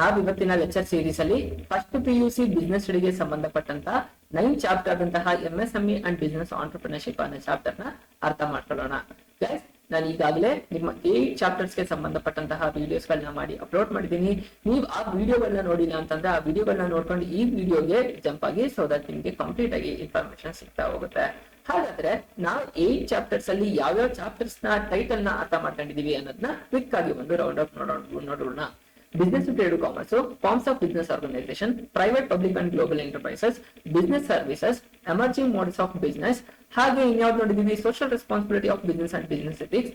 ನಾವು ಇವತ್ತಿನ lecture series ಅಲ್ಲಿ ಫಸ್ಟ್ PUC ಬಿಸ್ನೆಸ್ ಸ್ಟಡಿಗೆ ಸಂಬಂಧಪಟ್ಟಂತ 9 ಚಾಪ್ಟರ್ ಆದಂತಹ MSME ಅಂಡ್ ಬಿಸ್ನೆಸ್ ಆಂಟರ್ಪ್ರಿನರ್ಶಿಪ್ ಅನ್ನೋ ಚಾಪ್ಟರ್ ನ ಅರ್ಥ ಮಾಡ್ಕೊಳ್ಳೋಣ. ಗೈಸ್, ನಾನು ಈಗಾಗಲೇ ನಿಮ್ಮ 8 ಚಾಪ್ಟರ್ಸ್ ಗೆ ಸಂಬಂಧಪಟ್ಟಂತಹ ವಿಡಿಯೋಸ್ ಗಳನ್ನ ಮಾಡಿ ಅಪ್ಲೋಡ್ ಮಾಡಿದ್ದೀನಿ. ನೀವು ಆ ವಿಡಿಯೋಗಳನ್ನ ನೋಡಿಲ್ಲ ಅಂತಂದ್ರೆ ಆ ವಿಡಿಯೋಗಳನ್ನ ನೋಡ್ಕೊಂಡು ಈ ವಿಡಿಯೋಗೆ ಜಂಪ್ ಆಗಿ, ಸೊ ದಟ್ ನಿಮ್ಗೆ ಕಂಪ್ಲೀಟ್ ಆಗಿ ಇನ್ಫಾರ್ಮೇಶನ್ ಸಿಗ್ತಾ ಹೋಗುತ್ತೆ. ಹಾಗಾದ್ರೆ ನಾವು 8 ಚಾಪ್ಟರ್ಸ್ ಅಲ್ಲಿ ಯಾವ್ಯಾವ ಚಾಪ್ಟರ್ಸ್ ನ ಟೈಟಲ್ ನ ಅರ್ಥ ಮಾಡ್ಕೊಂಡಿದೀವಿ ಅನ್ನೋದನ್ನ ಕ್ವಿಕ್ ಆಗಿ ಒಂದು ರೌಂಡ್ ಅಪ್ ನೋಡೋಣ. Business to trade commerce, forms of business organization, private, public and global enterprises, business services, emerging models of business, ಹಾಗೆ ಇನ್ಯಾವ್ದು ನೋಡಿದೀವಿ, social responsibility of business and business ethics,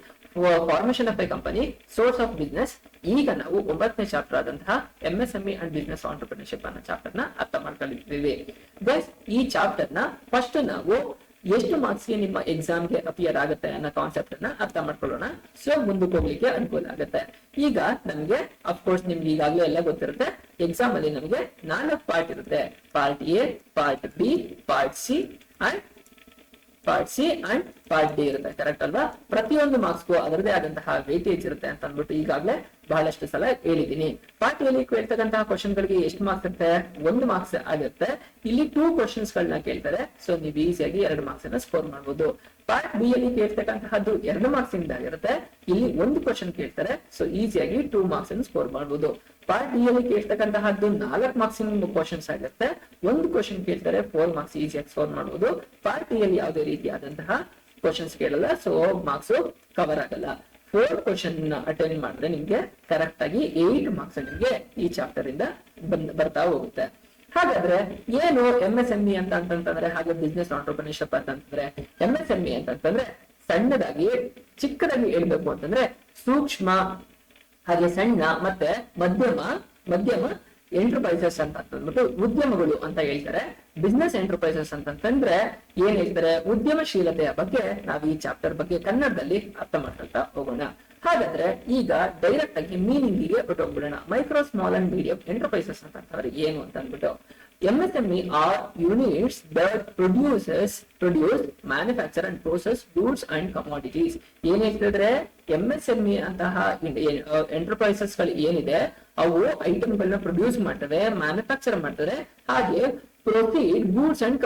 formation of a company, source of business. ಈಗ ನಾವು 9ನೇ chapter ಆದಂತಹ MSME and business entrepreneurship ಅನ್ನೋ chapter ನ ಅರ್ಥ ಮಾಡ್ಕೊಂಡಿದ್ದೀವಿ. Guys, ಈ ಚಾಪ್ಟರ್ ನ ಫಸ್ಟ್ ನಾವು ಎಷ್ಟು ಮಾರ್ಕ್ಸ್ ಗೆ ನಿಮ್ಮ ಎಕ್ಸಾಮ್ ಗೆ ಅಪಿಯರ್ ಆಗುತ್ತೆ ಅನ್ನೋ ಕಾನ್ಸೆಪ್ಟ್ ಅನ್ನ ಅರ್ಥ ಮಾಡ್ಕೊಳ್ಳೋಣ. ಸೊ ಮುಂದಕ್ಕೆ ಹೋಗ್ಲಿಕ್ಕೆ ಅನುಕೂಲ ಆಗುತ್ತೆ. ಈಗ ನಮ್ಗೆ ಅಫ್ಕೋರ್ಸ್ ನಿಮ್ಗೆ ಈಗಾಗಲೇ ಎಲ್ಲ ಗೊತ್ತಿರುತ್ತೆ, ಎಕ್ಸಾಮ್ ಅಲ್ಲಿ ನಮಗೆ 4 ಪಾರ್ಟ್ ಇರುತ್ತೆ. Part A, part B, part C and part D ಇರುತ್ತೆ. ಕರೆಕ್ಟ್ ಅಲ್ವಾ? ಪ್ರತಿಯೊಂದು ಮಾರ್ಕ್ಸ್ಗೂ ಅದರದೇ ಆದಂತಹ ವೇಟೇಜ್ ಇರುತ್ತೆ ಅಂತ ಅಂದ್ಬಿಟ್ಟು ಈಗಾಗಲೇ ಬಹಳಷ್ಟು ಸಲ ಹೇಳಿದೀನಿ. ಪಾರ್ಟ್ ಎಲ್ಲಿ ಕೇಳ್ತಕ್ಕಂತಹ ಕ್ವಶನ್ ಗಳಿಗೆ ಎಷ್ಟು ಮಾರ್ಕ್ಸ್ ಇರುತ್ತೆ? 1 ಮಾರ್ಕ್ಸ್ ಆಗುತ್ತೆ. ಇಲ್ಲಿ 2 ಕ್ವಶನ್ಸ್ ಗಳನ್ನ ಕೇಳ್ತಾರೆ, ಸೊ ನೀವು ಈಸಿಯಾಗಿ 2 ಮಾರ್ಕ್ಸ್ ಅನ್ನ ಸ್ಕೋರ್ ಮಾಡಬಹುದು. ಪಾರ್ಟ್ ಬಿ ಅಲ್ಲಿ ಕೇಳ್ತಕ್ಕಂತಹದ್ದು 2 ಮಾರ್ಕ್ಸ್ ಇಂದ ಆಗಿರುತ್ತೆ. ಇಲ್ಲಿ 1 ಕ್ವಶನ್ ಕೇಳ್ತಾರೆ, ಸೊ ಈಸಿಯಾಗಿ 2 ಮಾರ್ಕ್ಸ್ ಅನ್ನು ಸ್ಕೋರ್ ಮಾಡಬಹುದು. ಪಾರ್ಟ್ ಡಿ ಅಲ್ಲಿ ಕೇಳ್ತಕ್ಕಂತಹದ್ದು 4 ಮಾರ್ಕ್ಸ್ ಕ್ವಶನ್ಸ್ ಆಗುತ್ತೆ. 1 ಕ್ವಶನ್ ಕೇಳ್ತಾರೆ, 4 ಮಾರ್ಕ್ಸ್ ಈಸಿಯಾಗಿ ಸ್ಕೋರ್ ಮಾಡಬಹುದು. ಪಾರ್ಟ್ ಡಿ ಅಲ್ಲಿ ಯಾವುದೇ ರೀತಿಯಾದಂತಹ ಕ್ವಶನ್ಸ್ ಕೇಳಲ್ಲ, ಸೊ ಮಾರ್ಕ್ಸ್ ಕವರ್ ಆಗಲ್ಲ. 4 ಕ್ವಶನ್ ಅಟೆಂಡ್ ಮಾಡಿದ್ರೆ ನಿಮ್ಗೆ ಕರೆಕ್ಟ್ ಆಗಿ 8 ಮಾರ್ಕ್ಸ್ ನಿಮ್ಗೆ ಈ ಚಾಪ್ಟರ್ ಇಂದ ಬರ್ತಾ ಹೋಗುತ್ತೆ. ಹಾಗಾದ್ರೆ ಏನು MSME ಅಂತಂದ್ರೆ, ಹಾಗೆ ಬಿಸ್ನೆಸ್ ಆಂಟರ್ಪ್ರಿನರ್ಶಿಪ್ ಅಂತಂದ್ರೆ, MSME ಅಂತಂದ್ರೆ ಸಣ್ಣದಾಗಿ ಚಿಕ್ಕದಾಗಿ ಹೇಳ್ಬೇಕು ಅಂತಂದ್ರೆ ಸೂಕ್ಷ್ಮ, ಹಾಗೆ ಸಣ್ಣ ಮತ್ತೆ ಮಧ್ಯಮ ಎಂಟರ್ಪ್ರೈಸಸ್ ಅಂತ ಅಂದ್ಬಿಟ್ಟು ಉದ್ಯಮಗಳು ಅಂತ ಹೇಳ್ತಾರೆ. ಬಿಸ್ನೆಸ್ ಎಂಟರ್ಪ್ರೈಸಸ್ ಅಂತಂದ್ರೆ ಏನ್ ಹೇಳ್ತಾರೆ? ಉದ್ಯಮಶೀಲತೆಯ ಬಗ್ಗೆ ನಾವು ಈ ಚಾಪ್ಟರ್ ಬಗ್ಗೆ ಕನ್ನಡದಲ್ಲಿ ಅರ್ಥ ಮಾಡ್ಕೊಳ್ತಾ ಹೋಗೋಣ. ಹಾಗಾದ್ರೆ ಈಗ ಡೈರೆಕ್ಟ್ ಆಗಿ ಮೀನಿಂಗ್ ಗೆ ಹೊರಟೋಗ್ಬಿಡೋಣ. Micro, small and medium enterprises ಅಂತಂದ್ರೆ ಏನು ಅಂತ ಅಂದ್ಬಿಟ್ಟು, MSME are units that produce, manufacture and process goods and commodities. ಏನ್ ಹೇಳ್ತಿದ್ರೆ, MSME ಅಂತಹ ಎಂಟರ್ಪ್ರೈಸಸ್ ಗಳು ಏನಿದೆ ಅವು ಐಟಮ್ ಗಳನ್ನ ಪ್ರೊಡ್ಯೂಸ್ ಮಾಡ್ತವೆ, ಮ್ಯಾನುಫ್ಯಾಕ್ಚರ್ ಮಾಡ್ತವೆ, ಹಾಗೆ proceed goods and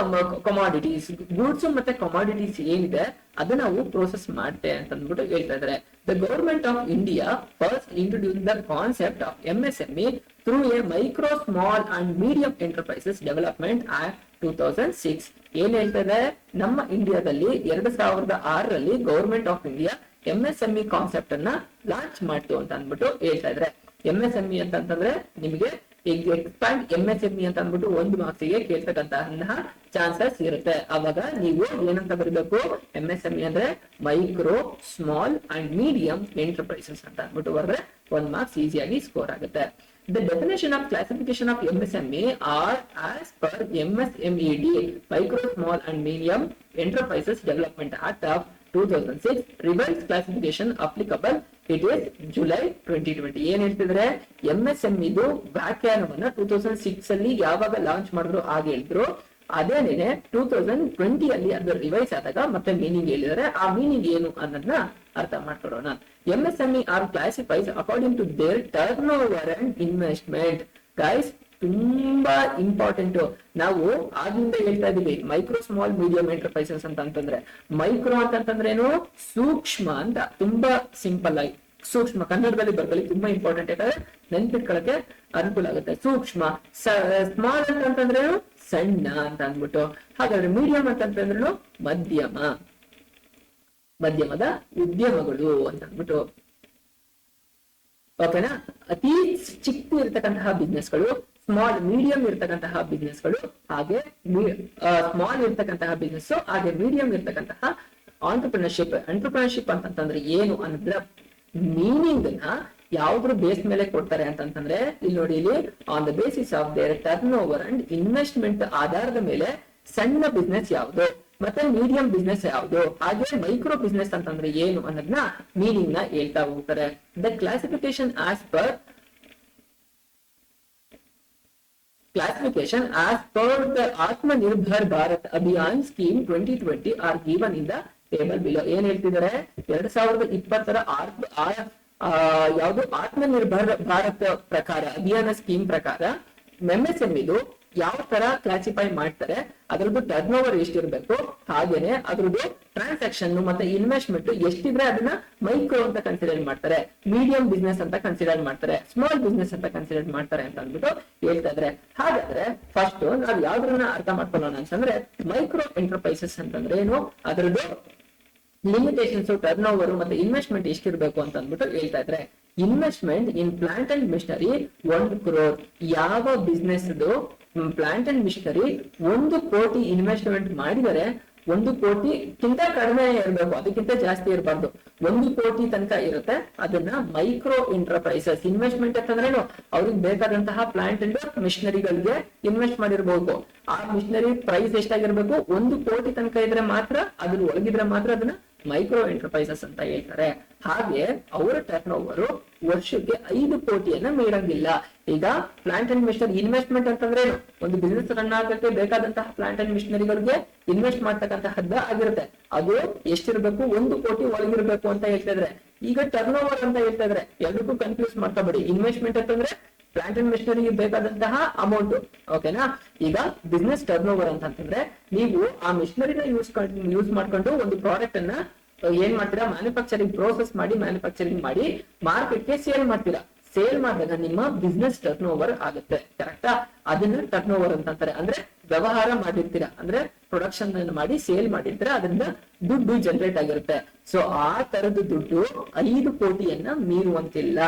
commodities, goods ಮತ್ತೆ ಕಮಾಡಿಟೀಸ್ ಏನಿದೆ ಅದನ್ನ ನಾವು ಪ್ರೋಸೆಸ್ ಮಾಡುತ್ತೆ ಅಂತ ಅಂದ್ಬಿಟ್ಟು ಹೇಳ್ತಾ ಇದ್ದಾರೆ. The government of India first introduce the concept of MSME through a micro, small and medium enterprises development act 2006. ಏನ್ ಹೇಳ್ತದೆ, ನಮ್ಮ ಇಂಡಿಯಾದಲ್ಲಿ 2006ರಲ್ಲಿ government of India MSME concept ಅನ್ನ ಲಾಂಚ್ ಮಾಡ್ತು ಅಂತ ಅಂದ್ಬಿಟ್ಟು ಹೇಳ್ತಾ ಇದ್ರೆ. MSME ಅಂತಂದ್ರೆ ನಿಮಗೆ ಎಕ್ಸ್ಪ್ಯಾಂಡ್ MSME ಅಂತ ಅಂದ್ಬಿಟ್ಟು 1 ಮಾರ್ಕ್ಸ್ ಗೆ ಕೇಳ್ತಕ್ಕಂತಹ ಚಾನ್ಸಸ್ ಇರುತ್ತೆ. ಅವಾಗ ನೀವು ಏನಂತ ಬರಬೇಕು, MSME ಅಂದ್ರೆ micro, small and medium enterprises ಅಂತ ಅಂದ್ಬಿಟ್ಟು ಬರೆದ್ರೆ 1 ಮಾರ್ಕ್ಸ್ ಈಸಿಯಾಗಿ ಸ್ಕೋರ್ ಆಗುತ್ತೆ. The definition of classification of MSME are as per MSMED, Micro, Small and Medium Enterprises Development Act of 2006, revised classification applicable it is July 2020. ಏನ್ ಹೇಳ್ತಿದ್ರೆ, MSME ಇದು ವ್ಯಾಖ್ಯಾನವನ್ನ 2006 ಅಲ್ಲಿ ಯಾವಾಗ ಲಾಂಚ್ ಮಾಡಿದ್ರು ಆಗ ಹೇಳಿದ್ರು, ಅದೇನೇನೆ 2020 ಅಲ್ಲಿ ಅದು ರಿವೈಸ್ ಆದಾಗ ಮತ್ತೆ ಮೀನಿಂಗ್ ಹೇಳಿದರೆ ಆ ಮೀನಿಂಗ್ ಏನು ಅನ್ನೋದನ್ನ ಅರ್ಥ ಮಾಡ್ಕೊಳ್ಳೋಣ. MSME are classifies according to their turnover and investment. Guys, ತುಂಬಾ ಇಂಪಾರ್ಟೆಂಟ್. ನಾವು ಆಗಿಂದ ಹೇಳ್ತಾ ಇದೀವಿ ಮೈಕ್ರೋ, ಸ್ಮಾಲ್, ಮೀಡಿಯಂ ಎಂಟರ್ಪ್ರೈಸಸ್ ಅಂತಂದ್ರೆ, ಮೈಕ್ರೋ ಅಂತಂದ್ರೇನು ಸೂಕ್ಷ್ಮ ಅಂತ, ತುಂಬಾ ಸಿಂಪಲ್ ಆಗಿ ಸೂಕ್ಷ್ಮ ಕನ್ನಡದಲ್ಲಿ ಬರ್ಕೊಳ್ಳಿ, ತುಂಬಾ ಇಂಪಾರ್ಟೆಂಟ್. ಯಾಕಂದ್ರೆ ನೆನ್ಪಿಟ್ಕೊಳ್ಳಕ್ಕೆ ಅನುಕೂಲ ಆಗುತ್ತೆ. ಸೂಕ್ಷ್ಮ. ಸ್ಮಾಲ್ ಅಂತಂದ್ರೇನು ಸಣ್ಣ ಅಂತ ಅಂದ್ಬಿಟ್ಟು. ಹಾಗಾದ್ರೆ ಮೀಡಿಯಂ ಅಂತಂದ್ರೇನು ಮಧ್ಯಮದ ಉದ್ಯಮಗಳು ಅಂತ ಅಂದ್ಬಿಟ್ಟು. ಓಕೆನಾ? ಅತಿ ಚಿಕ್ಕ ಇರ್ತಕ್ಕಂತಹ ಬಿಸ್ನೆಸ್ಗಳು, ಸ್ಮಾಲ್, ಮೀಡಿಯಂ ಇರ್ತಕ್ಕಂತಹ ಬಿಸ್ನೆಸ್ಗಳು, ಹಾಗೆ ಸ್ಮಾಲ್ ಇರ್ತಕ್ಕಂತಹ ಬಿಸ್ನೆಸ್, ಹಾಗೆ ಮೀಡಿಯಂ ಇರ್ತಕ್ಕಂತಹ ಎಂಟರ್ಪ್ರಿನರ್ಶಿಪ್ ಅಂತಂದ್ರೆ ಏನು ಅನ್ನೋದ್ರ ಮೀನಿಂಗ್ ನ ಯಾವ್ದ್ರ ಬೇಸ್ ಮೇಲೆ ಕೊಡ್ತಾರೆ ಅಂತಂದ್ರೆ, ಇಲ್ಲಿ ನೋಡಿ, ಇಲ್ಲಿ on the basis of their turnover and investment ಆಧಾರದ ಮೇಲೆ ಸಣ್ಣ ಬಿಸ್ನೆಸ್ ಯಾವುದು ಮತ್ತೆ ಮೀಡಿಯಂ ಬಿಸ್ನೆಸ್ ಯಾವುದು, ಹಾಗೆ ಮೈಕ್ರೋ ಬಿಸ್ನೆಸ್ ಅಂತಂದ್ರೆ ಏನು ಅನ್ನೋದನ್ನ ಮೀನಿಂಗ್ ನ ಹೇಳ್ತಾ ಹೋಗ್ತಾರೆ. The classification as per the Atmanirbhar Bharat Abhiyan scheme 2020 are given in the table below. ಏನ್ ಹೇಳ್ತಿದ್ದಾರೆ, 2020ರ ಯಾವುದು ಆತ್ಮನಿರ್ಭರ್ ಭಾರತ್ ಪ್ರಕಾರ ಅಭಿಯಾನ ಸ್ಕೀಮ್ ಪ್ರಕಾರ MSM ಇದು ಯಾವ ತರ ಕ್ಲಾಸಿಫೈ ಮಾಡ್ತಾರೆ, ಅದ್ರದ್ದು ಟರ್ನ್ ಓವರ್ ಎಷ್ಟಿರ್ಬೇಕು, ಹಾಗೇನೆ ಅದ್ರದ್ದು ಟ್ರಾನ್ಸಾಕ್ಷನ್ ಮತ್ತೆ ಇನ್ವೆಸ್ಟ್ಮೆಂಟ್ ಎಷ್ಟಿದ್ರೆ ಅದನ್ನ ಮೈಕ್ರೋ ಅಂತ ಕನ್ಸಿಡರ್ ಮಾಡ್ತಾರೆ, ಮೀಡಿಯಂ ಬಿಸ್ನೆಸ್ ಅಂತ ಕನ್ಸಿಡರ್ ಮಾಡ್ತಾರೆ, ಸ್ಮಾಲ್ ಬಿಸ್ನೆಸ್ ಅಂತ ಕನ್ಸಿಡರ್ ಮಾಡ್ತಾರೆ ಅಂತ ಅಂದ್ಬಿಟ್ಟು ಹೇಳ್ತಾ ಇದ್ರೆ. ಹಾಗಾದ್ರೆ ಫಸ್ಟ್ ನಾವ್ ಯಾವ್ದನ್ನ ಅರ್ಥ ಮಾಡ್ಕೊಳ್ಳೋಣ ಅಂತಂದ್ರೆ, ಮೈಕ್ರೋ ಎಂಟರ್ಪ್ರೈಸಸ್ ಅಂತಂದ್ರೆ ಏನು, ಅದ್ರದ್ದು ಲಿಮಿಟೇಷನ್ಸ್, ಟರ್ನ್ ಓವರ್ ಮತ್ತೆ ಇನ್ವೆಸ್ಟ್ಮೆಂಟ್ ಎಷ್ಟಿರ್ಬೇಕು ಅಂತ ಅಂದ್ಬಿಟ್ಟು ಹೇಳ್ತಾ ಇದ್ರೆ. Investment in plant and missionary 1 crore. ಯಾವ ಬಿಸ್ನೆಸ್ ಪ್ಲಾಂಟ್ ಅಂಡ್ ಮಿಷನರಿ 1 ಕೋಟಿ ಇನ್ವೆಸ್ಟ್ಮೆಂಟ್ ಮಾಡಿದರೆ 1 ಕೋಟಿಗಿಂತ ಕಡಿಮೆ ಇರಬೇಕು, ಅದಕ್ಕಿಂತ ಜಾಸ್ತಿ ಇರಬಾರ್ದು. 1 ಕೋಟಿ ತನಕ ಇರುತ್ತೆ, ಅದನ್ನ ಮೈಕ್ರೋ ಎಂಟರ್ಪ್ರೈಸಸ್. ಇನ್ವೆಸ್ಟ್ಮೆಂಟ್ ಅಂತಂದ್ರೇನು, ಅವ್ರಿಗೆ ಬೇಕಾದಂತಹ ಪ್ಲಾಂಟ್ ಅಂಡ್ ಮಿಷನರಿಗಳಿಗೆ ಇನ್ವೆಸ್ಟ್ ಮಾಡಿರ್ಬೇಕು. ಆ ಮಿಷನರಿ ಪ್ರೈಸ್ ಎಷ್ಟಾಗಿರ್ಬೇಕು, 1 ಕೋಟಿ ತನಕ ಇದ್ರೆ ಮಾತ್ರ, ಅದ್ರ ಒಳಗಿದ್ರೆ ಮಾತ್ರ ಅದನ್ನ ಮೈಕ್ರೋ ಎಂಟರ್ಪ್ರೈಸಸ್ ಅಂತ ಹೇಳ್ತಾರೆ. ಹಾಗೆ ಅವರ ಟರ್ನ್ ಓವರ್ ವರ್ಷಕ್ಕೆ 5 ಕೋಟಿಯನ್ನ ಮೀರಂಗಿಲ್ಲ. ಈಗ ಪ್ಲಾಂಟ್ ಅಂಡ್ ಮಿಷನರಿ ಇನ್ವೆಸ್ಟ್ಮೆಂಟ್ ಅಂತಂದ್ರೆ ಒಂದು ಬಿಸ್ನೆಸ್ ರನ್ ಆಗಕ್ಕೆ ಬೇಕಾದಂತಹ ಪ್ಲಾಂಟ್ ಅಂಡ್ ಮಿಷನರಿಗಳಿಗೆ ಇನ್ವೆಸ್ಟ್ ಮಾಡ್ತಕ್ಕಂತಹದ್ದ ಆಗಿರುತ್ತೆ. ಅದು ಎಷ್ಟಿರ್ಬೇಕು, 1 ಕೋಟಿ ಒಳಗಿರ್ಬೇಕು ಅಂತ ಹೇಳ್ತಾ ಇದ್ರೆ. ಈಗ ಟರ್ನ್ ಓವರ್ ಅಂತ ಹೇಳ್ತಾ ಇದ್ರೆ ಎಲ್ಲರಿಗೂ ಕನ್ಫ್ಯೂಸ್ ಮಾಡ್ಕೋಬೇಡಿ. ಇನ್ವೆಸ್ಟ್ಮೆಂಟ್ ಅಂತಂದ್ರೆ ಪ್ಲಾಂಟ್ ಅಂಡ್ ಮಿಷನರಿಗೆ ಬೇಕಾದಂತಹ ಅಮೌಂಟ್, ಓಕೆನಾ. ಈಗ ಬಿಸ್ನೆಸ್ ಟರ್ನ್ ಓವರ್ ಅಂತಂದ್ರೆ ನೀವು ಆ ಮಿಷನರಿನ ಯೂಸ್ ಮಾಡ್ಕೊಂಡು ಒಂದು ಪ್ರಾಡಕ್ಟ್ ಅನ್ನ ಏನ್ ಮಾಡ್ತೀರಾ, ಮ್ಯಾನುಫ್ಯಾಕ್ಚರಿಂಗ್ ಪ್ರೋಸೆಸ್ ಮಾಡಿ ಮ್ಯಾನುಫ್ಯಾಕ್ಚರಿಂಗ್ ಮಾಡಿ ಮಾರ್ಕೆಟ್ಗೆ ಸೇಲ್ ಮಾಡ್ತೀರಾ. ಸೇಲ್ ಮಾಡಿದಾಗ ನಿಮ್ಮ ಬಿಸ್ನೆಸ್ ಟರ್ನ್ ಓವರ್ ಆಗುತ್ತೆ, ಕರೆಕ್ಟಾ. ಅದನ್ನ ಟರ್ನ್ ಓವರ್ ಅಂತಾರೆ. ಅಂದ್ರೆ ವ್ಯವಹಾರ ಮಾಡಿರ್ತೀರಾ, ಅಂದ್ರೆ ಪ್ರೊಡಕ್ಷನ್ ಮಾಡಿ ಸೇಲ್ ಮಾಡಿರ್ತೀರಾ, ಅದರಿಂದ ದುಡ್ಡು ಜನರೇಟ್ ಆಗಿರುತ್ತೆ. ಸೊ ಆ ತರದ ದುಡ್ಡು 5 ಕೋಟಿಯನ್ನ ಮೀರುವಂತಿಲ್ಲ.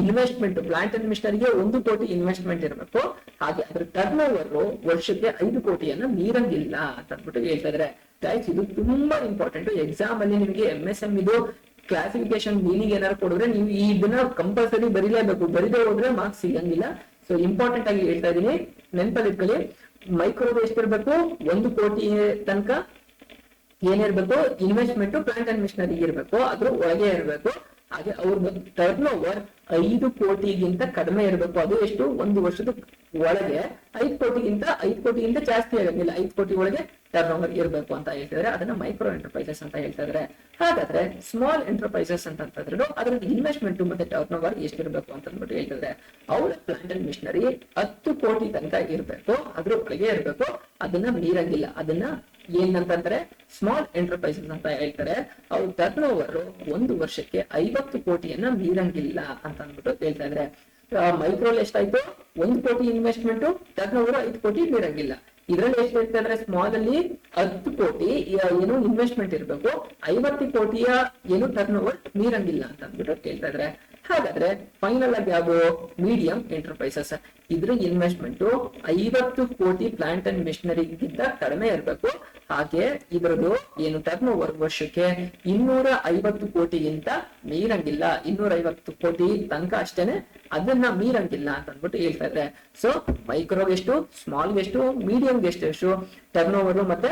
ಇನ್ವೆಸ್ಟ್ಮೆಂಟ್ ಪ್ಲಾಂಟ್ ಅಂಡ್ ಮಿಷನರಿಗೆ 1 ಕೋಟಿ ಇನ್ವೆಸ್ಟ್ಮೆಂಟ್ ಇರಬೇಕು. ಹಾಗೆ ಅದ್ರ ಟರ್ನ್ ಓವರ್ ವರ್ಷಕ್ಕೆ 5 ಕೋಟಿಯನ್ನ ಮೀರಂಗಿಲ್ಲ ಅಂತ ಅಂದ್ಬಿಟ್ಟು ಹೇಳ್ತಾ ಇದ್ರೆ. ಗೈಸ್, ಇದು ತುಂಬಾ ಇಂಪಾರ್ಟೆಂಟ್. ಎಕ್ಸಾಮ್ ಅಲ್ಲಿ ನಿಮಗೆ MSM ಇದು ಕ್ಲಾಸಿಫಿಕೇಶನ್ ಮೀನಿಂಗ್ ಏನಾದ್ರು ಕೊಡಿದ್ರೆ ನೀವು ಇದನ್ನ ಕಂಪಲ್ಸರಿ ಬರೀಲೇಬೇಕು. ಬರೀದೇ ಹೋದ್ರೆ ಮಾರ್ಕ್ಸ್ ಸಿಗಂಗಿಲ್ಲ. ಸೊ ಇಂಪಾರ್ಟೆಂಟ್ ಆಗಿ ಹೇಳ್ತಾ ಇದೀನಿ, ನೆನಪಲ್ಲಿ ಇಟ್ಕೊಳ್ಳಿ. ಮೈಕ್ರೋ ಎಷ್ಟಿರ್ಬೇಕು, 1 ಕೋಟಿ ತನಕ ಏನಿರ್ಬೇಕು, ಇನ್ವೆಸ್ಟ್ಮೆಂಟ್ ಪ್ಲಾಂಟ್ ಅಂಡ್ ಮಿಷನರಿ ಇರ್ಬೇಕು, ಅದ್ರ ಒಳಗೆ ಇರ್ಬೇಕು. ಹಾಗೆ ಅವ್ರದ್ದು ಟರ್ನ್ ಓವರ್ 5 ಕೋಟಿಗಿಂತ ಕಡಿಮೆ ಇರಬೇಕು. ಅದು ಎಷ್ಟು, 1 ವರ್ಷದ ಒಳಗೆ 5 ಕೋಟಿಗಿಂತ ಜಾಸ್ತಿ ಆಗಂಗಿಲ್ಲ. 5 ಕೋಟಿ ಒಳಗೆ ಟರ್ನ್ ಓವರ್ ಇರಬೇಕು ಅಂತ ಹೇಳ್ತಿದ್ರೆ ಅದನ್ನ ಮೈಕ್ರೋ ಎಂಟರ್ಪ್ರೈಸಸ್ ಅಂತ ಹೇಳ್ತಾ ಇದ್ರೆ. ಹಾಗಾದ್ರೆ ಸ್ಮಾಲ್ ಎಂಟರ್ಪ್ರೈಸಸ್ ಅಂತಂದ್ರೆ ಅದ್ರಲ್ಲಿ ಇನ್ವೆಸ್ಟ್ಮೆಂಟ್ ಮತ್ತೆ ಟರ್ನ್ ಓವರ್ ಎಷ್ಟಿರ್ಬೇಕು ಅಂತ ಅಂದ್ಬಿಟ್ಟು ಹೇಳ್ತಿದ್ರೆ, ಅವ್ರ ಪ್ಲಾಂಟ್ ಅಂಡ್ ಮಿಷನರಿ 10 ಕೋಟಿ ತನಕ ಇರ್ಬೇಕು, ಅದ್ರ ಒಳಗೆ ಇರ್ಬೇಕು, ಅದನ್ನ ಮೀರಂಗಿಲ್ಲ. ಅದನ್ನ ಏನಂತಂದ್ರೆ ಸ್ಮಾಲ್ ಎಂಟರ್ಪ್ರೈಸಸ್ ಅಂತ ಹೇಳ್ತಾರೆ. ಅವ್ರ ಟರ್ನ್ ಓವರ್ 1 ವರ್ಷಕ್ಕೆ 50 ಕೋಟಿಯನ್ನ ಮೀರಂಗಿಲ್ಲ ಅಂತ ಅಂದ್ಬಿಟ್ಟು ಹೇಳ್ತಾ ಇದ್ರೆ. ಮೈಕ್ರೋಲ್ ಎಷ್ಟಾಯ್ತು, 1 ಕೋಟಿ ಇನ್ವೆಸ್ಟ್ಮೆಂಟ್, ಟರ್ನ್ ಓವರ್ 5 ಕೋಟಿ ಮೀರಂಗಿಲ್ಲ. ಇದ್ರಲ್ಲಿ ಎಷ್ಟು ಹೇಳ್ತಾ ಇದ್ರೆ, ಸ್ಮಾಲ್ ಅಲ್ಲಿ 10 ಕೋಟಿ ಏನು ಇನ್ವೆಸ್ಟ್ಮೆಂಟ್ ಇರ್ಬೇಕು, 50 ಕೋಟಿಯ ಏನು ಟರ್ನ್ ಓವರ್ ಮೀರಂಗಿಲ್ಲ ಅಂತ ಅಂದ್ಬಿಟ್ಟು ಹೇಳ್ತಾ ಇದ್ರೆ. ಹಾಗಾದ್ರೆ ಫೈನಲ್ ಆಗಿ ಯಾವ ಮೀಡಿಯಂ ಎಂಟರ್ಪ್ರೈಸಸ್, ಇದ್ರ ಇನ್ವೆಸ್ಟ್ಮೆಂಟ್ 50 ಕೋಟಿ ಪ್ಲಾಂಟ್ ಅಂಡ್ ಮಿಷನರಿಗಿಂತ ಕಡಿಮೆ ಇರಬೇಕು. ಹಾಗೆ ಇದ್ರದ್ದು ಏನು ಟರ್ನ್ ಓವರ್ ವರ್ಷಕ್ಕೆ 250 ಕೋಟಿಗಿಂತ ಮೀರಂಗಿಲ್ಲ. 250 ಕೋಟಿ ತನಕ ಅಷ್ಟೇನೆ, ಅದನ್ನ ಮೀರಂಗಿಲ್ಲ ಅಂತ ಅಂದ್ಬಿಟ್ಟು ಹೇಳ್ತಾ ಇದ್ರೆ. ಸೊ ಮೈಕ್ರೋಗೆ ಎಷ್ಟು, ಸ್ಮಾಲ್ಗೆ ಎಷ್ಟು, ಮೀಡಿಯಂಗೆ ಎಷ್ಟು ಟರ್ನ್ ಓವರ್ ಮತ್ತೆ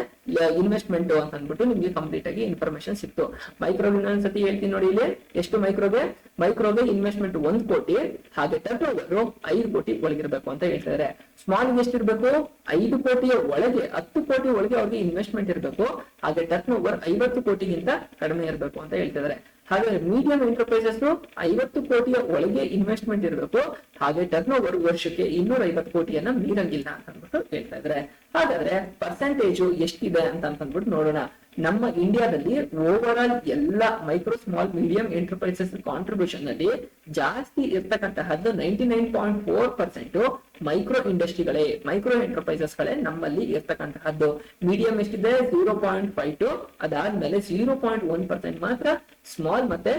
ಇನ್ವೆಸ್ಟ್ಮೆಂಟ್ ಅಂತ ಅಂದ್ಬಿಟ್ಟು ನಿಮ್ಗೆ ಕಂಪ್ಲೀಟ್ ಆಗಿ ಇನ್ಫಾರ್ಮೇಶನ್ ಸಿಕ್ತು. ಮೈಕ್ರೋಗೆ ಇನ್ನೊಂದ್ಸತಿ ಹೇಳ್ತೀನಿ ನೋಡಿ. ಇಲ್ಲಿ ಎಷ್ಟು ಮೈಕ್ರೋಗೆ ಇನ್ವೆಸ್ಟ್ಮೆಂಟ್ 1 ಕೋಟಿ, ಹಾಗೆ ಟರ್ನ್ ಓವರ್ 5 ಕೋಟಿ ಒಳಗಿರ್ಬೇಕು ಅಂತ ಹೇಳ್ತಿದ್ದಾರೆ. ಸ್ಮಾಲ್ ಎಷ್ಟಿರ್ಬೇಕು, 5 ಕೋಟಿಯ ಒಳಗೆ 10 ಕೋಟಿ ಒಳಗೆ ಅವ್ರಿಗೆ ಇನ್ವೆಸ್ಟ್ಮೆಂಟ್ ಇರಬೇಕು, ಹಾಗೆ ಟರ್ನ್ ಓವರ್ 50 ಕೋಟಿಗಿಂತ ಕಡಿಮೆ ಇರಬೇಕು ಅಂತ ಹೇಳ್ತಿದ್ದಾರೆ. ಹಾಗೆ ಮೀಡಿಯಂ ಎಂಟರ್ಪ್ರೈಸಸ್ 50 ಕೋಟಿಯ ಒಳಗೆ ಇನ್ವೆಸ್ಟ್ಮೆಂಟ್ ಇರಬೇಕು, ಹಾಗೆ ಟರ್ನ್ ಓವರ್ ವರ್ಷಕ್ಕೆ 250 ಕೋಟಿಯನ್ನ ಮೀರಂಗಿಲ್ಲ ಅಂತ ಅಂದ್ಬಿಟ್ಟು ಹೇಳ್ತಾ ಇದ್ದಾರೆ. ಹಾಗಾದ್ರೆ ಪರ್ಸೆಂಟೇಜ್ ಎಷ್ಟಿದೆ ಅಂತ ಅಂದ್ಬಿಟ್ಟು ನೋಡೋಣ. ನಮ್ಮ ಇಂಡಿಯಾದಲ್ಲಿ ಓವರ್ ಆಲ್ ಎಲ್ಲ micro small medium enterprises contribution ಅಲ್ಲಿ ಜಾಸ್ತಿ ಇರ್ತಕ್ಕಂತಹದ್ದು 99.4% ಮೈಕ್ರೋ ಇಂಡಸ್ಟ್ರಿಗಳೇ, ಮೈಕ್ರೋ ಎಂಟರ್ಪ್ರೈಸಸ್ ಗಳೇ ನಮ್ಮಲ್ಲಿ ಇರ್ತಕ್ಕಂತಹದ್ದು. ಮೀಡಿಯಂ ಎಷ್ಟಿದೆ 0.52, ಅದಾದ್ಮೇಲೆ 0.1% ಮಾತ್ರ ಸ್ಮಾಲ್ ಮತ್ತೆ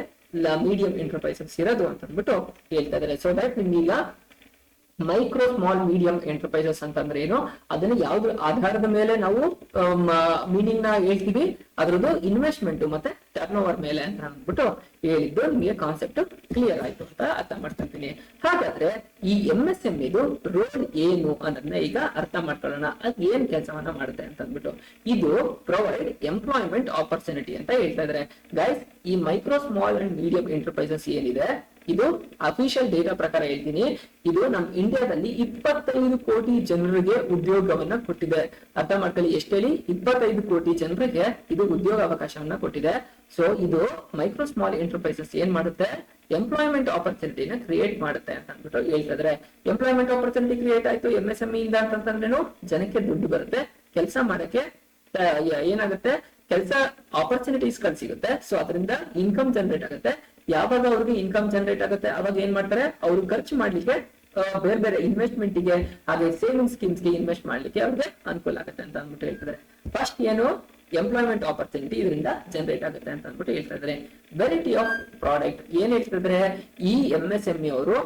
ಮೀಡಿಯಂ ಎಂಟರ್ಪ್ರೈಸಸ್ ಇರೋದು ಅಂತ ಅಂದ್ಬಿಟ್ಟು ಹೇಳ್ತಾ ಇದ್ದಾರೆ. ಸೊ ದಟ್ ನಿಮ್ಗೀಗ ಮೈಕ್ರೋ ಸ್ಮಾಲ್ ಮೀಡಿಯಂ ಎಂಟರ್ಪ್ರೈಸಸ್ ಅಂತಂದ್ರೆ ಏನು, ಅದನ್ನ ಯಾವ್ದು ಆಧಾರದ ಮೇಲೆ ನಾವು ಮೀನಿಂಗ್ ನ ಹೇಳ್ತೀವಿ, ಅದ್ರದ್ದು ಇನ್ವೆಸ್ಟ್ಮೆಂಟ್ ಮತ್ತೆ ಟರ್ನ್ ಓವರ್ ಮೇಲೆ ಅಂತ ಅಂದ್ಬಿಟ್ಟು ಹೇಳಿದ್ದು ನಿಮಗೆ ಕಾನ್ಸೆಪ್ಟ್ ಕ್ಲಿಯರ್ ಆಯ್ತು ಅಂತ ಅರ್ಥ ಮಾಡ್ತೀನಿ. ಹಾಗಾದ್ರೆ ಈ MSM ಇದು ರೋಲ್ ಏನು ಅನ್ನೋದನ್ನ ಈಗ ಅರ್ಥ ಮಾಡ್ಕೊಳ್ಳೋಣ. ಅದ್ ಏನ್ ಕೆಲಸವನ್ನ ಮಾಡುತ್ತೆ ಅಂತ ಅಂದ್ಬಿಟ್ಟು. ಇದು ಪ್ರೊವೈಡ್ ಎಂಪ್ಲಾಯ್ಮೆಂಟ್ ಆಪರ್ಚುನಿಟಿ ಅಂತ ಹೇಳ್ತಾ ಇದ್ದಾರೆ. ಗೈಸ್, ಈ micro small and medium enterprises ಏನಿದೆ, ಇದು ಅಫಿಷಿಯಲ್ ಡೇಟಾ ಪ್ರಕಾರ ಹೇಳ್ತೀನಿ, ಇದು ನಮ್ ಇಂಡಿಯಾದಲ್ಲಿ 25 ಕೋಟಿ ಜನರಿಗೆ ಉದ್ಯೋಗವನ್ನ ಕೊಟ್ಟಿದೆ. ಅರ್ಥ ಮಾಡ್ಕೊಳ್ಳಿ, ಎಷ್ಟೇಳಿ 25 ಕೋಟಿ ಜನರಿಗೆ ಇದು ಉದ್ಯೋಗ ಅವಕಾಶವನ್ನ ಕೊಟ್ಟಿದೆ. ಸೊ ಇದು ಮೈಕ್ರೋ ಸ್ಮಾಲ್ ಎಂಟರ್ಪ್ರೈಸಸ್ ಏನ್ ಮಾಡುತ್ತೆ, ಎಂಪ್ಲಾಯ್ಮೆಂಟ್ ಆಪರ್ಚುನಿಟಿನ ಕ್ರಿಯೇಟ್ ಮಾಡುತ್ತೆ ಅಂತ ಅಂದ್ಬಿಟ್ಟು ಹೇಳ್ತಾ ಇದ್ರೆ. ಎಂಪ್ಲಾಯ್ಮೆಂಟ್ ಆಪರ್ಚುನಿಟಿ ಕ್ರಿಯೇಟ್ ಆಯ್ತು MSME ಇಂದ ಅಂತಂದ್ರೇನು, ಜನಕ್ಕೆ ದುಡ್ಡು ಬರುತ್ತೆ, ಕೆಲಸ ಮಾಡಕ್ಕೆ ಏನಾಗುತ್ತೆ, ಕೆಲಸ ಆಪರ್ಚುನಿಟೀಸ್ ಗಳು ಸಿಗುತ್ತೆ. ಸೊ ಅದರಿಂದ ಇನ್ಕಮ್ ಜನರೇಟ್ ಆಗುತ್ತೆ. ಯಾವಾಗ ಅವ್ರಿಗೆ ಇನ್ಕಮ್ ಜನರೇಟ್ ಆಗುತ್ತೆ ಅವಾಗ ಏನ್ ಮಾಡ್ತಾರೆ, ಅವ್ರು ಖರ್ಚು ಮಾಡ್ಲಿಕ್ಕೆ ಬೇರೆ ಬೇರೆ ಇನ್ವೆಸ್ಟ್ಮೆಂಟ್ ಗೆ ಹಾಗೆ ಸೇವಿಂಗ್ ಸ್ಕೀಮ್ಸ್ ಗೆ ಇನ್ವೆಸ್ಟ್ ಮಾಡ್ಲಿಕ್ಕೆ ಅವ್ರಿಗೆ ಅನುಕೂಲ ಆಗುತ್ತೆ ಅಂತ ಅಂದ್ಬಿಟ್ಟು ಹೇಳ್ತಾರೆ. ಫಸ್ಟ್ ಏನು, ಎಂಪ್ಲಾಯ್ಮೆಂಟ್ ಆಪರ್ಚುನಿಟಿ ಇದರಿಂದ ಜನರೇಟ್ ಆಗುತ್ತೆ ಅಂತ ಅಂದ್ಬಿಟ್ಟು ಹೇಳ್ತಾ ಇದ್ದಾರೆ. ವೆರೈಟಿ ಆಫ್ ಪ್ರಾಡಕ್ಟ್ ಏನ್ ಹೇಳ್ತಿದ್ರೆ, ಈ MSME ಅವರು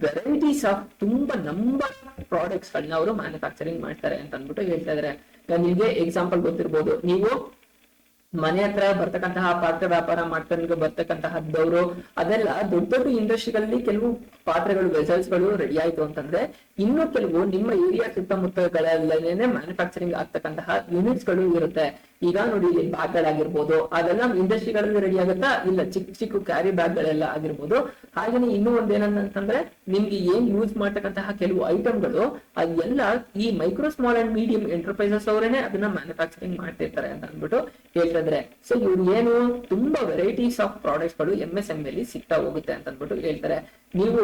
ವೆರೈಟೀಸ್ ಆಫ್ ತುಂಬಾ ನಂಬರ್ ಪ್ರಾಡಕ್ಟ್ಸ್ ಗಳನ್ನ ಅವರು ಮ್ಯಾನುಫ್ಯಾಕ್ಚರಿಂಗ್ ಮಾಡ್ತಾರೆ ಅಂತ ಅಂದ್ಬಿಟ್ಟು ಹೇಳ್ತಾ ಇದ್ದಾರೆ. ನಿಮ್ಗೆ ಎಕ್ಸಾಂಪಲ್ ಗೊತ್ತಿರ್ಬೋದು, ನೀವು ಮನೆ ಹತ್ರ ಬರ್ತಕ್ಕಂತಹ ಪಾತ್ರೆ ವ್ಯಾಪಾರ ಮಾಡ್ಕೊಂಡು ಬರ್ತಕ್ಕಂತಹದ್ದವರು ಅದೆಲ್ಲ ದೊಡ್ಡ ದೊಡ್ಡ ಇಂಡಸ್ಟ್ರಿಗಳಲ್ಲಿ ಕೆಲವು ಪಾತ್ರೆಗಳು ವೆಸಲ್ಸ್ ಗಳು ರೆಡಿ ಆಯ್ತು ಅಂತಂದ್ರೆ, ಇನ್ನು ಕೆಲವು ನಿಮ್ಮ ಏರಿಯಾ ಸುತ್ತಮುತ್ತಗಳಲ್ಲೇನೆ ಮ್ಯಾನುಫ್ಯಾಕ್ಚರಿಂಗ್ ಆಗ್ತಕ್ಕಂತಹ ಯೂನಿಟ್ಸ್ ಗಳು ಇರುತ್ತೆ. ಈಗ ನೋಡಿ, ಇಲ್ಲಿ ಬ್ಯಾಗ್ ಗಳಾಗಿರ್ಬೋದು ಅದೆಲ್ಲ ಇಂಡಸ್ಟ್ರಿಗಳಲ್ಲಿ ರೆಡಿ ಆಗುತ್ತಾ, ಇಲ್ಲ ಚಿಕ್ಕ ಚಿಕ್ಕ ಕ್ಯಾರಿ ಬ್ಯಾಗ್ ಗಳೆಲ್ಲ ಆಗಿರ್ಬೋದು. ಹಾಗೇನೆ ಇನ್ನೂ ಒಂದೇನಂತಂದ್ರೆ, ನಿಮ್ಗೆ ಏನ್ ಯೂಸ್ ಮಾಡ್ತಕ್ಕಂತಹ ಕೆಲವು ಐಟಮ್ಗಳು ಅದೆಲ್ಲ ಈ micro small and medium enterprises ಅವರೇನೆ ಅದನ್ನ ಮ್ಯಾನುಫ್ಯಾಕ್ಚರಿಂಗ್ ಮಾಡ್ತಿರ್ತಾರೆ ಅಂತ ಅಂದ್ಬಿಟ್ಟು ಹೇಳ್ತಿದ್ರೆ. ಸೊ ಇವ್ರು ಏನು ತುಂಬಾ ವೆರೈಟೀಸ್ ಆಫ್ ಪ್ರಾಡಕ್ಟ್ಸ್ ಗಳು MSME ಅಲ್ಲಿ ಸಿಗ್ತಾ ಹೋಗುತ್ತೆ ಅಂತ ಅಂದ್ಬಿಟ್ಟು ಹೇಳ್ತಾರೆ. ನೀವು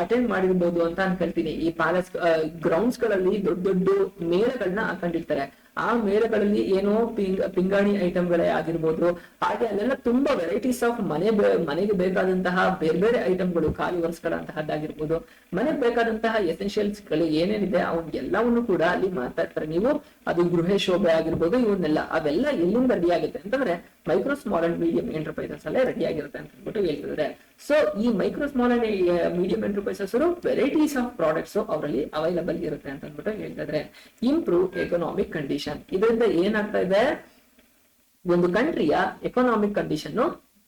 ಅಟೆಂಡ್ ಮಾಡಿರ್ಬೋದು ಅಂತ ಅನ್ಕೊಳ್ತೀನಿ, ಈ ಪ್ಯಾಲೇಸ್ ಗ್ರೌಂಡ್ಸ್ ಗಳಲ್ಲಿ ದೊಡ್ಡ ದೊಡ್ಡ ಮೇಳಗಳನ್ನ ಹಾಕೊಂಡಿರ್ತಾರೆ. ಆ ಮೇಳಗಳಲ್ಲಿ ಏನೋ ಪಿಂಗಾಣಿ ಐಟಮ್ಗಳೇ ಆಗಿರ್ಬೋದು, ಹಾಗೆ ಅಲ್ಲೆಲ್ಲ ತುಂಬಾ ವೆರೈಟೀಸ್ ಆಫ್ ಮನೆಗೆ ಬೇಕಾದಂತಹ ಬೇರೆ ಬೇರೆ ಐಟಮ್ಗಳು, ಖಾಲಿ ವರ್ಷಗಳಂತಹದ್ದಾಗಿರ್ಬೋದು, ಮನೆಗೆ ಬೇಕಾದಂತಹ ಎಸೆನ್ಷಿಯಲ್ಸ್ ಗಳು ಏನೇನಿದೆ ಅವನ್ ಎಲ್ಲವನ್ನು ಕೂಡ ಅಲ್ಲಿ ಮಾಡ್ತಾ ಇರ್ತಾರೆ. ನೀವು ಅದು ಗೃಹ ಶೋಭೆ ಆಗಿರ್ಬೋದು, ಇವನ್ನೆಲ್ಲ ಅವೆಲ್ಲ ಎಲ್ಲಿಂದ ರೆಡಿ ಆಗುತ್ತೆ ಅಂತಂದ್ರೆ micro small and medium enterprises ಅಲ್ಲೇ ರೆಡಿ ಆಗಿರುತ್ತೆ ಅಂತ ಹೇಳ್ಬಿಟ್ಟು ಹೇಳ್ತಿದ್ದಾರೆ. ಸೊ ಈ micro small and medium enterprises varieties of products ಅವರಲ್ಲಿ ಅವೈಲಬಲ್ ಇರುತ್ತೆ ಅಂತ ಅಂದ್ಬಿಟ್ಟು ಹೇಳ್ತಿದ್ರೆ. ಇಂಪ್ರೂವ್ ಎಕನಾಮಿಕ್ ಕಂಡೀಷನ್, ಇದರಿಂದ ಏನಾಗ್ತಾ ಇದೆ, ಒಂದು ಕಂಟ್ರಿಯ ಎಕನಾಮಿಕ್ ಕಂಡೀಷನ್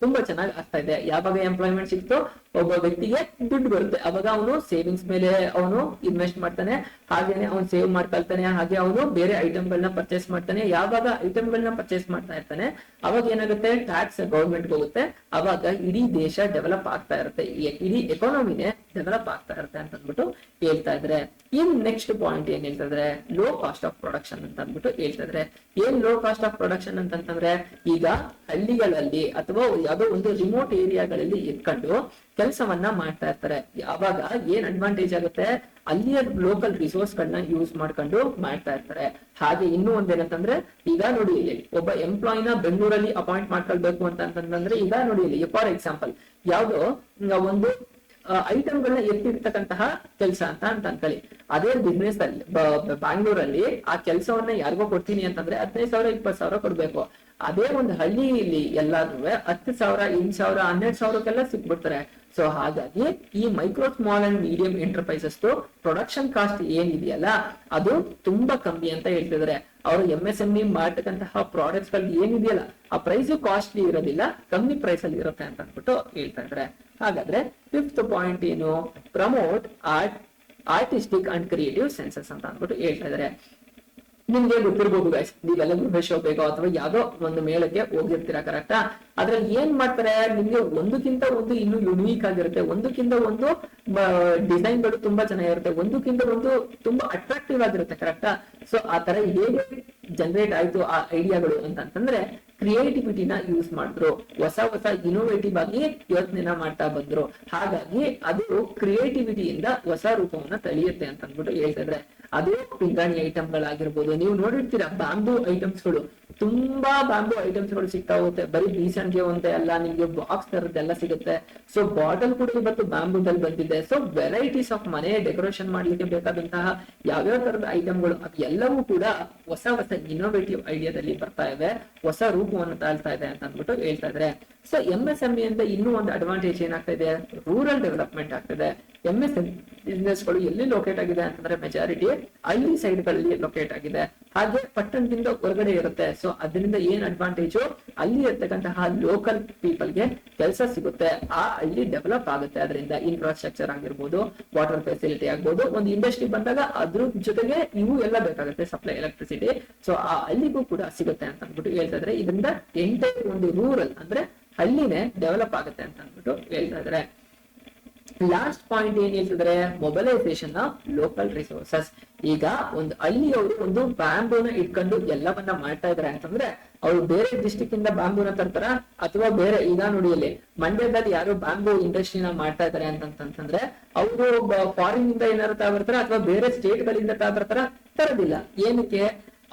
ತುಂಬಾ ಚೆನ್ನಾಗಿ ಆಗ್ತಾ ಇದೆ. ಯಾವಾಗ ಎಂಪ್ಲಾಯ್ಮೆಂಟ್ ಸಿಕ್ತೋ ಒಬ್ಬ ವ್ಯಕ್ತಿಗೆ ದುಡ್ಡು ಬರುತ್ತೆ, ಅವಾಗ ಅವನು ಸೇವಿಂಗ್ಸ್ ಮೇಲೆ ಅವನು ಇನ್ವೆಸ್ಟ್ ಮಾಡ್ತಾನೆ, ಹಾಗೇನೆ ಅವನು ಸೇವ್ ಮಾಡ್ಕೊಳ್ತಾನೆ, ಹಾಗೆ ಅವನು ಬೇರೆ ಐಟಮ್ ಗಳನ್ನ ಪರ್ಚೇಸ್ ಮಾಡ್ತಾನೆ. ಯಾವಾಗ ಐಟಮ್ ಗಳನ್ನ ಪರ್ಚೇಸ್ ಮಾಡ್ತಾ ಇರ್ತಾನೆ ಅವಾಗ ಏನಾಗುತ್ತೆ, ಟ್ಯಾಕ್ಸ್ ಗೌರ್ಮೆಂಟ್ ಹೋಗುತ್ತೆ, ಅವಾಗ ಇಡೀ ದೇಶ ಡೆವಲಪ್ ಆಗ್ತಾ ಇರುತ್ತೆ, ಇಡೀ ಎಕಾನಮಿನೇ ಡೆವಲಪ್ ಆಗ್ತಾ ಇರುತ್ತೆ ಅಂತ ಅಂದ್ಬಿಟ್ಟು ಹೇಳ್ತಾ ಇದ್ರೆ. ಇನ್ ನೆಕ್ಸ್ಟ್ ಪಾಯಿಂಟ್ ಏನ್ ಹೇಳ್ತಾ ಇದ್ರೆ, ಲೋ ಕಾಸ್ಟ್ ಆಫ್ ಪ್ರೊಡಕ್ಷನ್ ಅಂತ ಅಂದ್ಬಿಟ್ಟು ಹೇಳ್ತಾ ಇದ್ರೆ. ಏನ್ ಲೋ ಕಾಸ್ಟ್ ಆಫ್ ಪ್ರೊಡಕ್ಷನ್ ಅಂತಂದ್ರೆ, ಈಗ ಹಳ್ಳಿಗಳಲ್ಲಿ ಅಥವಾ ಯಾವುದೋ ಒಂದು ರಿಮೋಟ್ ಏರಿಯಾಗಳಲ್ಲಿ ಇಟ್ಕೊಂಡು ಕೆಲಸವನ್ನ ಮಾಡ್ತಾ ಇರ್ತಾರೆ. ಅವಾಗ ಏನ್ ಅಡ್ವಾಂಟೇಜ್ ಆಗುತ್ತೆ, ಅಲ್ಲಿಯ ಲೋಕಲ್ ರಿಸೋರ್ಸ್ ಗಳನ್ನ ಯೂಸ್ ಮಾಡ್ಕೊಂಡು ಮಾಡ್ತಾ ಇರ್ತಾರೆ. ಹಾಗೆ ಇನ್ನೂ ಒಂದೇನಂತಂದ್ರೆ, ಈಗ ನೋಡಿ ಇಲ್ಲಿ ಒಬ್ಬ ಎಂಪ್ಲಾಯಿನ ಬೆಂಗಳೂರಲ್ಲಿ ಅಪಾಯಿಂಟ್ ಮಾಡ್ಕೊಳ್ಬೇಕು ಅಂತಂದ್ರೆ, ಈಗ ನೋಡಿ ಇಲ್ಲಿ ಫಾರ್ ಎಕ್ಸಾಂಪಲ್ ಯಾವ್ದೋ ಒಂದು ಐಟಮ್ ಗಳನ್ನ ಎತ್ತಿರ್ತಕ್ಕಂತಹ ಕೆಲಸ ಅಂತ ಅನ್ಕೊಳ್ಳಿ. ಅದೇ ಬಿಸ್ನೆಸ್ ಅಲ್ಲಿ ಬ್ಯಾಂಗ್ಳೂರಲ್ಲಿ ಆ ಕೆಲಸವನ್ನ ಯಾರಿಗೋ ಕೊಡ್ತೀನಿ ಅಂತಂದ್ರೆ 15,000 20,000 ಕೊಡ್ಬೇಕು. ಅದೇ ಒಂದು ಹಳ್ಳಿಯಲ್ಲಿ ಎಲ್ಲಾದ್ರೂ 10,000 8,000 12,000ಕ್ಕೆಲ್ಲ ಸಿಕ್ಬಿಡ್ತಾರೆ. ಸೊ ಹಾಗಾಗಿ ಈ micro small and medium enterprises production cost ಏನಿದೆಯಲ್ಲ ಅದು ತುಂಬಾ ಕಮ್ಮಿ ಅಂತ ಹೇಳ್ತಿದ್ದಾರೆ. ಅವರು MSME ಮಾಡ್ತಕ್ಕಂತಹ ಪ್ರಾಡಕ್ಟ್ಸ್ ಗಳಿಗೆ ಏನಿದೆಯಲ್ಲ ಆ ಪ್ರೈಸ್ ಕಾಸ್ಟ್ಲಿ ಇರೋದಿಲ್ಲ, ಕಮ್ಮಿ ಪ್ರೈಸ್ ಅಲ್ಲಿ ಇರುತ್ತೆ ಅಂತ ಅಂದ್ಬಿಟ್ಟು ಹೇಳ್ತಾ ಇದ್ದಾರೆ. ಹಾಗಾದ್ರೆ ಫಿಫ್ತ್ ಪಾಯಿಂಟ್ ಏನು, promote artistic and creative senses ಅಂತ ಅಂದ್ಬಿಟ್ಟು ಹೇಳ್ತಾ ಇದ್ದಾರೆ. ನಿಮ್ಗೆ ಗೊತ್ತಿರ್ಬೋದು ಗೈಸ್, ನೀವೆಲ್ಲ ಗೃಹ ಶೋಭೆಗೋ ಅಥವಾ ಯಾವ್ದೋ ಒಂದು ಮೇಳಕ್ಕೆ ಹೋಗಿರ್ತೀರಾ, ಕರೆಕ್ಟಾ? ಅದ್ರಲ್ಲಿ ಏನ್ ಮಾಡ್ತಾರೆ, ನಿಮ್ಗೆ ಒಂದಕ್ಕಿಂತ ಒಂದು ಇನ್ನು ಯುನೀಕ್ ಆಗಿರುತ್ತೆ, ಒಂದಕ್ಕಿಂತ ಒಂದು ಡಿಸೈನ್ ಗಳು ತುಂಬಾ ಚೆನ್ನಾಗಿರುತ್ತೆ, ಒಂದಕ್ಕಿಂತ ಒಂದು ತುಂಬಾ ಅಟ್ರಾಕ್ಟಿವ್ ಆಗಿರುತ್ತೆ, ಕರೆಕ್ಟಾ? ಸೊ ಆ ತರ ಹೇಗೆ ಜನರೇಟ್ ಆಯ್ತು ಆ ಐಡಿಯಾಗಳು ಅಂತಂದ್ರೆ, ಕ್ರಿಯೇಟಿವಿಟಿನ ಯೂಸ್ ಮಾಡಿದ್ರು, ಹೊಸ ಹೊಸ ಇನೋವೇಟಿವ್ ಆಗಿ ಯೋಚನೆನ ಮಾಡ್ತಾ ಬಂದ್ರು. ಹಾಗಾಗಿ ಅದು ಕ್ರಿಯೇಟಿವಿಟಿಯಿಂದ ಹೊಸ ರೂಪವನ್ನ ತಳೆಯುತ್ತೆ ಅಂತ ಅಂದ್ಬಿಟ್ಟು ಹೇಳ್ತಿದ್ರೆ. ಅದೇ ಪಿಂಗಾಣಿ ಐಟಮ್ ಗಳಾಗಿರ್ಬೋದು, ನೀವು ನೋಡಿರ್ತೀರಾ ಬ್ಯಾಂಬೂ ಐಟಮ್ಸ್ ಗಳು, ತುಂಬಾ ಬ್ಯಾಂಬೂ ಐಟಮ್ಸ್ ಗಳು ಸಿಗ್ತಾ ಹೋಗುತ್ತೆ. ಬರೀ ಬೀಸನ್ಗೆ ಒಂದೇ ಅಲ್ಲ, ನಿಮ್ಗೆ ಬಾಕ್ಸ್ ತರದ್ದೆಲ್ಲ ಸಿಗುತ್ತೆ. ಸೊ ಬಾಟಲ್ ಕೂಡ ಇವತ್ತು ಬ್ಯಾಂಬೂದಲ್ಲಿ ಬಂದಿದೆ. ಸೊ ವೆರೈಟೀಸ್ ಆಫ್ ಮನೆ ಡೆಕೋರೇಷನ್ ಮಾಡ್ಲಿಕ್ಕೆ ಬೇಕಾದಂತಹ ಯಾವ್ಯಾವ ತರದ ಐಟಮ್ಗಳು ಎಲ್ಲವೂ ಕೂಡ ಹೊಸ ಹೊಸ ಇನೋವೇಟಿವ್ ಐಡಿಯಾದಲ್ಲಿ ಬರ್ತಾ ಇವೆ, ಹೊಸ ರೂಪವನ್ನು ತಾಳ್ತಾ ಇದೆ ಅಂತ ಅಂದ್ಬಿಟ್ಟು ಹೇಳ್ತಾ ಇದ್ರೆ. ಸೊ MSME ಅಂತ ಇನ್ನೂ ಒಂದು ಅಡ್ವಾಂಟೇಜ್ ಏನಾಗ್ತಾ ಇದೆ, ರೂರಲ್ ಡೆವಲಪ್ಮೆಂಟ್ ಆಗ್ತಿದೆ. MSME ಬಿಸ್ನೆಸ್ ಗಳು ಎಲ್ಲಿ ಲೊಕೇಟ್ ಆಗಿದೆ ಅಂತಂದ್ರೆ ಮೆಜಾರಿಟಿ ಹಳ್ಳಿ ಸೈಡ್ ಗಳಲ್ಲಿ ಲೊಕೇಟ್ ಆಗಿದೆ, ಹಾಗೆ ಪಟ್ಟಣದಿಂದ ಹೊರಗಡೆ ಇರುತ್ತೆ. ಸೊ ಅದರಿಂದ ಏನ್ ಅಡ್ವಾಂಟೇಜು, ಅಲ್ಲಿ ಇರ್ತಕ್ಕಂತಹ ಲೋಕಲ್ ಪೀಪಲ್ಗೆ ಕೆಲಸ ಸಿಗುತ್ತೆ, ಆ ಹಳ್ಳಿ ಡೆವಲಪ್ ಆಗುತ್ತೆ. ಅದರಿಂದ ಇನ್ಫ್ರಾಸ್ಟ್ರಕ್ಚರ್ ಆಗಿರ್ಬೋದು, ವಾಟರ್ ಫೆಸಿಲಿಟಿ ಆಗ್ಬೋದು, ಒಂದು ಇಂಡಸ್ಟ್ರಿ ಬಂದಾಗ ಅದ್ರ ಜೊತೆಗೆ ಇವು ಎಲ್ಲ ಬೇಕಾಗುತ್ತೆ, ಸಪ್ಲೈ ಎಲೆಕ್ಟ್ರಿಸಿಟಿ. ಸೊ ಆ ಹಳ್ಳಿಗೂ ಕೂಡ ಸಿಗುತ್ತೆ ಅಂತ ಅಂದ್ಬಿಟ್ಟು ಹೇಳ್ತಾ ಇದ್ರೆ. ಇದರಿಂದ ಎಂಟೈರ್ ಒಂದು ರೂರಲ್ ಅಂದ್ರೆ ಹಳ್ಳಿನೇ ಡೆವಲಪ್ ಆಗುತ್ತೆ ಅಂತ ಅಂದ್ಬಿಟ್ಟು ಹೇಳ್ತಾ ಇದ್ರೆ. ಲಾಸ್ಟ್ ಪಾಯಿಂಟ್ ಏನ್ ಹೇಳ್ತಿದ್ರೆ, ಮೊಬಲೈಸೇಷನ್ ಆಫ್ ಲೋಕಲ್ ರಿಸೋರ್ಸಸ್. ಈಗ ಒಂದು ಹಳ್ಳಿಯವರು ಒಂದು ಬ್ಯಾಂಬೂನ ಇಟ್ಕೊಂಡು ಎಲ್ಲವನ್ನ ಮಾಡ್ತಾ ಇದಾರೆ ಅಂತಂದ್ರೆ ಅವ್ರು ಬೇರೆ ಡಿಸ್ಟಿಕ್ ಇಂದ ಬ್ಯಾಂಬೂನ ತರ್ತಾರ ಅಥವಾ ಬೇರೆ, ಈಗ ನೋಡಿ ಇಲ್ಲಿ ಮಂಡ್ಯದಲ್ಲಿ ಯಾರು ಬ್ಯಾಂಬೂ ಇಂಡಸ್ಟ್ರಿನ ಮಾಡ್ತಾ ಇದಾರೆ ಅಂತಂತಂದ್ರೆ ಅವರು ಫಾರಿನ್ ಇಂದ ಏನಾರು ತಗೊಬರ್ತಾರ ಅಥವಾ ಬೇರೆ ಸ್ಟೇಟ್ ಗಳಿಂದ ತಗೊಬರ್ತಾರ, ತರೋದಿಲ್ಲ. ಏನಕ್ಕೆ?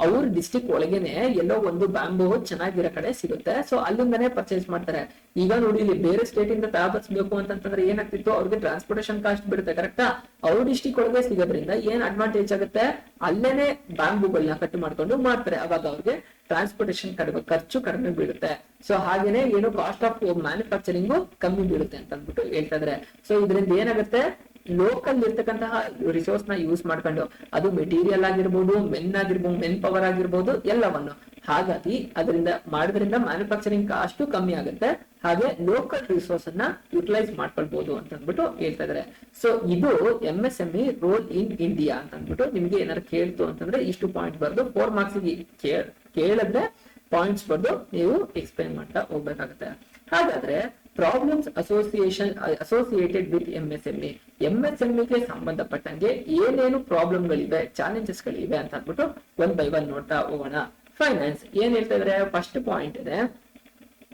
ಅವ್ರ ಡಿಸ್ಟಿಕ್ ಒಳಗೇನೆ ಎಲ್ಲೋ ಒಂದು ಬ್ಯಾಂಬೂ ಚೆನ್ನಾಗಿರೋ ಕಡೆ ಸಿಗುತ್ತೆ, ಸೊ ಅಲ್ಲಿಂದನೇ ಪರ್ಚೇಸ್ ಮಾಡ್ತಾರೆ. ಈಗ ನೋಡಿ ಇಲ್ಲಿ ಬೇರೆ ಸ್ಟೇಟ್ ಇಂದ ತಗೊಬರ್ಸ್ಬೇಕು ಅಂತಂದ್ರೆ ಏನಾಗ್ತಿತ್ತು, ಅವ್ರಿಗೆ ಟ್ರಾನ್ಸ್ಪೋರ್ಟೇಶನ್ ಕಾಸ್ಟ್ ಬಿಡುತ್ತೆ, ಕರೆಕ್ಟಾ? ಅವ್ರ ಡಿಸ್ಟಿಕ್ ಒಳಗೆ ಸಿಗೋದ್ರಿಂದ ಏನ್ ಅಡ್ವಾಂಟೇಜ್ ಆಗುತ್ತೆ, ಅಲ್ಲೇನೆ ಬ್ಯಾಂಬೂಗಳನ್ನ ಕಟ್ ಮಾಡ್ಕೊಂಡು ಮಾಡ್ತಾರೆ. ಅವಾಗ ಅವ್ರಿಗೆ ಟ್ರಾನ್ಸ್ಪೋರ್ಟೇಶನ್ ಖರ್ಚು ಕಡಿಮೆ ಬೀಳುತ್ತೆ. ಸೊ ಹಾಗೇನೆ ಏನು ಕಾಸ್ಟ್ ಆಫ್ ಮ್ಯಾನುಫ್ಯಾಕ್ಚರಿಂಗು ಕಮ್ಮಿ ಬೀಳುತ್ತೆ ಅಂತ ಅಂದ್ಬಿಟ್ಟು ಹೇಳ್ತಾ ಇದಾರೆ. ಸೊ ಇದರಿಂದ ಏನಾಗುತ್ತೆ, ಲೋಕಲ್ ಇರ್ತಕ್ಕಂತಹ ರಿಸೋರ್ಸ್ ನ ಯೂಸ್ ಮಾಡ್ಕೊಂಡು, ಅದು ಮೆಟೀರಿಯಲ್ ಆಗಿರ್ಬೋದು, ಮೆನ್ ಪವರ್ ಆಗಿರ್ಬೋದು, ಎಲ್ಲವನ್ನು. ಹಾಗಾಗಿ ಅದರಿಂದ ಮಾಡೋದ್ರಿಂದ ಮ್ಯಾನುಫ್ಯಾಕ್ಚರಿಂಗ್ ಕಾಸ್ಟ್ ಕಮ್ಮಿ ಆಗುತ್ತೆ, ಹಾಗೆ ಲೋಕಲ್ ರಿಸೋರ್ಸ್ ಅನ್ನ ಯುಟಿಲೈಸ್ ಮಾಡ್ಕೊಳ್ಬಹುದು ಅಂತ ಅಂದ್ಬಿಟ್ಟು ಹೇಳ್ತಾ ಇದಾರೆ. ಸೊ ಇದು MSME ರೋಲ್ ಇನ್ ಇಂಡಿಯಾ ಅಂತ ಅಂದ್ಬಿಟ್ಟು ನಿಮ್ಗೆ ಏನಾದ್ರು ಕೇಳ್ತು ಅಂತಂದ್ರೆ ಇಷ್ಟು ಪಾಯಿಂಟ್ ಬರ್ದು 4 ಮಾರ್ಕ್ಸ್ ಕೇಳಿದ್ರೆ ಪಾಯಿಂಟ್ಸ್ ಬರ್ದು ನೀವು ಎಕ್ಸ್ಪ್ಲೈನ್ ಮಾಡ್ತಾ ಹೋಗ್ಬೇಕಾಗುತ್ತೆ. ಹಾಗಾದ್ರೆ ಪ್ರಾಬ್ಲಮ್ಸ್ ಅಸೋಸಿಯೇಟೆಡ್ ವಿತ್ MSME ಗೆ ಸಂಬಂಧಪಟ್ಟಂಗೆ ಏನೇನು ಪ್ರಾಬ್ಲಮ್ ಗಳಿವೆ, ಚಾಲೆಂಜಸ್ ಗಳಿವೆ ಅಂತ ಅಂದ್ಬಿಟ್ಟು 1 by 1 ನೋಡ್ತಾ ಹೋಗೋಣ. ಫೈನಾನ್ಸ್ ಏನ್ ಹೇಳ್ತಾ ಇದ್ರೆ, ಫಸ್ಟ್ ಪಾಯಿಂಟ್ ಇದೆ,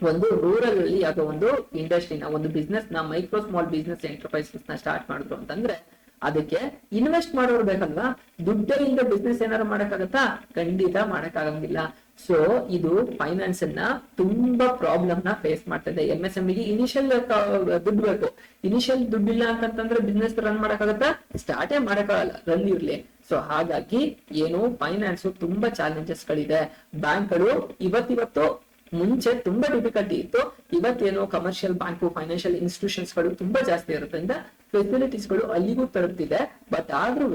ಒಂದು ರೂರಲ್ ಅಲ್ಲಿ ಯಾವುದೋ ಒಂದು ಇಂಡಸ್ಟ್ರಿನ, ಒಂದು ಬಿಸ್ನೆಸ್ ನ, ಮೈಕ್ರೋ ಸ್ಮಾಲ್ ಬಿಸ್ನೆಸ್ ಎಂಟರ್ಪ್ರೈಸಸ್ ನ ಸ್ಟಾರ್ಟ್ ಮಾಡಿದ್ರು ಅಂತಂದ್ರೆ ಅದಕ್ಕೆ ಇನ್ವೆಸ್ಟ್ ಮಾಡೋರು ಬೇಕಲ್ವಾ? ದುಡ್ಡಿಂದ ಬಿಸ್ನೆಸ್ ಏನಾದ್ರು ಮಾಡಕ್ಕಾಗತ್ತಾ? ಖಂಡಿತ ಮಾಡಕ್ಕಾಗಂಗಿಲ್ಲ. ಸೊ ಇದು ಫೈನಾನ್ಸ್ ಅನ್ನ ತುಂಬಾ ಪ್ರಾಬ್ಲಮ್ ನ ಫೇಸ್ ಮಾಡ್ತಾ ಇದೆ. MSME ಗೆ ಇನಿಷಿಯಲ್ ದುಡ್ಡು ಬೇಕು. ಇನಿಷಿಯಲ್ ದುಡ್ಡಿಲ್ಲ ಅಂತಂದ್ರೆ ಬಿಸ್ನೆಸ್ ರನ್ ಮಾಡಕ್ಕಾಗತ್ತಾ? ಸ್ಟಾರ್ಟೇ ಮಾಡಕ್ಕಾಗಲ್ಲ, ರನ್ ಇರ್ಲಿ. ಸೊ ಹಾಗಾಗಿ ಏನು, ಫೈನಾನ್ಸ್ ತುಂಬಾ ಚಾಲೆಂಜಸ್ ಗಳಿದೆ. ಬ್ಯಾಂಕ್ಗಳು ಇವತ್ತು ಮುಂಚೆ ತುಂಬಾ ಡಿಫಿಕಲ್ಟಿ ಇತ್ತು, ಇವತ್ತೇನು ಕಮರ್ಷಿಯಲ್ ಬ್ಯಾಂಕು, ಫೈನಾನ್ಷಿಯಲ್ ಇನ್ಸ್ಟಿಟ್ಯೂಷನ್ಸ್ ಗಳು ತುಂಬಾ ಜಾಸ್ತಿ ಇರೋದ್ರಿಂದ ಫೆಸಿಲಿಟೀಸ್ ಗಳು ಅಲ್ಲಿಗೂ ತಲುಪ್ತಿದೆ. ಬಟ್ ಆದ್ರೂ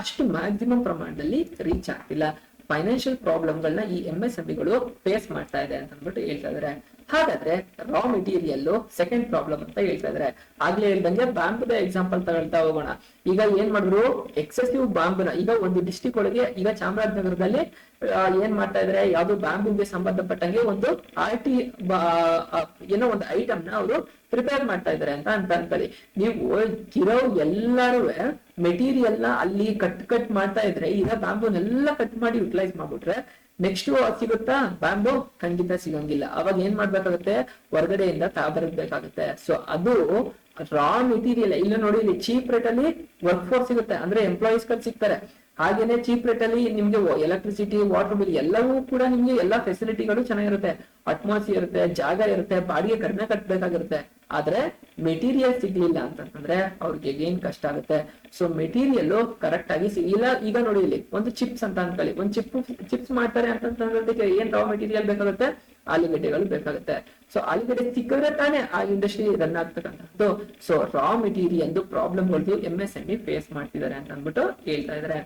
ಅಷ್ಟು ಮ್ಯಾಕ್ಸಿಮಮ್ ಪ್ರಮಾಣದಲ್ಲಿ ರೀಚ್ ಆಗ್ತಿಲ್ಲ. ಫೈನಾನ್ಷಿಯಲ್ ಪ್ರಾಬ್ಲಮ್ ಗಳನ್ನ ಈ MSME ಗಳು ಫೇಸ್ ಮಾಡ್ತಾ ಇದೆ ಅಂತ ಅಂದ್ಬಿಟ್ಟು ಹೇಳ್ತಾ ಇದಾರೆ. ಹಾಗಾದ್ರೆ ರಾ ಮೆಟೀರಿಯಲ್ ಸೆಕೆಂಡ್ ಪ್ರಾಬ್ಲಮ್ ಅಂತ ಹೇಳ್ತಾ ಇದಾರೆ. ಆಗ್ಲೇ ಹೇಳ್ದಂಗೆ ಬ್ಯಾಂಬುದ ಎಕ್ಸಾಂಪಲ್ ತಗೊಳ್ತಾ ಹೋಗೋಣ. ಈಗ ಏನ್ ಮಾಡಿದ್ರು, ಎಕ್ಸೆಸಿವ್ ಬ್ಯಾಂಬುನ ಈಗ ಒಂದು ಡಿಸ್ಟಿಕ್ ಒಳಗೆ, ಈಗ ಚಾಮರಾಜನಗರದಲ್ಲಿ ಏನ್ ಮಾಡ್ತಾ ಇದಾರೆ, ಯಾವ್ದು ಬ್ಯಾಂಬುಗೆ ಸಂಬಂಧಪಟ್ಟಂಗೆ ಒಂದು RT ಏನೋ ಒಂದು ಐಟಮ್ ನ ಅವರು ಪ್ರಿಪೇರ್ ಮಾಡ್ತಾ ಇದಾರೆ ಅಂತ ಅನ್ಕೊಳ್ಳಿ. ನೀವು ಇರೋ ಎಲ್ಲಾರು ಮೆಟೀರಿಯಲ್ ನ ಅಲ್ಲಿ ಕಟ್ ಮಾಡ್ತಾ ಇದ್ರೆ, ಈಗ ಬ್ಯಾಂಬೂನೆಲ್ಲ ಕಟ್ ಮಾಡಿ ಯುಟಿಲೈಸ್ ಮಾಡ್ಬಿಟ್ರೆ ನೆಕ್ಸ್ಟ್ ಸಿಗುತ್ತಾ? ಬ್ಯಾಂಬೂ ಖಂಡಿತ ಸಿಗಂಗಿಲ್ಲ. ಅವಾಗ ಏನ್ ಮಾಡ್ಬೇಕಾಗುತ್ತೆ, ಹೊರಗಡೆಯಿಂದ ತಗೊಬರ್ಬೇಕಾಗುತ್ತೆ. ಸೊ ಅದು ರಾ ಮೆಟೀರಿಯಲ್. ಇಲ್ಲ ನೋಡಿ, ಇಲ್ಲಿ ಚೀಪ್ ರೇಟ್ ಅಲ್ಲಿ ವರ್ಕ್ ಫೋರ್ಸ್ ಸಿಗುತ್ತೆ, ಅಂದ್ರೆ ಎಂಪ್ಲಾಯೀಸ್ ಗಳು ಸಿಗ್ತಾರೆ. ಹಾಗೇನೆ ಚೀಪ್ ರೇಟ್ ಅಲ್ಲಿ ನಿಮ್ಗೆ ಎಲೆಕ್ಟ್ರಿಸಿಟಿ, ವಾಟರ್ ಬಿಲ್ ಎಲ್ಲವೂ ಕೂಡ ನಿಮ್ಗೆ ಎಲ್ಲಾ ಫೆಸಿಲಿಟಿಗಳು ಚೆನ್ನಾಗಿರುತ್ತೆ, ಅಟ್ಮಾಸ್ಫಿಯರ್ ಇರುತ್ತೆ, ಜಾಗ ಇರುತ್ತೆ, ಬಾಡಿಗೆ ಕಡಿಮೆ ಕಟ್ಟಬೇಕಾಗಿರುತ್ತೆ. ಆದ್ರೆ ಮೆಟೀರಿಯಲ್ ಸಿಗ್ಲಿಲ್ಲ ಅಂತಂದ್ರೆ ಅವ್ರಿಗೆ ಏನ್ ಕಷ್ಟ ಆಗುತ್ತೆ. ಸೊ ಮೆಟೀರಿಯಲ್ ಕರೆಕ್ಟ್ ಆಗಿ ಸಿಗಿಲ್ಲ. ಈಗ ನೋಡಿ ಇಲ್ಲಿ ಒಂದು ಚಿಪ್ಸ್ ಅಂತ ಅನ್ಕೊಳ್ಳಿ, ಒಂದು ಚಿಪ್ಸ್ ಮಾಡ್ತಾರೆ ಅಂತಂದ್ರೆ ಏನ್ ರಾ ಮೆಟೀರಿಯಲ್ ಬೇಕಾಗುತ್ತೆ, ಆಲೂಗಡ್ಡೆಗಳು ಬೇಕಾಗುತ್ತೆ. ಸೊ ಆಲೂಗಡ್ಡೆ ಸಿಕ್ಕಿದ್ರೆ ತಾನೇ ಆ ಇಂಡಸ್ಟ್ರಿ ರನ್ ಆಗ್ತಕ್ಕಂಥದ್ದು. ಸೊ ರಾ ಮೆಟೀರಿಯಲ್ ಪ್ರಾಬ್ಲಮ್ಗಳು MSME ಫೇಸ್ ಮಾಡ್ತಿದ್ದಾರೆ ಅಂತ ಅಂದ್ಬಿಟ್ಟು ಹೇಳ್ತಾ ಇದಾರೆ.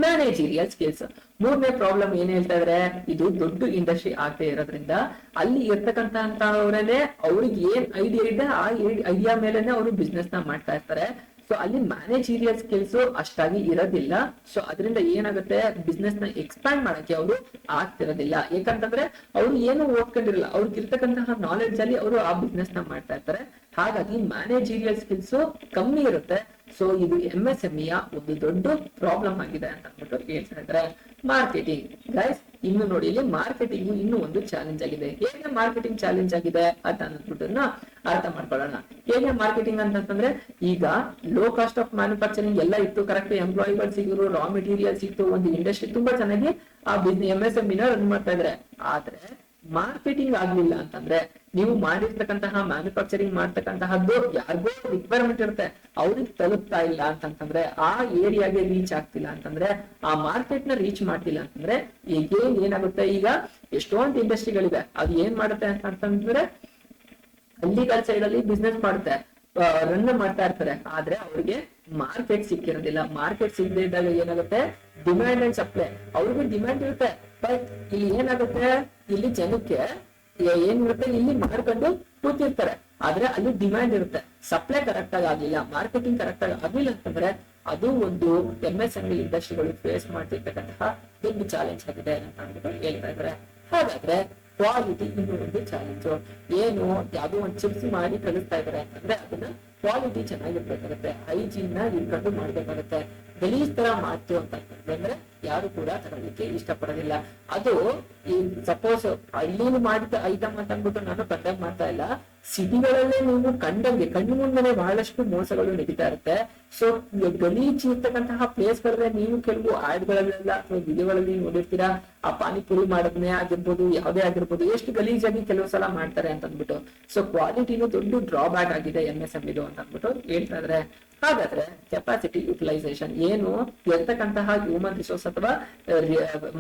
ಮ್ಯಾನೇಜೀರಿಯಲ್ ಸ್ಕಿಲ್ಸ್ ಮೂರನೇ ಪ್ರಾಬ್ಲಮ್ ಏನ್ ಹೇಳ್ತಾ ಇದ್ರೆ, ಇದು ದೊಡ್ಡ ಇಂಡಸ್ಟ್ರಿ ಆಗ್ತಾ ಇರೋದ್ರಿಂದ ಅಲ್ಲಿ ಇರ್ತಕ್ಕಂತವ್ರನ್ನೇ ಅವ್ರಿಗೆ ಏನ್ ಐಡಿಯಾ ಇದೆ ಆ ಐಡಿಯಾ ಮೇಲೆನೆ ಅವರು ಬಿಸ್ನೆಸ್ ನ ಮಾಡ್ತಾ ಇರ್ತಾರೆ. ಸೊ ಅಲ್ಲಿ ಮ್ಯಾನೇಜೀರಿಯಲ್ ಸ್ಕಿಲ್ಸ್ ಅಷ್ಟಾಗಿ ಇರೋದಿಲ್ಲ. ಸೊ ಅದರಿಂದ ಏನಾಗುತ್ತೆ, ಬಿಸ್ನೆಸ್ ನ ಎಕ್ಸ್ಪ್ಯಾಂಡ್ ಮಾಡಕ್ಕೆ ಅವರು ಆಗ್ತಿರೋದಿಲ್ಲ. ಯಾಕಂತಂದ್ರೆ ಅವ್ರು ಏನು ಓದ್ಕೊಂಡಿರಲ್ಲ, ಅವ್ರಿಗೆ ಇರ್ತಕ್ಕಂತಹ ನಾಲೆಡ್ಜ್ ಅಲ್ಲಿ ಅವರು ಆ ಬಿಸ್ನೆಸ್ ನ ಮಾಡ್ತಾ ಇರ್ತಾರೆ. ಹಾಗಾಗಿ ಮ್ಯಾನೇಜೀರಿಯಲ್ ಸ್ಕಿಲ್ಸ್ ಕಮ್ಮಿ ಇರುತ್ತೆ. ಸೊ ಇದು MSME ಒಂದು ದೊಡ್ಡ ಪ್ರಾಬ್ಲಮ್ ಆಗಿದೆ ಅಂತ ಅಂದ್ಬಿಟ್ಟು ಹೇಳ್ತಾ ಇದ್ದಾರೆ. ಮಾರ್ಕೆಟಿಂಗ್ ಗೈಸ್, ಇನ್ನು ನೋಡಿ ಇಲ್ಲಿ ಮಾರ್ಕೆಟಿಂಗ್ ಇನ್ನು ಒಂದು ಚಾಲೆಂಜ್ ಆಗಿದೆ. ಹೇಗೆ ಮಾರ್ಕೆಟಿಂಗ್ ಚಾಲೆಂಜ್ ಆಗಿದೆ ಅಂತ ಅಂದ್ಬಿಟ್ಟು ಅರ್ಥ ಮಾಡ್ಕೊಳ್ಳೋಣ. ಹೇಗೆ ಮಾರ್ಕೆಟಿಂಗ್ ಅಂತಂದ್ರೆ, ಈಗ ಲೋ ಕಾಸ್ಟ್ ಆಫ್ ಮ್ಯಾನುಫ್ಯಾಕ್ಚರಿಂಗ್ ಎಲ್ಲ ಇತ್ತು, ಕರೆಕ್ಟ್ ಎಂಪ್ಲಾಯಿಗಳು ಸಿಗಿದ್ರು, ರಾ ಮೆಟೀರಿಯಲ್ ಸಿಕ್ತು, ಒಂದು ಇಂಡಸ್ಟ್ರಿ ತುಂಬಾ ಚೆನ್ನಾಗಿ ಆ MSME ರನ್ ಮಾಡ್ತಾ ಇದ್ರೆ. ಆದ್ರೆ ಮಾರ್ಕೆಟಿಂಗ್ ಆಗ್ಲಿಲ್ಲ ಅಂತಂದ್ರೆ, ನೀವು ಮಾಡಿರ್ತಕ್ಕಂತಹ ಮ್ಯಾನುಫ್ಯಾಕ್ಚರಿಂಗ್ ಮಾಡ್ತಕ್ಕಂತಹದ್ದು ಯಾರಿಗೋ ರಿಕ್ವೈರ್ಮೆಂಟ್ ಇರುತ್ತೆ, ಅವ್ರಿಗೆ ತಲುಪ್ತಾ ಇಲ್ಲ ಅಂತಂದ್ರೆ, ಆ ಏರಿಯಾಗೆ ರೀಚ್ ಆಗ್ತಿಲ್ಲ ಅಂತಂದ್ರೆ, ಆ ಮಾರ್ಕೆಟ್ ನ ರೀಚ್ ಮಾಡ್ತಿಲ್ಲ ಅಂತಂದ್ರೆ ಏನಾಗುತ್ತೆ, ಈಗ ಎಷ್ಟೊಂದು ಇಂಡಸ್ಟ್ರಿಗಳಿವೆ, ಅದು ಏನ್ ಮಾಡುತ್ತೆ ಅಂತಂದ್ರೆ ಹಳ್ಳಿಗಳ ಸೈಡ್ ಅಲ್ಲಿ ಬಿಸ್ನೆಸ್ ಮಾಡುತ್ತೆ, ರನ್ ಮಾಡ್ತಾ ಇರ್ತಾರೆ. ಆದ್ರೆ ಅವ್ರಿಗೆ ಮಾರ್ಕೆಟ್ ಸಿಕ್ಕಿರೋದಿಲ್ಲ. ಮಾರ್ಕೆಟ್ ಸಿಗದೆ ಇದ್ದಾಗ ಏನಾಗುತ್ತೆ, ಡಿಮ್ಯಾಂಡ್ ಅಂಡ್ ಸಪ್ಲೈ. ಅವ್ರಿಗೂ ಡಿಮ್ಯಾಂಡ್ ಇರುತ್ತೆ, ಬಟ್ ಇಲ್ಲಿ ಏನಾಗುತ್ತೆ, ಇಲ್ಲಿ ಜನಕ್ಕೆ ಏನಿರುತ್ತೆ, ಇಲ್ಲಿ ಮಾರ್ಕೊಂಡು ಕೂತಿರ್ತಾರೆ. ಆದ್ರೆ ಅಲ್ಲಿ ಡಿಮ್ಯಾಂಡ್ ಇರುತ್ತೆ, ಸಪ್ಲೈ ಕರೆಕ್ಟ್ ಆಗಿ ಆಗ್ಲಿಲ್ಲ, ಮಾರ್ಕೆಟಿಂಗ್ ಕರೆಕ್ಟ್ ಆಗಿ ಆಗ್ಲಿಲ್ಲ ಅಂತಂದ್ರೆ ಅದು ಒಂದು MSME ಇಂಡಸ್ಟ್ರಿಗಳು ಫೇಸ್ ಮಾಡ್ತಿರ್ತಕ್ಕಂತಹ ದೊಡ್ಡ ಚಾಲೆಂಜ್ ಆಗಿದೆ ಅಂತ ಅಂದ್ಬಿಟ್ಟು ಹೇಳ್ತಾ ಇದ್ದಾರೆ. ಹಾಗಾದ್ರೆ ಕ್ವಾಲಿಟಿ ಇನ್ನು ಒಂದು ಚಾಲೆಂಜ್. ಏನು, ಯಾವ್ದೋ ಒಂದು ಚಿಪ್ಸ್ ಮಾಡಿ ಕಳಿಸ್ತಾ ಇದಾರೆ ಅಂತಂದ್ರೆ ಅದನ್ನ ಕ್ವಾಲಿಟಿ ಚೆನ್ನಾಗಿರ್ಬೇಕಾಗುತ್ತೆ, ಹೈಜೀನ್ ನ ಇಟ್ಕೊಂಡು ಮಾಡ್ಬೇಕಾಗುತ್ತೆ. ಗಲೀಜ್ ತರ ಮಾಡ್ತು ಅಂತಂದ್ರೆ ಯಾರು ಕೂಡ ತಗೊಳ್ಳಿಕ್ಕೆ ಇಷ್ಟಪಡೋದಿಲ್ಲ. ಅದು ಈ ಸಪೋಸ್ ಹಳ್ಳಿಲಿ ಮಾಡಿದ ಐಟಮ್ ಅಂತ ಅಂದ್ಬಿಟ್ಟು ನಾನು ಕಂಡಕ್ಟ್ ಮಾಡ್ತಾ ಇಲ್ಲ, ಸಿಟಿಗಳಲ್ಲೇ ನೀವು ಕಣ್ಣು ಮುಂದೆನೆ ಬಹಳಷ್ಟು ಮೋಸಗಳು ನಡೀತಾ ಇರುತ್ತೆ. ಸೊ ಗಲೀಜ್ ಇರ್ತಕ್ಕಂತಹ ಪ್ಲೇಸ್ ಗಳಲ್ಲೇ ನೀವು ಕೆಲವು ಆಡ್ ಗಳಲ್ಲೆಲ್ಲ ಅಥವಾ ವಿಡಿಯೋಗಳಲ್ಲಿ ನೋಡಿರ್ತೀರಾ, ಆ ಪಾನಿಪುರಿ ಮಾಡೋದನ್ನೇ ಆಗಿರ್ಬೋದು, ಯಾವುದೇ ಆಗಿರ್ಬೋದು, ಎಷ್ಟು ಗಲೀಜಾಗಿ ಕೆಲವು ಸಲ ಮಾಡ್ತಾರೆ ಅಂತ ಅಂದ್ಬಿಟ್ಟು. ಸೊ ಕ್ವಾಲಿಟಿನೂ ದೊಡ್ಡ ಡ್ರಾಬ್ಯಾಕ್ ಆಗಿದೆ MSME ಇದು ಅಂತ ಅಂದ್ಬಿಟ್ಟು ಹೇಳ್ತಾ ಇದ್ರೆ. ಹಾಗಾದ್ರೆ ಕೆಪಾಸಿಟಿ ಯುಟಿಲೈಸೇಷನ್ ಏನು, ಇರ್ತಕ್ಕಂತಹ ಹ್ಯೂಮನ್ ರಿಸೋರ್ಸ್ ಅಥವಾ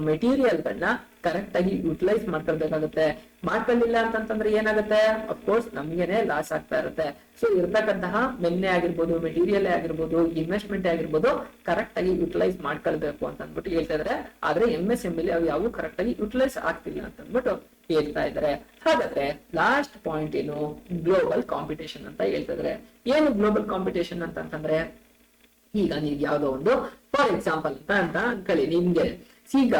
ಮೆಟೀರಿಯಲ್ ಗಳನ್ನ ಕರೆಕ್ಟ್ ಆಗಿ ಯುಟಿಲೈಸ್ ಮಾಡ್ಕೊಳ್ಬೇಕಾಗುತ್ತೆ. ಮಾಡ್ಕೊಳ್ಳಿಲ್ಲ ಅಂತಂದ್ರೆ ಏನಾಗುತ್ತೆ, ಅಫ್ಕೋರ್ಸ್ ನಮ್ಗೆನೆ ಲಾಸ್ ಆಗ್ತಾ ಇರುತ್ತೆ. ಸೊ ಇರ್ತಕ್ಕಂತಹ ಮೆನ್ನೆ ಆಗಿರ್ಬೋದು, ಮೆಟೀರಿಯಲ್ ಆಗಿರ್ಬೋದು, ಇನ್ವೆಸ್ಟ್ಮೆಂಟ್ ಆಗಿರ್ಬೋದು, ಕರೆಕ್ಟ್ ಆಗಿ ಯುಟಿಲೈಸ್ ಮಾಡ್ಕೊಳ್ಬೇಕು ಅಂತ ಅಂದ್ಬಿಟ್ಟು ಹೇಳ್ತಾ ಇದಾರೆ. ಆದ್ರೆ MSME ಅವು ಯಾವ ಕರೆಕ್ಟ್ ಆಗಿ ಯುಟಿಲೈಸ್ ಆಗ್ತಿಲ್ಲ ಅಂತ ಅಂದ್ಬಿಟ್ಟು ಹೇಳ್ತಾ ಇದಾರೆ. ಹಾಗಾದ್ರೆ ಲಾಸ್ಟ್ ಪಾಯಿಂಟ್ ಏನು, ಗ್ಲೋಬಲ್ ಕಾಂಪಿಟೇಷನ್ ಅಂತ ಹೇಳ್ತಾ ಇದಾರೆ. ಏನು ಗ್ಲೋಬಲ್ ಕಾಂಪಿಟೇಷನ್ ಅಂತಂದ್ರೆ, ಈಗ ನೀವು ಯಾವ್ದೋ ಒಂದು ಫಾರ್ ಎಕ್ಸಾಂಪಲ್ ಅಂತ ಅನ್ಕೊಳ್ಳಿ ನಿಮ್ಗೆ, ಈಗ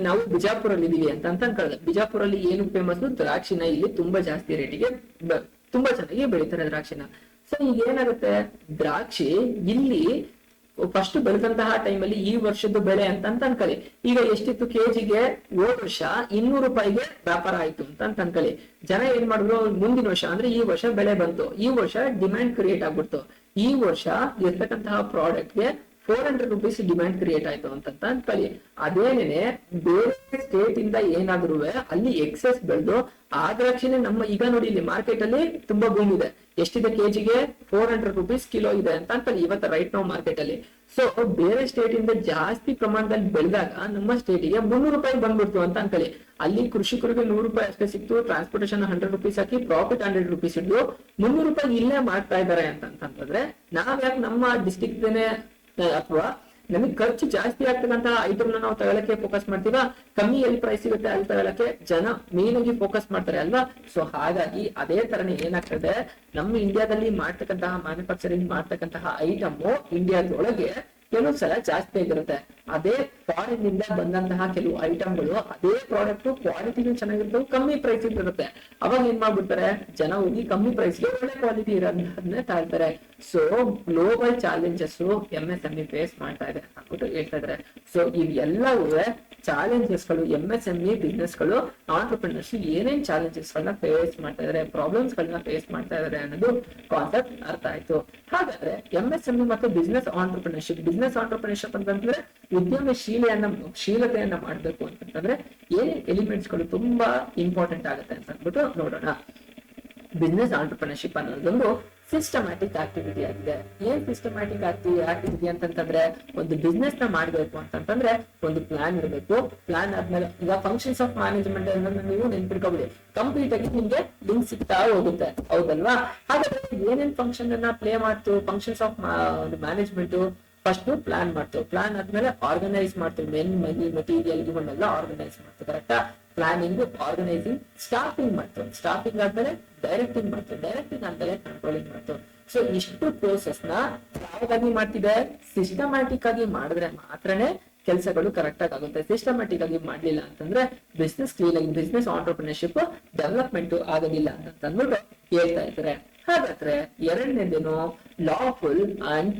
ನಾವು ಬಿಜಾಪುರಲ್ಲಿ ಇದೀವಿ ಅಂತ ಅನ್ಕೊಳ್ಳಿ. ಬಿಜಾಪುರಲ್ಲಿ ಏನು ಫೇಮಸ್, ದ್ರಾಕ್ಷಿನ ಇಲ್ಲಿ ತುಂಬಾ ಜಾಸ್ತಿ ರೇಟಿಗೆ ತುಂಬಾ ಚೆನ್ನಾಗಿ ಬೆಳಿತಾರೆ ದ್ರಾಕ್ಷಿನ. ಸೊ ಈಗ ಏನಾಗುತ್ತೆ, ದ್ರಾಕ್ಷಿ ಇಲ್ಲಿ ಫಸ್ಟ್ ಬೆಳೆದಂತಹ ಟೈಮಲ್ಲಿ ಈ ವರ್ಷದ ಬೆಳೆ ಅಂತ ಅನ್ಕೊಳ್ಳಿ, ಈಗ ಎಷ್ಟಿತ್ತು ಕೆಜಿಗೆ, ಹೋದ ವರ್ಷ 200 ರೂಪಾಯಿಗೆ ವ್ಯಾಪಾರ ಆಯ್ತು ಅಂತ ಅನ್ಕೊಳ್ಳಿ. ಜನ ಏನ್ ಮಾಡಿದ್ರು, ಮುಂದಿನ ವರ್ಷ ಅಂದ್ರೆ ಈ ವರ್ಷ ಬೆಳೆ ಬಂತು, ಈ ವರ್ಷ ಡಿಮ್ಯಾಂಡ್ ಕ್ರಿಯೇಟ್ ಆಗ್ಬಿಡ್ತು, ಈ ವರ್ಷ ಇರ್ತಕ್ಕಂತಹ ಪ್ರಾಡಕ್ಟ್ಗೆ 400 ರುಪೀಸ್ ಡಿಮ್ಯಾಂಡ್ ಕ್ರಿಯೇಟ್ ಆಯ್ತು ಅಂತ ಅನ್ಕೊಳ್ಳಿ. ಅದೇನೇನೆ ಬೇರೆ ಸ್ಟೇಟ್ ಇಂದ ಏನಾದ್ರು ಅಲ್ಲಿ ಎಕ್ಸೆಸ್ ಬೆಳೆದು ಆ ದ್ರಾಕ್ಷಿನೇ ನಮ್ಮ ಈಗ ನೋಡಿ ಇಲ್ಲಿ ಮಾರ್ಕೆಟ್ ಅಲ್ಲಿ ತುಂಬಾ ಬೂಮ್ ಇದೆ. ಎಷ್ಟಿದೆ ಕೆಜಿಗೆ, 400 ರುಪೀಸ್ ಕಿಲೋ ಇದೆ ಅಂತ ಅನ್ಕೊಳ್ಳಿ ಇವತ್ತು ರೈಟ್ ನಾವು ಮಾರ್ಕೆಟ್ ಅಲ್ಲಿ. ಸೊ ಬೇರೆ ಸ್ಟೇಟ್ ಇಂದ ಜಾಸ್ತಿ ಪ್ರಮಾಣದಲ್ಲಿ ಬೆಳೆದಾಗ ನಮ್ಮ ಸ್ಟೇಟಿಗೆ 300 ರೂಪಾಯಿ ಬಂದ್ಬಿಡ್ತು ಅಂತ ಅನ್ಕೊಳ್ಳಿ. ಅಲ್ಲಿ ಕೃಷಿಕರಿಗೆ 100 ರೂಪಾಯಿ ಅಷ್ಟೇ ಸಿಕ್ತು, ಟ್ರಾನ್ಸ್ಪೋರ್ಟೇಷನ್ 100 ರುಪೀಸ್ ಹಾಕಿ ಪ್ರಾಫಿಟ್ 100 ರುಪೀಸ್ ಇದ್ದು 300 ರೂಪಾಯಿ ಇಲ್ಲೇ ಮಾಡ್ತಾ ಇದಾರೆ ಅಂತಂದ್ರೆ ನಾವ್ ಯಾಕೆ ನಮ್ಮ ಡಿಸ್ಟಿಕ್ ಅಥವಾ ನಮಗೆ ಖರ್ಚು ಜಾಸ್ತಿ ಆಗ್ತಕ್ಕಂತಹ ಐಟಮ್ ನಾವು ತಗೊಳಕ್ಕೆ ಫೋಕಸ್ ಮಾಡ್ತೀವಾ, ಕಮ್ಮಿ ಎಲ್ಲಿ ಪ್ರೈಸ್ ಸಿಗುತ್ತೆ ಅಲ್ಲಿ ತಗೊಳಕ್ಕೆ ಜನ ಮೇನ್ ಆಗಿ ಫೋಕಸ್ ಮಾಡ್ತಾರೆ ಅಲ್ವಾ. ಸೊ ಹಾಗಾಗಿ ಅದೇ ತರನೇ ಏನಾಗ್ತದೆ, ನಮ್ಮ ಇಂಡಿಯಾದಲ್ಲಿ ಮಾಡ್ತಕ್ಕಂತಹ ಮ್ಯಾನುಫ್ಯಾಕ್ಚರಿಂಗ್ ಮಾಡ್ತಕ್ಕಂತಹ ಐಟಮ್ ಇಂಡಿಯಾದೊಳಗೆ ಕೆಲವು ಸಲ ಜಾಸ್ತಿ ಆಗಿರುತ್ತೆ. ಅದೇ ಫಾರಿನ್ ಇಂದ ಬಂದಂತಹ ಕೆಲವು ಐಟಮ್ಗಳು ಅದೇ ಪ್ರಾಡಕ್ಟ್ ಕ್ವಾಲಿಟಿನೂ ಚೆನ್ನಾಗಿರ್ತವೆ, ಕಮ್ಮಿ ಪ್ರೈಸ್ ಇರುತ್ತೆ. ಅವಾಗ ಏನ್ ಮಾಡ್ಬಿಡ್ತಾರೆ, ಜನ ಹೋಗಿ ಕಮ್ಮಿ ಪ್ರೈಸ್ಗೆ ಒಳ್ಳೆ ಕ್ವಾಲಿಟಿ ಇರೋದನ್ನೇ ತಾಳ್ತಾರೆ. So global challenges MSME face ಮಾಡ್ತಾ ಇದೆ ಅಂತ ಅಂದ್ಬಿಟ್ಟು ಹೇಳ್ತಾ ಇದಾರೆ. ಸೊ ಇವೆಲ್ಲವೂ ಚಾಲೆಂಜಸ್ ಗಳು MSME ಬಿಸ್ನೆಸ್ ಗಳು ಆಂಟರ್ಪ್ರಿನರ್ಸ್ ಏನೇನ್ ಚಾಲೆಂಜಸ್ ಗಳನ್ನ ಫೇಸ್ ಮಾಡ್ತಾ ಇದಾರೆ, ಪ್ರಾಬ್ಲಮ್ಸ್ ಗಳನ್ನ ಫೇಸ್ ಮಾಡ್ತಾ ಇದಾರೆ ಅನ್ನೋದು ಕಾನ್ಸೆಪ್ಟ್ ಅರ್ಥ ಆಯ್ತು. ಹಾಗಾದ್ರೆ MSME ಮತ್ತು ಬಿಸ್ನೆಸ್ ಆಂಟರ್ಪ್ರಿನರ್ಶಿಪ್ ಅಂತಂದ್ರೆ ಶೀಲತೆಯನ್ನ ಮಾಡ್ಬೇಕು ಅಂತಂದ್ರೆ ಏನೇನ್ ಎಲಿಮೆಂಟ್ಸ್ ಗಳು ತುಂಬಾ ಇಂಪಾರ್ಟೆಂಟ್ ಆಗುತ್ತೆ ಅಂತ ಅಂದ್ಬಿಟ್ಟು ನೋಡೋಣ. ಬಿಸ್ನೆಸ್ ಆಂಟರ್ಪ್ರಿನರ್ಶಿಪ್ ಅನ್ನೋದೊಂದು ಸಿಸ್ಟಮ್ಯಾಟಿಕ್ ಆಕ್ಟಿವಿಟಿ ಆಗಿದೆ. ಏನ್ ಸಿಸ್ಟಮ್ಯಾಟಿಕ್ ಆಕ್ಟಿವಿಟಿ ಅಂತಂದ್ರೆ, ಒಂದು ಬಿಸ್ನೆಸ್ ನ ಮಾಡ್ಬೇಕು ಅಂತಂದ್ರೆ ಒಂದು ಪ್ಲಾನ್ ಇರಬೇಕು. ಪ್ಲಾನ್ ಆದ್ಮೇಲೆ ಈಗ ಫಂಕ್ಷನ್ಸ್ ಆಫ್ ಮ್ಯಾನೇಜ್ಮೆಂಟ್ ಅನ್ನೋದನ್ನ ನೀವು ನೆನ್ಪಿಟ್ಕೊಬಿಡಿ, ಕಂಪ್ಲೀಟ್ ಆಗಿ ನಿಮ್ಗೆ ಲಿಂಕ್ ಸಿಗ್ತಾ ಹೋಗುತ್ತೆ, ಹೌದಲ್ವಾ. ಹಾಗಾದ್ರೆ ಏನೇನ್ ಫಂಕ್ಷನ್ ಅನ್ನ ಪ್ಲೇ ಮಾಡ್ತು functions of management, first plan ಮಾಡ್ತೇವೆ, ಪ್ಲಾನ್ ಆದ್ಮೇಲೆ ಆರ್ಗನೈಸ್ ಮಾಡ್ತೇವೆ, ಮನಿ ಮೆಟೀರಿಯಲ್ ಇವನ್ನೆಲ್ಲ ಆರ್ಗನೈಸ್ ಮಾಡ್ತೇವೆ ಕರೆಕ್ಟಾ. ಪ್ಲಾನಿಂಗ್, ಆರ್ಗನೈಸಿಂಗ್, ಸ್ಟಾಫಿಂಗ್ ಮಾಡ್ತೇವೆ, ಸ್ಟಾಫಿಂಗ್ ಆದ್ಮೇಲೆ ಡೈರೆಕ್ಟಿಂಗ್ ಮಾಡ್ತೇವೆ, ಡೈರೆಕ್ಟಿಂಗ್ ಆದ್ಮೇಲೆ ಕಂಟ್ರೋಲಿಂಗ್ ಮಾಡ್ತೇವೆ. ಸೊ ಇಷ್ಟು ಪ್ರೋಸೆಸ್ ನ ಯಾವ್ದಾಗಿ ಮಾಡ್ತಿದೆ, ಸಿಸ್ಟಮ್ಯಾಟಿಕ್ ಆಗಿ ಮಾಡಿದ್ರೆ ಮಾತ್ರನೇ ಕೆಲಸಗಳು ಕರೆಕ್ಟ್ ಆಗುತ್ತೆ. ಸಿಸ್ಟಮ್ಯಾಟಿಕ್ ಆಗಿ ಮಾಡ್ಲಿಲ್ಲ ಅಂತಂದ್ರೆ ಬಿಸ್ನೆಸ್ ಕ್ಲೀನ್ ಆಗಿ ಬಿಸ್ನೆಸ್ ಆಂಟರ್ಪ್ರಿನರ್ಶಿಪ್ ಡೆವಲಪ್ಮೆಂಟ್ ಆಗೋದಿಲ್ಲ ಅಂತ ಅಂದ್ಬಿಟ್ಟು ಹೇಳ್ತಾ ಇದ್ದಾರೆ. ಹಾಗಾದ್ರೆ ಎರಡನೇದೇನು, ಲಾಫುಲ್ ಅಂಡ್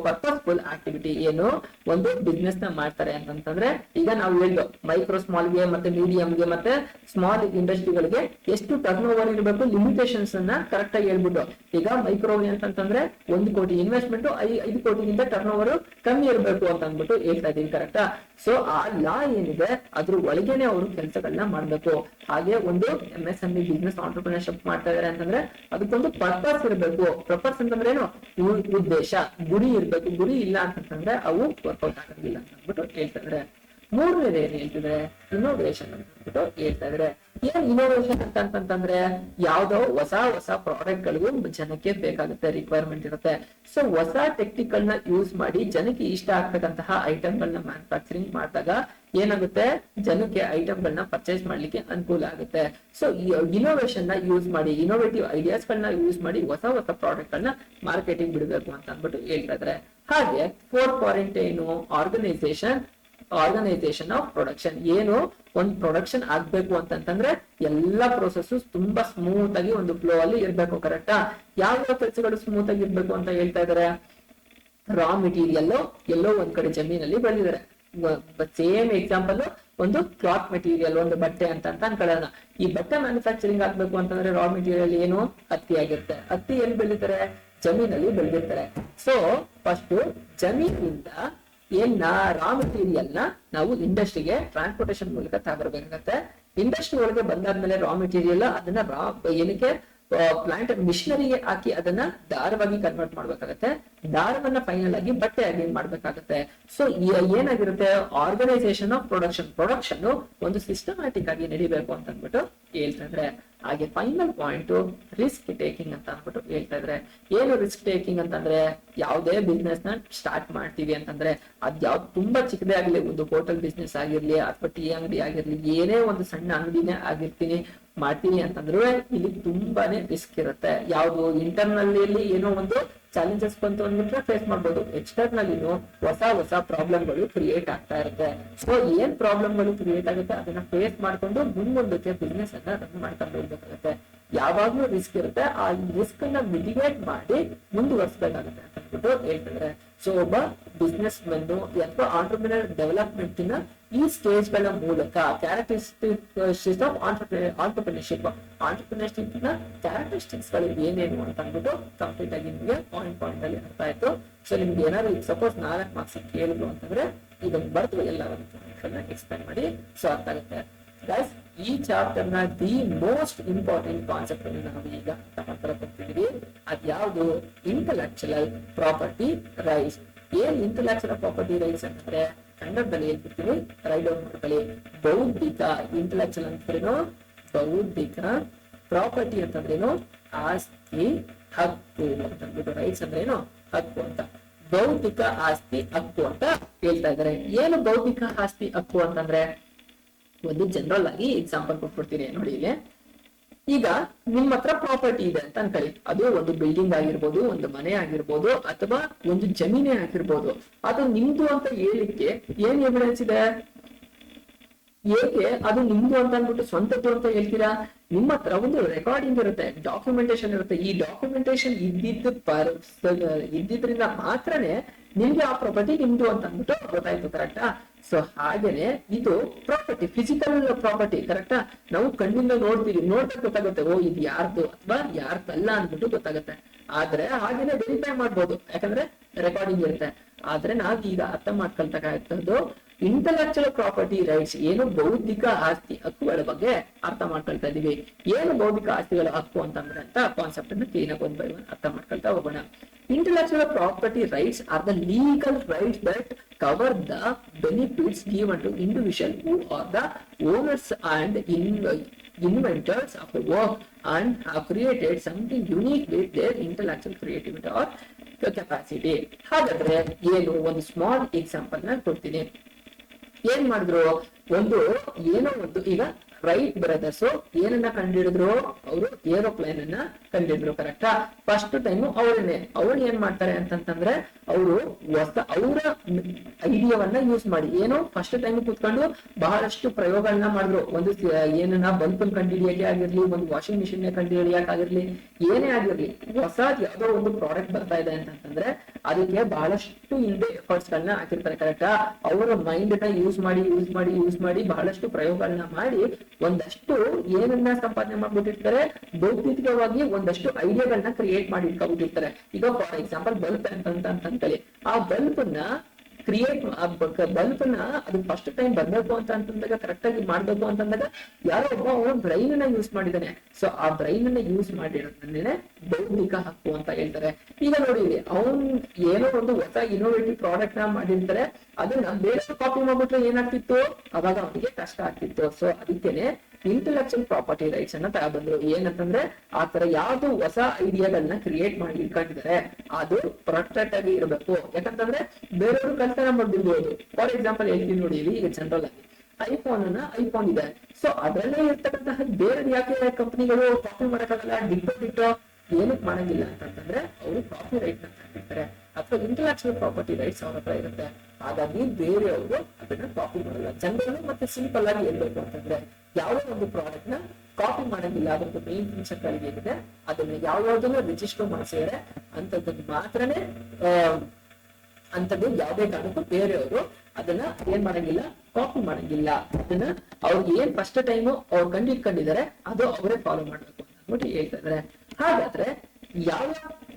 ಪರ್ಪಸ್ಫುಲ್ ಆಕ್ಟಿವಿಟಿ. ಏನು ಒಂದು ಬಿಸ್ನೆಸ್ ನ ಮಾಡ್ತಾರೆ ಅಂತಂದ್ರೆ, ಈಗ ನಾವು ಹೇಳಿದ್ವು ಮೈಕ್ರೋ ಸ್ಮಾಲ್ಗೆ ಮತ್ತೆ ಮೀಡಿಯಂಗೆ ಮತ್ತೆ ಸ್ಮಾಲ್ ಇಂಡಸ್ಟ್ರಿಗಳಿಗೆ ಎಷ್ಟು ಟರ್ನ್ ಓವರ್ ಇರಬೇಕು, ಲಿಮಿಟೇಷನ್ಸ್ ಅನ್ನ ಕರೆಕ್ಟ್ ಆಗಿ ಹೇಳ್ಬಿಟ್ಟು. ಈಗ ಮೈಕ್ರೋ ಅಂತಂದ್ರೆ 1 ಕೋಟಿ ಇನ್ವೆಸ್ಟ್ಮೆಂಟ್ 5 ಕೋಟಿಗಿಂತ ಟರ್ನ್ ಓವರ್ ಕಮ್ಮಿ ಇರಬೇಕು ಅಂತ ಅಂದ್ಬಿಟ್ಟು ಹೇಳ್ತಾ ಇದೀವಿ ಕರೆಕ್ಟಾ. ಸೊ ಆ ಲಾ ಏನಿದೆ ಅದ್ರ ಒಳಗೇನೆ ಅವರು ಕೆಲಸಗಳನ್ನ ಮಾಡ್ಬೇಕು. ಹಾಗೆ ಒಂದು MSME ಬಿಸ್ನೆಸ್ ಆಂಟರ್ಪ್ರಿನರ್ಶಿಪ್ ಮಾಡ್ತಾ ಇದಾರೆ ಅಂತಂದ್ರೆ ಅದಕ್ಕೊಂದು ಪರ್ಪಸ್ ಇರಬೇಕು. ಪರ್ಪಸ್ ಅಂತಂದ್ರೆ ಏನು, ಉದ್ದೇಶ, ಗುರಿ ಇರ್ಬೇಕು. ಗುರಿ ಇಲ್ಲ ಅಂತಂದ್ರೆ ಅವು ವರ್ಕೌಟ್ ಆಗೋದಿಲ್ಲ ಅಂತ ಅಂದ್ಬಿಟ್ಟು ಹೇಳ್ತಾ ಇದ್ರೆ. ಮೂರನೇದು ಏನ್ ಹೇಳ್ತಿದ್ರೆ, ಇನೋವೇಷನ್ ಅಂತ ಹೇಳ್ತಾ ಇದ್ರೆ. ಏನ್ ಇನೋವೇಷನ್ ಅಂತಂದ್ರೆ, ಯಾವ್ದೋ ಹೊಸ ಪ್ರಾಡಕ್ಟ್ ಗಳಿಗೂ ಜನಕ್ಕೆ ಬೇಕಾಗುತ್ತೆ, ರಿಕ್ವೈರ್ಮೆಂಟ್ ಇರುತ್ತೆ. ಸೊ ಹೊಸ ಟೆಕ್ನಿಕ್ ನ ಯೂಸ್ ಮಾಡಿ ಜನಕ್ಕೆ ಇಷ್ಟ ಆಗ್ತಕ್ಕಂತಹ ಐಟಮ್ ಗಳನ್ನ ಮ್ಯಾನುಫ್ಯಾಕ್ಚರಿಂಗ್ ಮಾಡಿದಾಗ ಏನಾಗುತ್ತೆ, ಜನಕ್ಕೆ ಐಟಮ್ ಗಳನ್ನ ಪರ್ಚೇಸ್ ಮಾಡ್ಲಿಕ್ಕೆ ಅನುಕೂಲ ಆಗುತ್ತೆ. ಸೊ ಇನೋವೇಷನ್ ನ ಯೂಸ್ ಮಾಡಿ, ಇನೋವೇಟಿವ್ ಐಡಿಯಾಸ್ ಗಳನ್ನ ಯೂಸ್ ಮಾಡಿ ಹೊಸ ಪ್ರಾಡಕ್ಟ್ ಗಳನ್ನ ಮಾರ್ಕೆಟಿಂಗ್ ಬಿಡಬೇಕು ಅಂತ ಅಂದ್ಬಿಟ್ಟು ಹೇಳ್ತಾ ಇದ್ರೆ. ಹಾಗೆ 4 ಪಾಯಿಂಟ್ ಏನು, ಆರ್ಗನೈಸೇಷನ್ ಆಫ್ ಪ್ರೊಡಕ್ಷನ್. ಏನು ಒಂದು ಪ್ರೊಡಕ್ಷನ್ ಆಗ್ಬೇಕು ಅಂತಂದ್ರೆ ಎಲ್ಲಾ ಪ್ರೋಸೆಸ್ ತುಂಬಾ ಸ್ಮೂತ್ ಆಗಿ ಒಂದು ಫ್ಲೋ ಅಲ್ಲಿ ಇರ್ಬೇಕು ಕರೆಕ್ಟಾ. ಯಾವ ಕೆಲಸಗಳು ಸ್ಮೂತ್ ಆಗಿ ಇರ್ಬೇಕು ಅಂತ ಹೇಳ್ತಾ ಇದಾರೆ, ರಾ ಮೆಟೀರಿಯಲ್ ಎಲ್ಲೋ ಒಂದ್ ಕಡೆ ಜಮೀನಲ್ಲಿ ಬೆಳೆದಿದ್ದಾರೆ. ಸೇಮ್ ಎಕ್ಸಾಂಪಲ್ ಒಂದು ಕ್ಲಾತ್ ಮೆಟೀರಿಯಲ್, ಒಂದು ಬಟ್ಟೆ ಅಂತ ಅನ್ಕೊಳ್ಳೋಣ. ಈ ಬಟ್ಟೆ ಮ್ಯಾನುಫ್ಯಾಕ್ಚರಿಂಗ್ ಆಗ್ಬೇಕು ಅಂತಂದ್ರೆ ರಾ ಮೆಟೀರಿಯಲ್ ಏನು, ಹತ್ತಿ ಆಗಿರುತ್ತೆ. ಹತ್ತಿ ಎಲ್ಲಿ ಬೆಳಿತಾರೆ, ಜಮೀನಲ್ಲಿ ಬೆಳೆದಿರ್ತಾರೆ. ಸೊ ಫಸ್ಟ್ ಜಮೀನಿಂದ ರಾ ಮೆಟೀರಿಯಲ್ ನ ನಾವು ಇಂಡಸ್ಟ್ರಿಗೆ ಟ್ರಾನ್ಸ್ಪೋರ್ಟೇಶನ್ ಮೂಲಕ ತಗೊಬರ್ಬೇಕಾಗತ್ತೆ. ಇಂಡಸ್ಟ್ರಿ ಒಳಗೆ ಬಂದಾದ್ಮೇಲೆ ರಾ ಮೆಟೀರಿಯಲ್ ಅದನ್ನ ಏನಕ್ಕೆ ಪ್ಲಾಂಟ್ ಮಿಷನರಿಗೆ ಹಾಕಿ ಅದನ್ನ ದಾರವಾಗಿ ಕನ್ವರ್ಟ್ ಮಾಡ್ಬೇಕಾಗತ್ತೆ. ದಾರವನ್ನ ಫೈನಲ್ ಆಗಿ ಬಟ್ಟೆ ಆಗಿ ಮಾಡ್ಬೇಕಾಗತ್ತೆ. ಸೊ ಏನಾಗಿರುತ್ತೆ, ಆರ್ಗನೈಸೇಷನ್ ಆಫ್ ಪ್ರೊಡಕ್ಷನ್ ಒಂದು ಸಿಸ್ಟಮ್ಯಾಟಿಕ್ ಆಗಿ ನಡಿಬೇಕು ಅಂತ ಅಂದ್ಬಿಟ್ಟು ಹೇಳ್ತಾ ಇದ್ರೆ. ಹಾಗೆ ಫೈನಲ್ ಪಾಯಿಂಟ್ ರಿಸ್ಕ್ ಟೇಕಿಂಗ್ ಅಂತ ಅಂದ್ಬಿಟ್ಟು ಹೇಳ್ತಾ ಇದ್ರೆ. ಏನು ರಿಸ್ಕ್ ಟೇಕಿಂಗ್ ಅಂತಂದ್ರೆ, ಯಾವುದೇ ಬಿಸ್ನೆಸ್ ನ ಸ್ಟಾರ್ಟ್ ಮಾಡ್ತೀವಿ ಅಂತಂದ್ರೆ ಅದ್ಯಾವ್ದು ತುಂಬಾ ಚಿಕ್ಕದೇ ಆಗ್ಲಿ, ಒಂದು ಹೋಟೆಲ್ ಬಿಸ್ನೆಸ್ ಆಗಿರ್ಲಿ ಅಥವಾ ಟೀ ಅಂಗಡಿ ಆಗಿರ್ಲಿ, ಏನೇ ಒಂದು ಸಣ್ಣ ಅಂಗಡಿನೇ ಮಾಡ್ತೀನಿ ಅಂತಂದ್ರೆ ಇಲ್ಲಿ ತುಂಬಾನೇ ರಿಸ್ಕ್ ಇರುತ್ತೆ. ಯಾವ್ದು ಇಂಟರ್ನಲ್ಲಿ ಏನೋ ಒಂದು ಚಾಲೆಂಜಸ್ ಬಂತು ಅಂದ್ಬಿಟ್ರೆ ಫೇಸ್ ಮಾಡ್ಬೋದು, ಎಕ್ಸ್ಟರ್ನಲ್ಲಿನೂ ಹೊಸ ಪ್ರಾಬ್ಲಮ್ಗಳು ಕ್ರಿಯೇಟ್ ಆಗ್ತಾ ಇರುತ್ತೆ. ಸೊ ಏನ್ ಪ್ರಾಬ್ಲಮ್ಗಳು ಕ್ರಿಯೇಟ್ ಆಗುತ್ತೆ ಅದನ್ನ ಫೇಸ್ ಮಾಡ್ಕೊಂಡು ಮುಂದಕ್ಕೆ ಬಿಸ್ನೆಸ್ ಅನ್ನ ರನ್ ಮಾಡ್ಕೊಂಡು ಹೋಗ್ಬೇಕಾಗುತ್ತೆ. ಯಾವಾಗ್ಲೂ ರಿಸ್ಕ್ ಇರುತ್ತೆ, ಆ ರಿಸ್ಕ್ ಅನ್ನ ಮಿಟಿಗೇಟ್ ಮಾಡಿ ಮುಂದುವರಿಸಬೇಕಾಗುತ್ತೆ ಅಂತ ಅಂದ್ಬಿಟ್ಟು ಹೇಳ್ತಿದ್ರೆ. ಸೊ ಒಬ್ಬ ಬಿಸ್ನೆಸ್ ಮೆನ್ ಅಥವಾ ಆಂಟರ್ಪ್ರಿನರ್ ಡೆವಲಪ್ಮೆಂಟ್ ಈ ಸ್ಟೇಜ್ ಗಳ ಮೂಲಕ ಕ್ಯಾರೆಕ್ಟರಿಸ್ಟಿಕ್ಸ್ ಆಫ್ ಆಂಟರ್ಪ್ರಿನರ್ಶಿಪ್ ನ ಕ್ಯಾರೆಕ್ಟರಿಸ್ಟಿಕ್ಸ್ ಗಳು ಏನೇನು ಅಂತ ಅಂದ್ಬಿಟ್ಟು ಕಂಪ್ಲೀಟ್ ಆಗಿ ನಿಮಗೆ ಪಾಯಿಂಟ್ ಅಲ್ಲಿ ಅರ್ಥ ಆಯ್ತು. ಸೊ ನಿಮ್ಗೆ ಏನಾದ್ರು ಈಗ ಸಪೋಸ್ 4 ಮಾರ್ಕ್ಸ್ ಕೇಳಿದ್ರು ಅಂತಂದ್ರೆ ಇದೊಂದು ಬರ್ತು ಎಲ್ಲ ಎಕ್ಸ್ಪ್ಲೈನ್ ಮಾಡಿ. ಸೊ ಅರ್ಥ ಆಗುತ್ತೆ ಗೈಸ್. ಈ ಚಾಪ್ಟರ್ ನ ದಿ ಮೋಸ್ಟ್ ಇಂಪಾರ್ಟೆಂಟ್ ಕಾನ್ಸೆಪ್ಟ್ ನಾವು ಈಗ ತಗೊಂಡ್ಬರ್ತಿದೀವಿ. ಅದ್ಯಾವುದು, ಇಂಟೆಲೆಕ್ಚುಯಲ್ ಪ್ರಾಪರ್ಟಿ ರೈಟ್ಸ್. ಏನ್ ಇಂಟೆಲೆಕ್ಚುಯಲ್ ಪ್ರಾಪರ್ಟಿ ರೈಟ್ಸ್ ಅಂತಂದ್ರೆ ಕನ್ನಡದಲ್ಲಿ ಹೇಳ್ಬಿಡ್ತೀವಿ, ರೈಟ್ ಡೌನ್ ಮಾಡ್ಕೊಳ್ಳಿ. ಬೌದ್ಧಿಕ, ಇಂಟೆಲೆಕ್ಚುಯಲ್ ಅಂತಂದ್ರೇನು ಬೌದ್ಧಿಕ, ಪ್ರಾಪರ್ಟಿ ಅಂತಂದ್ರೇನು ಆಸ್ತಿ ಹಕ್ಕು ಅಂತಂದ್ಬಿಟ್ಟು, ರೈಟ್ಸ್ ಅಂದ್ರೇನು ಹಕ್ಕು ಅಂತ. ಬೌದ್ಧಿಕ ಆಸ್ತಿ ಹಕ್ಕು ಅಂತ ಹೇಳ್ತಾ ಇದ್ದಾರೆ. ಏನು ಬೌದ್ಧಿಕ ಆಸ್ತಿ ಹಕ್ಕು ಅಂತಂದ್ರೆ, ಒಂದು ಜನರಲ್ ಆಗಿ ಎಕ್ಸಾಂಪಲ್ ಕೊಟ್ಬಿಡ್ತೀನಿ ನೋಡಿ. ಇಲ್ಲಿ ಈಗ ನಿಮ್ಮ ಹತ್ರ ಪ್ರಾಪರ್ಟಿ ಇದೆ ಅಂತ ಅನ್ಕೊಳ್ಳಿ. ಅದು ಒಂದು ಬಿಲ್ಡಿಂಗ್ ಆಗಿರ್ಬೋದು, ಒಂದು ಮನೆ ಆಗಿರ್ಬೋದು, ಅಥವಾ ಒಂದು ಜಮೀನೇ ಆಗಿರ್ಬೋದು. ಅದು ನಿಮ್ದು ಅಂತ ಹೇಳಿಕ್ಕೆ ಏನ್ ಎವಿಡೆನ್ಸ್ ಇದೆ? ಏಕೆ ಅದು ನಿಮ್ದು ಅಂತ ಅಂದ್ಬಿಟ್ಟು ಸ್ವಂತದ್ದು ಅಂತ ಹೇಳ್ತೀರಾ? ನಿಮ್ಮ ಹತ್ರ ಒಂದು ರೆಕಾರ್ಡಿಂಗ್ ಇರುತ್ತೆ, ಡಾಕ್ಯುಮೆಂಟೇಶನ್ ಇರುತ್ತೆ. ಈ ಡಾಕ್ಯುಮೆಂಟೇಶನ್ ಇದ್ದಿದ್ರಿಂದ ಮಾತ್ರನೇ ನಿಮ್ಗೆ ಆ ಪ್ರಾಪರ್ಟಿ ನಿಮ್ದು ಅಂತ ಅಂದ್ಬಿಟ್ಟು ಗೊತ್ತಾಯ್ತು, ಕರೆಕ್ಟಾ? ಸೊ ಹಾಗೇನೆ ಇದು ಪ್ರಾಪರ್ಟಿ, ಫಿಸಿಕಲ್ ಪ್ರಾಪರ್ಟಿ, ಕರೆಕ್ಟಾ? ನಾವು ಕಣ್ಣಿಂದ ನೋಡ್ತೀವಿ, ನೋಡ್ತಾ ಗೊತ್ತಾಗುತ್ತೆ ಓ ಇದು ಯಾರ್ದು ಅಥವಾ ಯಾರ್ದಲ್ಲ ಅಂದ್ಬಿಟ್ಟು ಗೊತ್ತಾಗುತ್ತೆ. ಆದ್ರೆ ಹಾಗೇನೆ ವೆರಿಫೈ ಮಾಡ್ಬೋದು, ಯಾಕಂದ್ರೆ ರೆಕಾರ್ಡಿಂಗ್ ಇರುತ್ತೆ. ಆದ್ರೆ ನಾವ್ ಈಗ ಅರ್ಥ ಮಾಡ್ಕೊಳ್ತಕ್ಕಂಥದ್ದು ಇಂಟೆಲೆಕ್ಚುಯಲ್ ಪ್ರಾಪರ್ಟಿ ರೈಟ್ಸ್, ಏನು ಬೌದ್ಧಿಕ ಆಸ್ತಿ ಹಕ್ಕುಗಳ ಬಗ್ಗೆ ಅರ್ಥ ಮಾಡ್ಕೊಳ್ತಾ ಇದೀವಿ. ಏನು ಬೌದ್ಧಿಕ ಆಸ್ತಿಗಳ ಹಕ್ಕು ಅಂತಂದ್ರೆ ಅಂತ ಕಾನ್ಸೆಪ್ಟ್ ಅನ್ನು ಕ್ಲೀನ್ ಆಗಿ ಒಂದ್ ಬೈ ಒಂದ್ ಅರ್ಥ ಮಾಡ್ಕೊಳ್ತಾ ಹೋಗೋಣ. Intellectual property rights are the legal rights that cover the benefits given to individuals who are the owners and inventors of the work and have created something unique with their intellectual creativity or capacity. ಹಾಗಾದ್ರೆ ಏನು ಒಂದು small example ನ ಕೊಡ್ತೀನಿ. ಏನ್ ಮಾಡಿದ್ರು, ಏನೋ ಒಂದು ಈಗ ರೈಟ್ ಬ್ರದರ್ಸ್ ಏನನ್ನ ಕಂಡಿಡಿದ್ರು, ಅವರು ಏರೋಪ್ಲೇನ್ ಅನ್ನ ಕಂಡಿಡಿದ್ರು, ಕರೆಕ್ಟಾ? ಫಸ್ಟ್ ಟೈಮ್ ಅವ್ರು ಏನ್ ಮಾಡ್ತಾರೆ ಅಂತಂದ್ರೆ, ಅವರು ಅವರ ಐಡಿಯಾವನ್ನ ಯೂಸ್ ಮಾಡಿ ಏನು ಫಸ್ಟ್ ಟೈಮ್ ಕೂತ್ಕೊಂಡು ಬಹಳಷ್ಟು ಪ್ರಯೋಗಗಳನ್ನ ಮಾಡಿದ್ರು. ಒಂದು ಏನನ್ನ ಬಲ್ಬ್ ಕಂಡುಹಿಡಿಯಕ್ಕೆ ಆಗಿರ್ಲಿ, ಒಂದು ವಾಷಿಂಗ್ ಮಿಷಿನ್ ಕಂಡುಹಿಡಿಯಕ್ ಆಗಿರ್ಲಿ, ಏನೇ ಆಗಿರ್ಲಿ, ಹೊಸದ್ ಯಾವ್ದೋ ಒಂದು ಪ್ರಾಡಕ್ಟ್ ಬರ್ತಾ ಇದೆ ಅಂತಂದ್ರೆ ಅದಕ್ಕೆ ಬಹಳಷ್ಟು ಹಿಂದೆ ಎಫರ್ಟ್ಸ್ ಗಳನ್ನ ಹಾಕಿರ್ತಾರೆ, ಕರೆಕ್ಟಾ? ಅವರ ಮೈಂಡ್ ನ ಯೂಸ್ ಮಾಡಿ ಬಹಳಷ್ಟು ಪ್ರಯೋಗಗಳನ್ನ ಮಾಡಿ ಒಂದಷ್ಟು ಏನನ್ನ ಸಂಪಾದನೆ ಮಾಡ್ಬಿಟ್ಟಿರ್ತಾರೆ, ಬೌದ್ಧಿಕವಾಗಿ ಒಂದಷ್ಟು ಐಡಿಯಾಗಳನ್ನ ಕ್ರಿಯೇಟ್ ಮಾಡಿ ಇಟ್ಕೊಂಡ್ಬಿಟ್ಟಿರ್ತಾರೆ. ಈಗ ಫಾರ್ ಎಕ್ಸಾಂಪಲ್ ಬಲ್ಬ್ ಅಂತ ಅನ್ಕೊಳ್ಳಿ. ಆ ಬಲ್ಬ್ ನ ಅದು ಫಸ್ಟ್ ಟೈಮ್ ಬರ್ಬೇಕು ಅಂತ ಅಂತಂದಾಗ, ಕರೆಕ್ಟ್ ಆಗಿ ಮಾಡ್ಬೇಕು ಅಂತಂದಾಗ ಯಾರೋ ಒಬ್ಬ ಅವನ ಬ್ರೈನ್ ಅನ್ನ ಯೂಸ್ ಮಾಡಿದಾನೆ. ಸೊ ಆ ಬ್ರೈನ್ ಅನ್ನ ಯೂಸ್ ಮಾಡಿರೋದ್ರಿಂದನೇ ಬೌದ್ಧಿಕ ಹಕ್ಕು ಅಂತ ಹೇಳ್ತಾರೆ. ಈಗ ನೋಡಿ, ಅವನ್ ಏನೋ ಒಂದು ಹೊಸ ಇನೋವೇಟಿವ್ ಪ್ರಾಡಕ್ಟ್ ನ ಮಾಡಿರ್ತಾರೆ, ಅದನ್ನ ಬೇರೆ ಕಾಪಿ ಮಾಡ್ಬಿಟ್ರೆ ಏನಾಗ್ತಿತ್ತು, ಅವಾಗ ಅವನಿಗೆ ಕಷ್ಟ ಆಗ್ತಿತ್ತು. ಸೊ ಅದಕ್ಕೇನೆ ಇಂಟೆಲೆಕ್ಚುಯಲ್ ಪ್ರಾಪರ್ಟಿ ರೈಟ್ಸ್ ಅನ್ನ ತಗೊಂಡ್ಬಂದ್ರು. ಏನಂತಂದ್ರೆ ಆ ತರ ಯಾವ್ದು ಹೊಸ ಐಡಿಯಾಗಳನ್ನ ಕ್ರಿಯೇಟ್ ಮಾಡಿ ಇಟ್ಕೊಂಡಿದ್ದಾರೆ ಅದು ಪ್ರೊಟೆಕ್ಟ್ ಆಗಿ ಇರಬೇಕು. ಯಾಕಂತಂದ್ರೆ ಬೇರೆಯವರು ಕಲ್ಪನೆ ಮಾಡ್ಬಿಡ್ಬೋದು. ಫಾರ್ ಎಕ್ಸಾಂಪಲ್ ಹೇಳ್ತೀನಿ ನೋಡಿ, ಈಗ ಜನರಲ್ ಆಗಿ ಐಫೋನ್ ಇದೆ. ಸೊ ಅದರಲ್ಲೇ ಇರ್ತಕ್ಕಂತಹ ಬೇರೆ ಯಾಕೆ ಕಂಪನಿಗಳು ಕಾಪಿ ಮಾಡಕ್ಕಾಗಲ್ಲ, ಡಿಟ್ಟೋ ಏನಕ್ ಮಾಡಂಗಿಲ್ಲ ಅಂತಂದ್ರೆ ಅವರು ಕಾಪಿ ರೈಟ್ ನ ತಂದಿರ್ತಾರೆ, ಅಥವಾ ಇಂಟೆಲೆಕ್ಚುಯಲ್ ಪ್ರಾಪರ್ಟಿ ರೈಟ್ಸ್ ಅವ್ರ ಹತ್ರ ಇರುತ್ತೆ. ಹಾಗಾಗಿ ಬೇರೆಯವರು ಅದನ್ನ ಕಾಪಿ ಮಾಡಲ್ಲ. ಜನರಲ್ ಮತ್ತೆ ಸಿಂಪಲ್ ಆಗಿ ಹೇಳ್ಬೇಕು ಅಂತಂದ್ರೆ, ಯಾವುದೋ ಒಂದು ಪ್ರಾಡಕ್ಟ್ ನ ಕಾಪಿ ಮಾಡಂಗಿಲ್ಲ. ಅದ್ರದ್ದು ಮೇನ್ ಫೀಚರ್ ಏನಿದೆ ಅದನ್ನ ಯಾವ್ಯಾವ್ದನ್ನ ರಿಜಿಸ್ಟರ್ ಮಾಡಿಸಿದ್ರೆ ಅಂತದನ್ನ ಮಾತ್ರನೇ ಅಂತದ್ದು ಯಾವುದೇ ಕಾರಣಕ್ಕೂ ಬೇರೆಯವರು ಅದನ್ನ ಏನ್ ಮಾಡಂಗಿಲ್ಲ, ಕಾಪಿ ಮಾಡಂಗಿಲ್ಲ. ಅದನ್ನ ಅವ್ರಿಗೆ ಏನ್ ಫಸ್ಟ್ ಟೈಮ್ ಅವ್ರು ಕಂಡಿಟ್ಕೊಂಡಿದ್ದಾರೆ ಅದು ಅವರೇ ಫಾಲೋ ಮಾಡ್ಬೇಕು ಅಂತ ಅಂದ್ಬಿಟ್ಟು ಹೇಳ್ತಾ ಇದಾರೆ. ಹಾಗಾದ್ರೆ ಯಾವ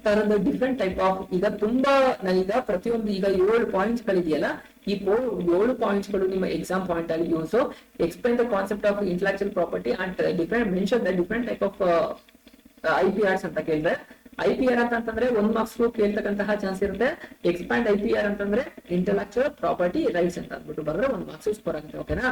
ತರದ ಡಿಫ್ರೆಂಟ್ ಟೈಪ್ ಆಫ್, ಈಗ ತುಂಬಾ ನಾನೀಗ ಪ್ರತಿಯೊಂದು ಈಗ 7 ಪಾಯಿಂಟ್ಸ್ ಗಳಿದೆಯಲ್ಲ, ಈ 7 ಪಾಯಿಂಟ್ಸ್ ಗಳು ನಿಮ್ಮ ಎಕ್ಸಾಮ್ ಪಾಯಿಂಟ್ ಅಲ್ಲಿ use explain the concept of intellectual property and different mention the different type of IPRs ಅಂತ ಕೇಳಿದ್ರೆ, IPR ಅಂತಂದ್ರೆ 1 ಮಾರ್ಕ್ಸ್ ಕೇಳ್ತಕ್ಕಂತಹ ಚಾನ್ಸ್ ಇರುತ್ತೆ. ಎಕ್ಸ್ಪ್ಯಾಂಡ್ IPR ಅಂತಂದ್ರೆ ಇಂಟೆಲೆಕ್ಚುಯಲ್ ಪ್ರಾಪರ್ಟಿ ರೈಟ್ಸ್ ಅಂತ ಅಂದ್ಬಿಟ್ಟು ಬರೆದ್ರೆ 1 ಮಾರ್ಕ್ಸ್ ಸ್ಕೋರ್ ಆಗುತ್ತೆ. ಓಕೆನಾ?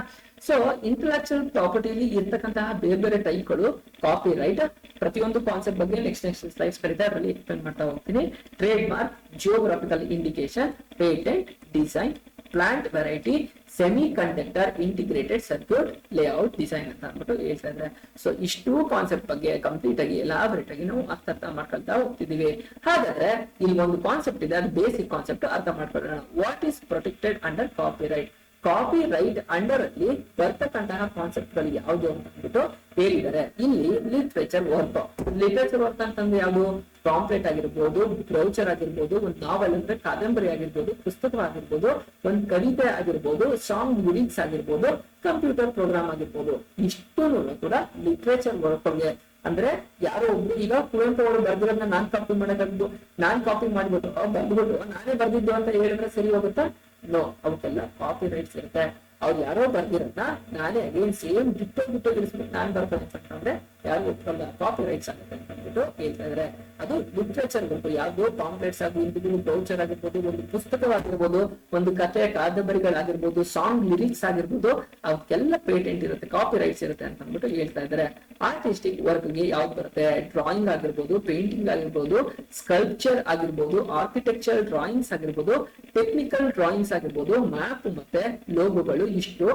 ಸೊ ಇಂಟೆಲೆಕ್ಚುಯಲ್ ಪ್ರಾಪರ್ಟಿಲಿ ಇರ್ತಕ್ಕಂತಹ ಬೇರೆ ಬೇರೆ ಟೈಪ್ಗಳು ಕಾಪಿ ರೈಟ್, ಪ್ರತಿಯೊಂದು ಕಾನ್ಸೆಪ್ಟ್ ಬಗ್ಗೆ ನೆಕ್ಸ್ಟ್ ಸ್ಲೈಡ್ಸ್ ಕರೀತಾ ಅದರಲ್ಲಿ ಎಕ್ಸ್ಪ್ಲೇನ್ ಮಾಡ್ತಾ ಹೋಗ್ತೀನಿ. Trade mark, geographical indication, patent, design, plant variety, semi conductor, integrated circuit, layout, design ಅಂತ ಅಂದ್ಬಿಟ್ಟು ಹೇಳ್ತಾ ಇದ್ದಾರೆ. ಸೊ ಇಷ್ಟು ಕಾನ್ಸೆಪ್ಟ್ ಬಗ್ಗೆ ಕಂಪ್ಲೀಟ್ ಆಗಿ ಎಲಾಬರೇಟ್ ಆಗಿ ನಾವು ಅರ್ಥ ಮಾಡ್ಕೊಳ್ತಾ ಹೋಗ್ತಿದೀವಿ. ಹಾಗಾದ್ರೆ ಇಲ್ಲಿ ಒಂದು ಕಾನ್ಸೆಪ್ಟ್ ಇದೆ, ಅದು ಬೇಸಿಕ್ ಕಾನ್ಸೆಪ್ಟ್ ಅರ್ಥ ಮಾಡ್ಕೊಳ್ಳೋಣ. What is protected under copyright? Copyright under ಅಲ್ಲಿ ಬರ್ತಕ್ಕಂತಹ ಕಾನ್ಸೆಪ್ಟ್ ಗಳು ಯಾವ್ದು ಅಂತ ಅಂದ್ಬಿಟ್ಟು ಹೇಳಿದ್ದಾರೆ. ಇಲ್ಲಿ ಲಿಟ್ರೇಚರ್ ವರ್ಕ್. ಲಿಟ್ರೇಚರ್ ವರ್ಕ್ ಅಂತಂದ್ರೆ ಯಾವುದು? ಪಾಂಪ್ಲೆಟ್ ಆಗಿರ್ಬೋದು, ಬ್ರೌಚರ್ ಆಗಿರ್ಬೋದು, ಒಂದು ನಾವೆಲ್ ಅಂದ್ರೆ ಕಾದಂಬರಿ ಆಗಿರ್ಬೋದು, ಪುಸ್ತಕವಾಗಿರ್ಬೋದು, ಒಂದು ಕವಿತೆ ಆಗಿರ್ಬೋದು, ಸಾಂಗ್ ಲಿರಿಕ್ಸ್ ಆಗಿರ್ಬೋದು, ಕಂಪ್ಯೂಟರ್ ಪ್ರೋಗ್ರಾಮ್ ಆಗಿರ್ಬೋದು, ಇಷ್ಟು ಕೂಡ ಲಿಟ್ರೇಚರ್ ವರ್ಕ್ ಗೆ ಅಂದ್ರೆ ಯಾರೋ ಒಬ್ರು ಈಗ ಕುವೆಂಪು ಅವರು ಬರ್ದಿರೋದನ್ನ ನಾನ್ ಕಾಪಿ ಮಾಡೋದು, ನಾನ್ ಕಾಪಿ ಮಾಡ್ಬಿಟ್ಟು ಬಂದ್ಬಿಟ್ಟು ನಾನೇ ಬರ್ದಿದ್ದು ಅಂತ ಹೇಳಿದ್ರೆ ಸರಿ ಹೋಗುತ್ತಾ? ನೋ, ಅವಕ್ಕೆಲ್ಲ ಕಾಪಿ ರೈಟ್ಸ್ ಇರುತ್ತೆ. ಅವ್ರು ಯಾರೋ ಬರ್ದಿರೋದನ್ನ ನಾನೇ ಅಗೇನ್ ಸೇಮ್ ಬಿಟ್ಟು ಇಳಿಸ್ಬಿಟ್ಟು ನಾನ್ ಬರ್ತೀನಿ ಅಂತಂದ್ರೆ ಯಾರು ಒಪ್ಕೊಳ್ಳಲ್ಲ, ಕಾಪಿ ರೈಟ್ಸ್ ಆಗುತ್ತೆ ಅಂತ ಅಂದ್ಬಿಟ್ಟು ಹೇಳ್ತಾ ಇದ್ರೆ ಅದು ಲಿಟ್ರೇಚರ್ ಬಂತು. ಯಾವ್ದು ಪಾಂಪ್ಲೆಟ್ಸ್ ಆಗಿರ್ಬೋದು, ಬ್ರೌಚರ್ ಆಗಿರ್ಬೋದು, ಒಂದು ಪುಸ್ತಕವಾಗಿರ್ಬೋದು, ಒಂದು ಕಥೆ ಕಾದಂಬರಿಗಳಾಗಿರ್ಬೋದು, ಸಾಂಗ್ ಲಿರಿಕ್ಸ್ ಆಗಿರ್ಬೋದು, ಅವಕ್ಕೆಲ್ಲ ಪೇಟೆಂಟ್ ಇರುತ್ತೆ, ಕಾಪಿ ರೈಟ್ಸ್ ಇರುತ್ತೆ ಅಂತ ಅಂದ್ಬಿಟ್ಟು ಹೇಳ್ತಾ ಇದ್ದಾರೆ. ಆರ್ಟಿಸ್ಟಿಕ್ ವರ್ಕ್ ಗೆ ಯಾವ್ದು ಬರುತ್ತೆ? ಡ್ರಾಯಿಂಗ್ ಆಗಿರ್ಬೋದು, ಪೇಂಟಿಂಗ್ ಆಗಿರ್ಬೋದು, ಸ್ಕಲ್ಪ್ಚರ್ ಆಗಿರ್ಬೋದು, ಆರ್ಕಿಟೆಕ್ಚರ್ ಡ್ರಾಯಿಂಗ್ಸ್ ಆಗಿರ್ಬೋದು, ಟೆಕ್ನಿಕಲ್ ಡ್ರಾಯಿಂಗ್ಸ್ ಆಗಿರ್ಬೋದು, ಮ್ಯಾಪ್ ಮತ್ತೆ ಲೋಗೋಗಳು, ಇಷ್ಟು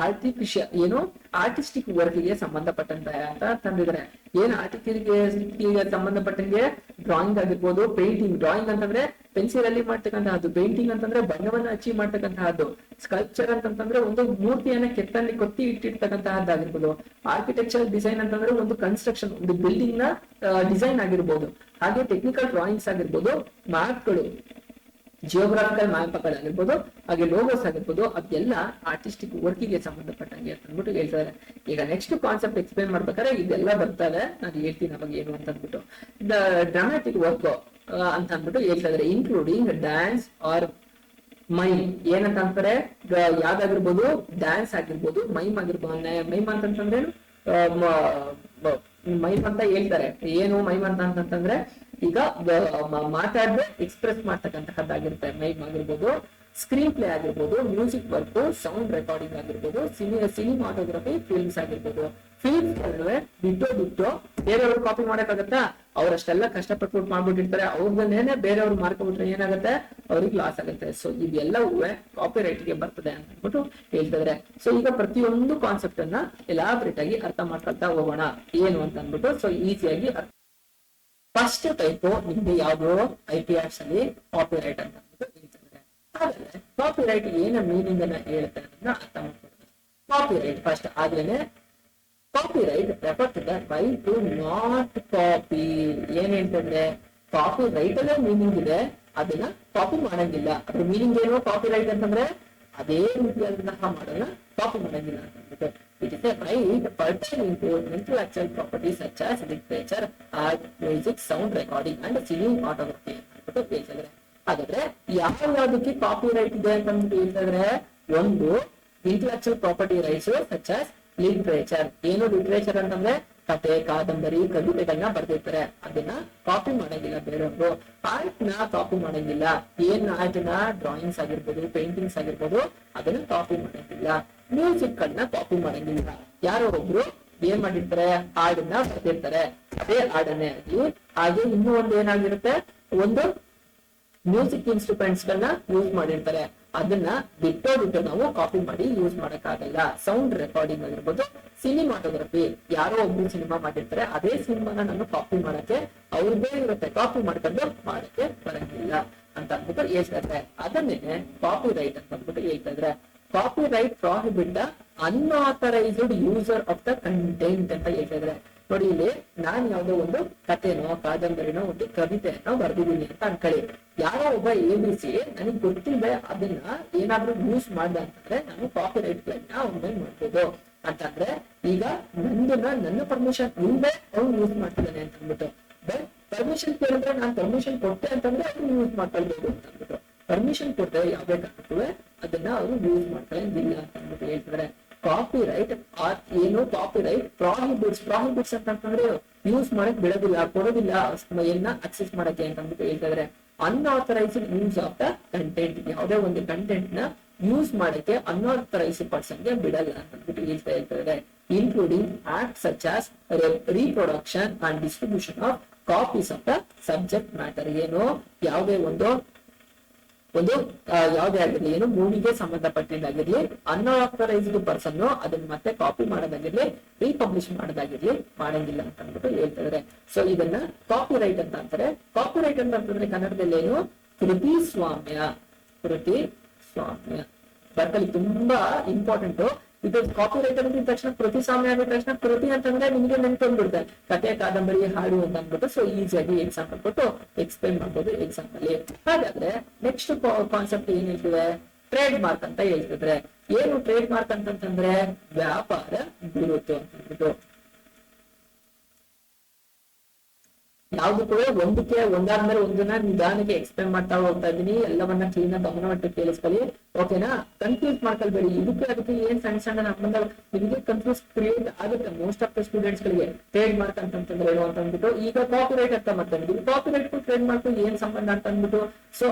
ಆರ್ಟಿಸ್ಟಿಕ್ ವರ್ಕ್ ಗೆ ಸಂಬಂಧಪಟ್ಟಂತ ಅಂತ ತಂದಿದ್ದಾರೆ. ಏನ್ ಆರ್ಟಿಸ್ಟಿಕ್ ಸಂಬಂಧಪಟ್ಟಂಗೆ ಡ್ರಾಯಿಂಗ್ ಆಗಿರ್ಬೋದು, ಪೇಂಟಿಂಗ್, ಡ್ರಾಯಿಂಗ್ ಅಂತಂದ್ರೆ ಪೆನ್ಸಿಲ್ ಅಲ್ಲಿ ಮಾಡ್ತಕ್ಕಂತಹದ್ದು, ಪೇಂಟಿಂಗ್ ಅಂತಂದ್ರೆ ಬಣ್ಣವನ್ನ ಹಚ್ಚಿ ಮಾಡ್ತಕ್ಕಂತಹದ್ದು, ಸ್ಕಲ್ಪ್ಚರ್ ಅಂತಂದ್ರೆ ಒಂದು ಮೂರ್ತಿಯನ್ನ ಕೆತ್ತಲ್ಲಿ ಕೊತ್ತಿ ಇಟ್ಟಿರ್ತಕ್ಕಂತಹದ್ದಾಗಿರ್ಬೋದು, ಆರ್ಕಿಟೆಕ್ಚರ್ ಡಿಸೈನ್ ಅಂತಂದ್ರೆ ಒಂದು ಕನ್ಸ್ಟ್ರಕ್ಷನ್, ಒಂದು ಬಿಲ್ಡಿಂಗ್ ನ ಡಿಸೈನ್ ಆಗಿರ್ಬೋದು, ಹಾಗೆ ಟೆಕ್ನಿಕಲ್ ಡ್ರಾಯಿಂಗ್ಸ್ ಆಗಿರ್ಬೋದು, ಮ್ಯಾಪ್ಗಳು, ಜಿಯೋಗ್ರಾಫಿಕಲ್ ಮ್ಯಾಪ್ಗಳಾಗಿರ್ಬೋದು, ಹಾಗೆ ಲೋಗೋಸ್ ಆಗಿರ್ಬೋದು, ಅದೆಲ್ಲ ಆರ್ಟಿಸ್ಟಿಕ್ ವರ್ಕಿಗೆ ಸಂಬಂಧಪಟ್ಟಂಗೆ ಅಂತ ಅಂದ್ಬಿಟ್ಟು ಹೇಳ್ತಾರೆ. ಈಗ ನೆಕ್ಸ್ಟ್ ಕಾನ್ಸೆಪ್ಟ್ ಎಕ್ಸ್ಪ್ಲೇನ್ ಮಾಡ್ಬೇಕಾದ್ರೆ ಇದೆಲ್ಲ ಬರ್ತದೆ, ನಾನು ಹೇಳ್ತೀನಿ ಅವಾಗ ಏನು ಅಂತ ಅಂದ್ಬಿಟ್ಟು. ಡ್ರಾಮ್ಯಾಟಿಕ್ ವರ್ಕ್ ಅಂತ ಅಂದ್ಬಿಟ್ಟು ಹೇಳ್ತಾ ಇದಾರೆ, ಇನ್ಕ್ಲೂಡಿಂಗ್ ಡ್ಯಾನ್ಸ್ ಆರ್ ಮೈಮ್. ಏನಂತ ಅಂತಾರೆ? ಯಾವ್ದಾಗಿರ್ಬೋದು, ಡ್ಯಾನ್ಸ್ ಆಗಿರ್ಬೋದು, ಮೈಮ್ ಆಗಿರ್ಬೋದು. ಮೈಮ್ ಅಂತಂದ್ರೆ ಮೈಮ್ ಅಂತ ಹೇಳ್ತಾರೆ. ಏನು ಮೈಮ್ ಅಂತಂದ್ರೆ ಈಗ ಮಾತಾಡದೆ ಎಕ್ಸ್ಪ್ರೆಸ್ ಮಾಡ್ತಕ್ಕಂತಹದ್ದಾಗಿರುತ್ತೆ ಮೈಮ್ ಆಗಿರ್ಬೋದು, ಸ್ಕ್ರೀನ್ ಪ್ಲೇ ಆಗಿರ್ಬೋದು, ಮ್ಯೂಸಿಕ್ ವರ್ಕ್, ಸೌಂಡ್ ರೆಕಾರ್ಡಿಂಗ್ ಆಗಿರ್ಬೋದು, ಸಿನಿಮಾಟೋಗ್ರಫಿ, ಫಿಲ್ಮ್ಸ್ ಆಗಿರ್ಬೋದು. ಫಿಲ್ಮ್ಸ್ ಬಿಟ್ಟು ಬೇರೆಯವ್ರು ಕಾಪಿ ಮಾಡಕ್ಕಾಗತ್ತಾ? ಅವ್ರಷ್ಟೆಲ್ಲ ಕಷ್ಟಪಟ್ಟು ಮಾಡ್ಬಿಟ್ಟಿರ್ತಾರೆ, ಅವ್ರನ್ನೇನೆ ಬೇರೆಯವ್ರು ಮಾಡ್ಕೊಂಡ್ಬಿಟ್ರೆ ಏನಾಗುತ್ತೆ? ಅವ್ರಿಗೆ ಲಾಸ್ ಆಗುತ್ತೆ. ಸೊ ಇವೆಲ್ಲವೂ ಕಾಪಿ ರೈಟ್ ಗೆ ಬರ್ತದೆ ಅಂತ ಅಂದ್ಬಿಟ್ಟು ಹೇಳ್ತಿದ್ರೆ. ಸೊ ಈಗ ಪ್ರತಿಯೊಂದು ಕಾನ್ಸೆಪ್ಟ್ ಅನ್ನ ಎಲಾಬ್ರೇಟ್ ಆಗಿ ಅರ್ಥ ಮಾಡ್ಕೊಳ್ತಾ ಹೋಗೋಣ ಏನು ಅಂತ ಅಂದ್ಬಿಟ್ಟು. ಸೊ ಈಸಿಯಾಗಿ ಫಸ್ಟ್ ಟೈಪ್ ನಿಮ್ಗೆ ಯಾವ್ದು IPRs ಅಲ್ಲಿ ಕಾಪಿ ರೈಟ್ ಅಂತ ಹೇಳ್ತಿದ್ದಾರೆ. ಆದ್ರೆ ಕಾಪಿ ರೈಟ್ ಏನ ಮೀನಿಂಗ್ ಅನ್ನ ಹೇಳುತ್ತೆ ಅನ್ನೋದನ್ನ ಅರ್ಥ ಮಾಡ್ಕೊಳ್ತಾರೆ. ಕಾಪಿ ರೈಟ್ ಫಸ್ಟ್ ಆದ್ರೇನೆ copyright refer to the right to not copy. ಏನ್ ಹೇಳ್ತಂದ್ರೆ ಕಾಪಿ ರೈಟ್ ಅಲ್ಲೇ ಮೀನಿಂಗ್ ಇದೆ, ಅದನ್ನ ಕಾಪಿ ಮಾಡಂಗಿಲ್ಲ. ಅದ್ರ ಮೀನಿಂಗ್ ಏನು? ಕಾಪಿ ರೈಟ್ ಅಂತಂದ್ರೆ ಅದೇ ರೀತಿಯಾದಂತಹ ಮಾಡೋಣ ಕಾಪಿ ಮಾಡಂಗಿಲ್ಲ ಅಂತ ಅಂದ್ಬಿಟ್ಟು. It is a right pertaining to intellectual properties such as literature, art, music, sound recording and cinematography ಅಂತ ಹೇಳ್ತಿದ್ರೆ. ಹಾಗಾದ್ರೆ ಯಾವ್ದಕ್ಕೆ ಕಾಪಿ ರೈಟ್ ಇದೆ ಅಂತ ಹೇಳ್ತಿದ್ರೆ, ಒಂದು intellectual property rights such as literature. ಏನು ಲಿಟ್ರೇಚರ್ ಅಂತಂದ್ರೆ ಕಥೆ, ಕಾದಂಬರಿ, ಕವಿತೆಗಳನ್ನ ಬರ್ದಿರ್ತಾರೆ, ಅದನ್ನ ಕಾಪಿ ಮಾಡಂಗಿಲ್ಲ ಬೇರೆಯವರು. ಆರ್ಟ್ ನ ಕಾಪಿ ಮಾಡಂಗಿಲ್ಲ. ಏನ್ ಆರ್ಟ್ ನ ಡ್ರಾಯಿಂಗ್ಸ್ ಆಗಿರ್ಬೋದು, ಪೇಂಟಿಂಗ್ಸ್ ಆಗಿರ್ಬೋದು, ಅದನ್ನ ಕಾಪಿ ಮಾಡಂಗಿಲ್ಲ. ಮ್ಯೂಸಿಕ್ ಗಳನ್ನ ಕಾಪಿ ಮಾಡಂಗಿಲ್ಲ. ಯಾರೋ ಒಬ್ರು ಏನ್ ಮಾಡಿರ್ತಾರೆ? ಹಾಡನ್ನ ಬರ್ದಿರ್ತಾರೆ, ಅದೇ ಹಾಡನ್ನೇ ಆಗಿ. ಹಾಗೆ ಇನ್ನೂ ಒಂದು ಏನಾಗಿರುತ್ತೆ, ಒಂದು ಮ್ಯೂಸಿಕ್ ಇನ್ಸ್ಟ್ರೂಮೆಂಟ್ಸ್ ಗಳನ್ನ ಯೂಸ್ ಮಾಡಿರ್ತಾರೆ, ಅದನ್ನ ಬಿಟ್ಟು ನಾವು ಕಾಪಿ ಮಾಡಿ ಯೂಸ್ ಮಾಡಕ್ಕಾಗಲ್ಲ. ಸೌಂಡ್ ರೆಕಾರ್ಡಿಂಗ್ ಆಗಿರ್ಬೋದು, ಸಿನಿಮಾಟೋಗ್ರಫಿ, ಯಾರೋ ಒಬ್ರು ಸಿನಿಮಾ ಮಾಡಿರ್ತಾರೆ, ಅದೇ ಸಿನಿಮಾನ ನಾನು ಕಾಪಿ ಮಾಡಕ್ಕೆ ಅವ್ರದ್ದೇ ಇರುತ್ತೆ, ಕಾಪಿ ಮಾಡ್ಕೊಂಡು ಮಾಡಕ್ಕೆ ಬರಂಗಿಲ್ಲ ಅಂತ ಅಂದ್ಬಿಟ್ಟು ಹೇಳ್ತಾ ಇದ್ರೆ. ಅದನ್ನೇ ಕಾಪಿ ರೈಟ್ ಅಂತ ಅಂದ್ಬಿಟ್ಟು ಹೇಳ್ತಾ ಇದ್ರೆ. Copyright prohibit the unauthorised user of the content ಅಂತ ಹೇಳ್ತಾ ಇದ್ರೆ. ನೋಡಿ ಇಲ್ಲಿ ನಾನ್ ಯಾವ್ದೋ ಒಂದು ಕಥೆನೋ ಕಾದಂಬರಿನೋ ಒಂದು ಕವಿತೆನೋ ಬರ್ದಿದ್ದೀನಿ ಅಂತ ಅನ್ಕೊಳ್ಳಿ. ಯಾರೋ ಒಬ್ಬ ABC ನನಗ್ ಗೊತ್ತಿಲ್ಲದೆ ಅದನ್ನ ಏನಾದ್ರೂ ಯೂಸ್ ಮಾಡ್ದ ಅಂತಂದ್ರೆ ನಾನು ಕಾಪಿ ರೈಟ್ ಕ್ಲೈಮ್ ನ ಅವ್ನ ಮೇಲೆ ಮಾಡ್ಬೋದು. ಅಂತಂದ್ರೆ ಈಗ ನನ್ನ ಪರ್ಮಿಷನ್ ಇಲ್ಲದೆ ಅವ್ನು ಯೂಸ್ ಮಾಡ್ತಿದ್ದಾನೆ ಅಂತ ಅಂದ್ಬಿಟ್ಟು, ಬಟ್ ಪರ್ಮಿಷನ್ ಕೇಳಿದ್ರೆ ನಾನು ಪರ್ಮಿಷನ್ ಕೊಟ್ಟೆ ಅಂತಂದ್ರೆ ಅದನ್ನ ಯೂಸ್ ಮಾಡ್ಕೊಳ್ಬೋದು ಅಂತ ಅಂದ್ಬಿಟ್ಟು, ಪರ್ಮಿಷನ್ ಕೊಟ್ಟರೆ ಯಾವ್ದೇ ಕಾರಣಕ್ಕೂ ಅದನ್ನ ಅವರು ಯೂಸ್ ಮಾಡ್ಕೊಳ್ಳಂಗಿಲ್ಲ ಅಂತ ಅಂದ್ಬಿಟ್ಟು ಹೇಳ್ತಿದ್ದಾರೆ. ಕಾಪಿ ರೈಟ್ ಏನು ಕಾಪಿ ರೈಟ್ ಪ್ರಾಹಿಬಿಟ್ಸ್ ಅಂತಂದ್ರೆ ಯೂಸ್ ಮಾಡಕ್ ಬಿಡೋದಿಲ್ಲ, ಕೊಡೋದಿಲ್ಲ ಅಕ್ಸೆಸ್ ಮಾಡಕ್ಕೆ ಅಂತ ಅಂದ್ಬಿಟ್ಟು ಹೇಳ್ತಾ ಇದಾರೆ. Unauthorised use of the content, ಯಾವುದೇ ಒಂದು ಕಂಟೆಂಟ್ ನ ಯೂಸ್ ಮಾಡಕ್ಕೆ ಅನ್ಆಥರೈಸ್ಡ್ ಪರ್ಸನ್ ಗೆ ಬಿಡಲ್ಲ ಅಂತ ಅಂದ್ಬಿಟ್ಟು ಹೇಳ್ತಾ ಇದ್ದಾರೆ. Including act such as reproduction and distribution of copies of the subject matter. ಏನು ಯಾವುದೇ ಒಂದು ಯಾವುದೇ ಆಗಿರ್ಲಿ, ಏನು ಮೂವಿಗೆ ಸಂಬಂಧಪಟ್ಟಿದ್ದಾಗಿರ್ಲಿ ಅನ್ಆಥರೈಸ್ಡ್ ಪರ್ಸನ್ ಅದನ್ನ ಮತ್ತೆ ಕಾಪಿ ಮಾಡೋದಾಗಿರ್ಲಿ ರೀಪಬ್ಲಿಷ್ ಮಾಡೋದಾಗಿರ್ಲಿ ಮಾಡಂಗಿಲ್ಲ ಅಂತ ಅಂದ್ಬಿಟ್ಟು ಹೇಳ್ತಾ ಇದಾರೆ. ಸೊ ಇದನ್ನ ಕಾಪಿ ರೈಟ್ ಅಂತ ಅಂತಾರೆ. ಕಾಪಿ ರೈಟ್ ಅಂತ ಅಂತಂದ್ರೆ ಕನ್ನಡದಲ್ಲಿ ಏನು ಕೃತಿ ಸ್ವಾಮ್ಯ ಬರ್ಕಲ್ಲಿ ತುಂಬಾ ಇಂಪಾರ್ಟೆಂಟ್. ಇದು ಕಾಪಿ ರೈಟ್ ಅಂದಿದ ತಕ್ಷಣ ಕೃತಿ ಸ್ವಾಮ್ಯ ಆಗಿದ ತಕ್ಷಣ ಕೃತಿ ಅಂತಂದ್ರೆ ನಿಮ್ಗೆ ನೆನ್ಕೊಂಡ್ಬಿಡುತ್ತೆ ಕಥೆ ಕಾದಂಬರಿ ಹಾಡು ಅಂತ ಅಂದ್ಬಿಟ್ಟು. ಸೊ ಈಸಿಯಾಗಿ ಎಕ್ಸಾಂಪಲ್ ಕೊಟ್ಟು ಎಕ್ಸ್ಪ್ಲೈನ್ ಮಾಡ್ಬೋದು ಎಕ್ಸಾಮ್ ಅಲ್ಲಿ. ಹಾಗಾದ್ರೆ ನೆಕ್ಸ್ಟ್ ಕಾನ್ಸೆಪ್ಟ್ ಏನ್ ಹೇಳ್ತಿವೆ, ಟ್ರೇಡ್ ಮಾರ್ಕ್ ಅಂತ ಹೇಳ್ತಿದ್ರೆ. ಏನು ಟ್ರೇಡ್ ಮಾರ್ಕ್ ಅಂತಂದ್ರೆ ವ್ಯಾಪಾರ ಗುರುತು ಅಂತ ಅಂದ್ಬಿಟ್ಟು. ಯಾವ್ದು ಕೂಡ ಒಂದಾದ್ಮೇಲೆ ಒಂದನ್ನ ನಿಧಾನಕ್ಕೆ ಎಕ್ಸ್ಪ್ಲೇನ್ ಮಾಡ್ತಾ ಹೋಗ್ತಾ ಇದೀನಿ. ಎಲ್ಲವನ್ನ ಕ್ಲೀನ್ ಆಗಿ ಗಮನವಿಟ್ಟು ಕೇಳಿಸ್ಕೊಳ್ಳಿ, ಓಕೆನಾ? ಕನ್ಫ್ಯೂಸ್ ಮಾಡ್ಕೊಳ್ಬೇಡಿ. ಅದಕ್ಕೆ ಏನ್ ಸಣ್ಣ ಸಣ್ಣ ಸಂಬಂಧ ನಿಮಗೆ ಕನ್ಫ್ಯೂಸ್ ಕ್ರಿಯೇಟ್ ಆಗುತ್ತೆ ಮೋಸ್ಟ್ ಆಫ್ ದ ಸ್ಟೂಡೆಂಟ್ಸ್ ಗಳಿಗೆ. ಟ್ರೇಡ್ ಮಾರ್ಕ್ ಅಂತಂದ್ರೆ ಏನು ಅಂತ ಅಂದ್ಬಿಟ್ಟು ಈಗ ಕಾಪಿ ರೈಟ್ ಅಂತ ಮಾತಾಡಿದ್ವಿ. ಕಾಪಿ ರೈಟ್ ಟ್ರೇಡ್ ಮಾರ್ಕ್ ಏನ್ ಸಂಬಂಧ ಅಂತ ಅಂದ್ಬಿಟ್ಟು ಸೊ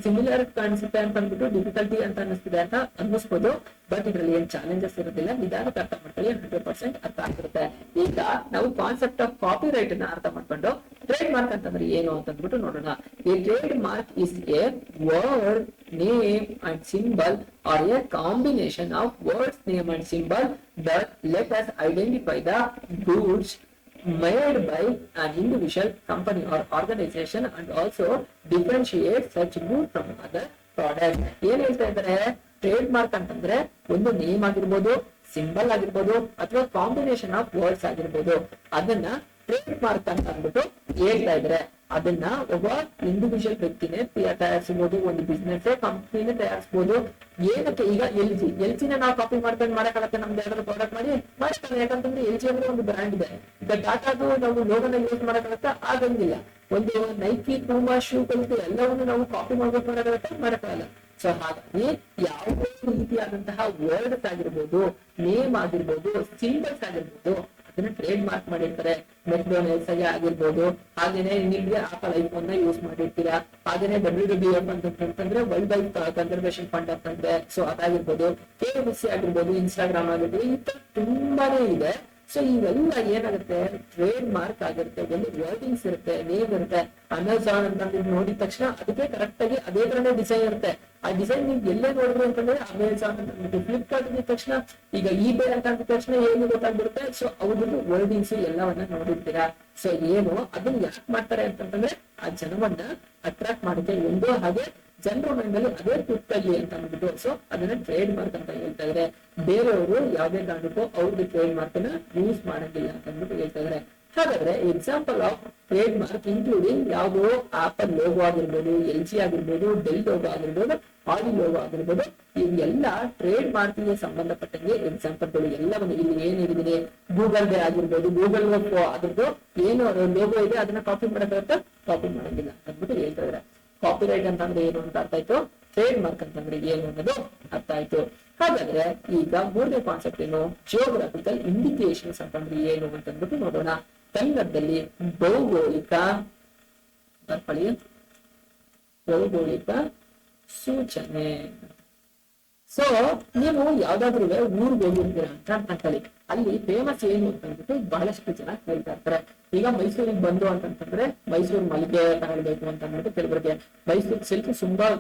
ಸಿಮಿಲರ್ ಕಾಣಿಸುತ್ತೆ ಅಂತ ಅಂದ್ಬಿಟ್ಟು ಡಿಫಿಕಲ್ಟಿ ಅಂತ ಅನಿಸ್ತಿದೆ ಅಂತ ಅನ್ನಿಸ್ಬೋದು. ಬಟ್ ಇದ್ರಲ್ಲಿ ಏನ್ ಚಾಲೆಂಜಸ್ ಇರೋದಿಲ್ಲ, ನಿಧಾನಕ್ಕೆ ಅರ್ಥ ಮಾಡ್ಕೊಳ್ಳಿ, 100% ಅರ್ಥ ಆಗಿರುತ್ತೆ. ಈಗ ನಾವು ಕಾನ್ಸೆಪ್ಟ್ ಆಫ್ ಕಾಪಿ ರೈಟ್ ಅನ್ನ ಅರ್ಥ ಮಾಡ್ಕೊಂಡು ಟ್ರೇಡ್ ಮಾರ್ಕ್ ಅಂತಂದ್ರೆ ಏನು ಅಂತ ಅಂದ್ಬಿಟ್ಟು ನೋಡೋಣ. A trade mark is A word, name and symbol or a combination of words, name and symbol that let us identify the goods made by an individual, company or organization and also differentiate such good from other products. ಏನ್ ಹೇಳ್ತಾ ಇದ್ದಾರೆ, trade mark ಅಂತಂದ್ರೆ ಒಂದು name ಆಗಿರ್ಬೋದು, symbol ಆಗಿರ್ಬೋದು ಅಥವಾ combination of words ಆಗಿರ್ಬೋದು, ಅದನ್ನ ಟ್ರೇಡ್ ಮಾರ್ಕ್ ಅಂತ ಅಂದ್ಬಿಟ್ಟು ಹೇಳ್ತಾ ಇದ್ರೆ. ಅದನ್ನ ಒಬ್ಬ ಇಂಡಿವಿಜುವಲ್ ವ್ಯಕ್ತಿನೇ ತಯಾರಿಸಬಹುದು, ಒಂದು ಬಿಸ್ನೆಸ್ ಕಂಪ್ನಿನೇ ತಯಾರಿಸಬಹುದು. ಏನಕ್ಕೆ ಈಗ ಎಲ್ಜಿನ ನಾವು ಕಾಪಿ ಮಾಡ್ಕೊಂಡು ಮಾಡಕ್ಕಾಗತ್ತೆ, ನಮ್ದು ಯಾವ್ದಾದ್ರು ಪ್ರಾಡಕ್ಟ್ ಮಾಡಕ್ಕಾಗಲ್ಲ. ಯಾಕಂತಂದ್ರೆ ಎಲ್ಜಿ ಅಂದ್ರೆ ಒಂದು ಬ್ರ್ಯಾಂಡ್ ಇದೆ. ಈಗ ಟಾಟಾದು ನಾವು ಲೋಗೋನ ಯೂಸ್ ಮಾಡಕ್ಕಾಗತ್ತಾ? ಆಗಂಗಿಲ್ಲ. ಒಂದು ನೈಕಿ ಪೂಮಾ ಶೂಗಳು ಎಲ್ಲವನ್ನು ನಾವು ಕಾಪಿ ಮಾಡ್ಬೇಕು ಮಾಡಕ್ಕಾಗಲ್ಲ. ಸೊ ಹಾಗಾಗಿ ಯಾವುದೇ ರೀತಿಯಾದಂತಹ ವರ್ಡ್ಸ್ ಆಗಿರ್ಬೋದು, ನೇಮ್ ಆಗಿರ್ಬೋದು, ಸಿಂಬಲ್ಸ್ ಆಗಿರ್ಬೋದು, ಅದನ್ನ ಟ್ರೇಡ್ ಮಾರ್ಕ್ ಮಾಡಿರ್ತಾರೆ. ಮೆಕ್ಡೊನಾಲ್ಡ್ಸ್ ಆಗಿರ್ಬೋದು, ಹಾಗೇನೆ ನಿಮ್ಗೆ ಆಪಲ್ ಐಫೋನ್ ನ ಯೂಸ್ ಮಾಡಿರ್ತೀರಾ. ಹಾಗೇನೆ WWF ಅಂತಂದ್ರೆ ವರ್ಲ್ಡ್ ವೈಡ್ ಕನ್ಸರ್ವೇಶನ್ ಫಂಡ್ ಅಂತಂದ್ರೆ ಸೊ ಅದಾಗಿರ್ಬೋದು, KFC ಆಗಿರ್ಬೋದು, ಇನ್ಸ್ಟಾಗ್ರಾಮ್ ಆಗಿರ್ಬೋದು, ಈ ತರ ತುಂಬಾನೇ ಇದೆ. ಸೊ ಇವೆಲ್ಲ ಏನಾಗುತ್ತೆ, ಟ್ರೇಡ್ ಮಾರ್ಕ್ ಆಗಿರುತ್ತೆ. ಒಂದು ವರ್ಡಿಂಗ್ಸ್ ಇರುತ್ತೆ, ನೇಮ್ ಇರುತ್ತೆ. ಅಮೆಝಾನ್ ಅಂತ ನೋಡಿದ ತಕ್ಷಣ ಅದಕ್ಕೆ ಕರೆಕ್ಟ್ ಆಗಿ ಅದೇ ತರನೇ ಡಿಸೈನ್ ಇರುತ್ತೆ. ಆ ಡಿಸೈನ್ ನೀವು ಎಲ್ಲೇ ನೋಡಿದ್ರು ಅಂತಂದ್ರೆ ಅಮೆಝಾನ್ ಅಂತ. ಫ್ಲಿಪ್ಕಾರ್ಟ್ ಅಂದ ತಕ್ಷಣ ಈಗ eBay ಅಂತ ಅಂದ ತಕ್ಷಣ ಏನು ಗೊತ್ತಾಗ್ಬಿಡುತ್ತೆ. ಸೊ ಅವ್ರದ್ದು ವರ್ಡಿಂಗ್ಸ್ ಎಲ್ಲವನ್ನ ನೋಡಿರ್ತೀರಾ. ಸೊ ಏನು ಅದನ್ನ ಯಾಕೆ ಮಾಡ್ತಾರೆ ಅಂತಂದ್ರೆ ಆ ಜನವನ್ನ ಅಟ್ರಾಕ್ಟ್ ಮಾಡೋಕೆ, ಒಂದು ಹಾಗೆ ಜನರ ಮೈಂಡಲ್ಲಿ ಅದೇ ತುತ್ತಲ್ಲಿ ಅಂತ ಅಂದ್ಬಿಟ್ಟು ಸೊ ಅದನ್ನ ಟ್ರೇಡ್ ಮಾರ್ಕ್ ಅಂತ ಹೇಳ್ತಾ ಇದಾರೆ. ಬೇರೆಯವರು ಯಾವ್ದೇ ಕಾರಣಕ್ಕೂ ಅವ್ರದ್ದು ಟ್ರೇಡ್ ಮಾರ್ಕ್ ನ ಯೂಸ್ ಮಾಡಂಗಿಲ್ಲ ಅಂತ ಅಂದ್ಬಿಟ್ಟು ಹೇಳ್ತಾ ಇದಾರೆ. ಹಾಗಾದ್ರೆ example of trade mark including ಯಾವ್ದು ಆಪಲ್ ಲೋಗೋ ಆಗಿರ್ಬೋದು, LG ಆಗಿರ್ಬೋದು, ಡೆಲ್ ಲೋಗೋ ಆಗಿರ್ಬೋದು, ಆಡಿ ಲೋಗೋ ಆಗಿರ್ಬೋದು, ಇವೆಲ್ಲ ಟ್ರೇಡ್ ಮಾರ್ಕ್ ಗೆ ಸಂಬಂಧಪಟ್ಟಂಗೆ ಎಕ್ಸಾಂಪಲ್ಗಳು ಎಲ್ಲವನ್ನು ಇಲ್ಲಿ ಏನ್ ಹೇಳಿದೀನಿ. ಗೂಗಲ್ ದೇ ಆಗಿರ್ಬೋದು, ಗೂಗಲ್ ಅದ್ರದ್ದು ಏನು ಲೋಗೋ ಇದೆ ಅದನ್ನ ಕಾಪಿ ಮಾಡಕ್ಕಾಗತ್ತಾ? ಕಾಪಿ ಮಾಡಂಗಿಲ್ಲ ಅಂದ್ಬಿಟ್ಟು ಹೇಳ್ತಾ ಇದಾರೆ. ಕಾಪಿ ರೈಟ್ ಅಂತಂದ್ರೆ ಏನು ಅಂತ ಅರ್ಥ ಆಯ್ತು, ಟ್ರೇಡ್ ಮಾರ್ಕ್ ಅಂತಂದ್ರೆ ಏನು ಅನ್ನೋದು ಅರ್ಥ ಆಯ್ತು. ಹಾಗಾದ್ರೆ ಈಗ ಮೂರನೇ ಕಾನ್ಸೆಪ್ಟ್ ಏನು, ಜಿಯೋಗ್ರಾಫಿಕಲ್ ಇಂಡಿಕೇಶನ್ಸ್ ಅಂತಂದ್ರೆ ಏನು ಅಂತಂದ್ಬಿಟ್ಟು ನೋಡೋಣ. ಕನ್ನಡದಲ್ಲಿ ಭೌಗೋಳಿಕ ಸೂಚನೆ. ಸೊ ನೀವು ಯಾವ್ದಾದ್ರು ಊರಿಗೆ ಹೋಗಿರ್ತೀರಾ ಅಂತ ಅನ್ಕೊಳ್ಳಿ, ಅಲ್ಲಿ ಫೇಮಸ್ ಏನು ಅಂತಂದ್ಬಿಟ್ಟು ಬಹಳಷ್ಟು ಜನ ಕೇಳ್ತಾ ಇರ್ತಾರೆ. ಈಗ ಮೈಸೂರಿಗೆ ಬಂದು ಅಂತಂದ್ರೆ ಮೈಸೂರು ಮಲ್ಲಿಗೆ ತಗೊಳ್ಬೇಕು ಅಂತ ಅಂದ್ಬಿಟ್ಟು ಕೆಲವರಿಗೆ, ಮೈಸೂರು ಸಿಲ್ಕ್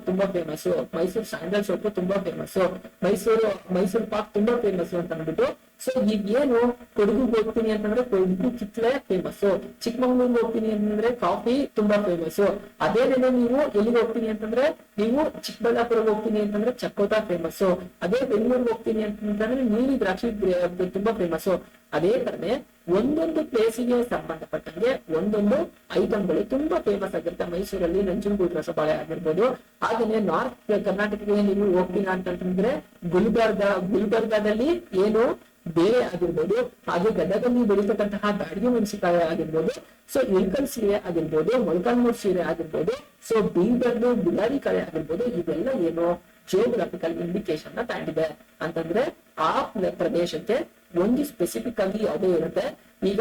ತುಂಬಾ ಫೇಮಸ್, ಮೈಸೂರು ಸ್ಯಾಂಡಲ್ ಸೋಪ್ ತುಂಬಾ ಫೇಮಸ್, ಮೈಸೂರು ಪಾಕ್ ತುಂಬಾ ಫೇಮಸ್ ಅಂತ ಅಂದ್ಬಿಟ್ಟು ಸೊ ಈಗ ಏನು ಕೊಡಗಿಗೆ ಹೋಗ್ತೀನಿ ಅಂತಂದ್ರೆ ಕೊಡಗು ಕಿತ್ಲೆ ಫೇಮಸ್, ಚಿಕ್ಕಮಂಗ್ಳೂರ್ಗೆ ಹೋಗ್ತೀನಿ ಅಂತಂದ್ರೆ ಕಾಫಿ ತುಂಬಾ ಫೇಮಸ್. ಅದೇನೇನೋ ನೀವು ಎಲ್ಲಿಗೆ ಹೋಗ್ತೀನಿ ಅಂತಂದ್ರೆ ನೀವು ಚಿಕ್ಕಬಳ್ಳಾಪುರಕ್ಕೆ ಹೋಗ್ತೀನಿ ಅಂತಂದ್ರೆ ಚಕ್ಕೋತ ಫೇಮಸ್. ಅದೇ ಬೆಂಗಳೂರಿಗೆ ಹೋಗ್ತೀನಿ ಅಂತಂದ್ರೆ ನೀಲಿ ದ್ರಾಕ್ಷಿ ತುಂಬಾ ಫೇಮಸ್. ಅದೇ ತರನೇ ಒಂದೊಂದು ಪ್ಲೇಸಿಗೆ ಸಂಬಂಧಪಟ್ಟಂಗೆ ಒಂದೊಂದು ಐಟಮ್ಗಳು ತುಂಬಾ ಫೇಮಸ್ ಆಗಿರುತ್ತೆ. ಮೈಸೂರಲ್ಲಿ ನಂಜನಗೂಡು ರಸಬಾಳೆ ಆಗಿರ್ಬೋದು. ಹಾಗೇನೆ ನಾರ್ತ್ ಕರ್ನಾಟಕಕ್ಕೆ ನೀವು ಹೋಗ್ತೀರಾ ಅಂತಂದ್ರೆ ಗುಲ್ಬರ್ಗಾದಲ್ಲಿ ಏನು ಬೇಳೆ ಆಗಿರ್ಬೋದು, ಹಾಗೆ ಗದಗಲ್ಲಿ ಬೆಳೀತಕ್ಕಂತಹ ಬ್ಯಾಡಗಿ ಮೆಣಸಿನಕಾಯಿ ಆಗಿರ್ಬೋದು, ಸೊ ಇಳ್ಕಲ್ ಸೀರೆ ಆಗಿರ್ಬೋದು, ಮೊಳಕಾಲ್ಮೂರು ಸೀರೆ ಆಗಿರ್ಬೋದು, ಸೊ ಬೀದರ್ದು ಗುಲಾಬಿ ಕಾಯಿ ಆಗಿರ್ಬೋದು, ಇವೆಲ್ಲ ಏನು ಜಿಯೋಗ್ರಾಫಿಕಲ್ ಇಂಡಿಕೇಶನ್ ನ ತಾಂಡಿದೆ ಅಂತಂದ್ರೆ ಆ ಪ್ರದೇಶಕ್ಕೆ ಒಂದು ಸ್ಪೆಸಿಫಿಕ್ ಆಗಿ ಯಾವುದೇ ಇರುತ್ತೆ. ಈಗ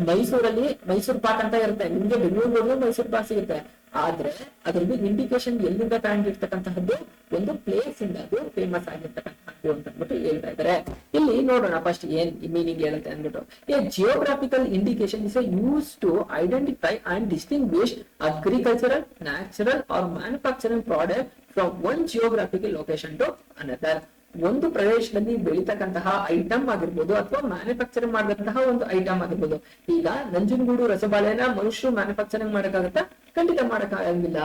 ಮೈಸೂರಲ್ಲಿ ಮೈಸೂರು ಪಾಕ್ ಅಂತ ಇರುತ್ತೆ, ನಿಮ್ಗೆ ಬೆಂಗಳೂರಿಗೆ ಹೋದ್ರೆ ಮೈಸೂರು ಪಾಕ್ ಸಿಗುತ್ತೆ. ಆದ್ರೆ ಅದ್ರದ್ದು ಇಂಡಿಕೇಶನ್ ಎಲ್ಲಿಂದ ತಗೊಂಡಿರ್ತಕ್ಕಂತಹದ್ದು ಒಂದು ಪ್ಲೇಸ್ ಇಂದ ಅದು ಫೇಮಸ್ ಆಗಿರ್ತಕ್ಕಂಥದ್ದು ಅಂತ ಅಂದ್ಬಿಟ್ಟು ಹೇಳ್ತಾ ಇದ್ದಾರೆ. ಇಲ್ಲಿ ನೋಡೋಣ ಫಸ್ಟ್ ಏನ್ ಮೀನಿಂಗ್ ಹೇಳುತ್ತೆ ಅಂದ್ಬಿಟ್ಟು. A geographical indication is use to identify and distinguish agricultural, natural or manufacturing product from one geographical location to another. ಒಂದು ಪ್ರದೇಶದಲ್ಲಿ ಬೆಳೀತಕ್ಕಂತಹ ಐಟಮ್ ಆಗಿರ್ಬೋದು ಅಥವಾ ಮ್ಯಾನುಫ್ಯಾಕ್ಚರಿಂಗ್ ಮಾಡಿದಂತಹ ಒಂದು ಐಟಮ್ ಆಗಿರ್ಬೋದು. ಈಗ ನಂಜನಗೂಡು ರಸಬಾಳೆನ ಮನುಷ್ಯರು ಮ್ಯಾನುಫ್ಯಾಕ್ಚರಿಂಗ್ ಮಾಡಕ್ಕಾಗತ್ತಾ? ಖಂಡಿತ ಮಾಡಕ್ಕಾಗಂಗಿಲ್ಲ.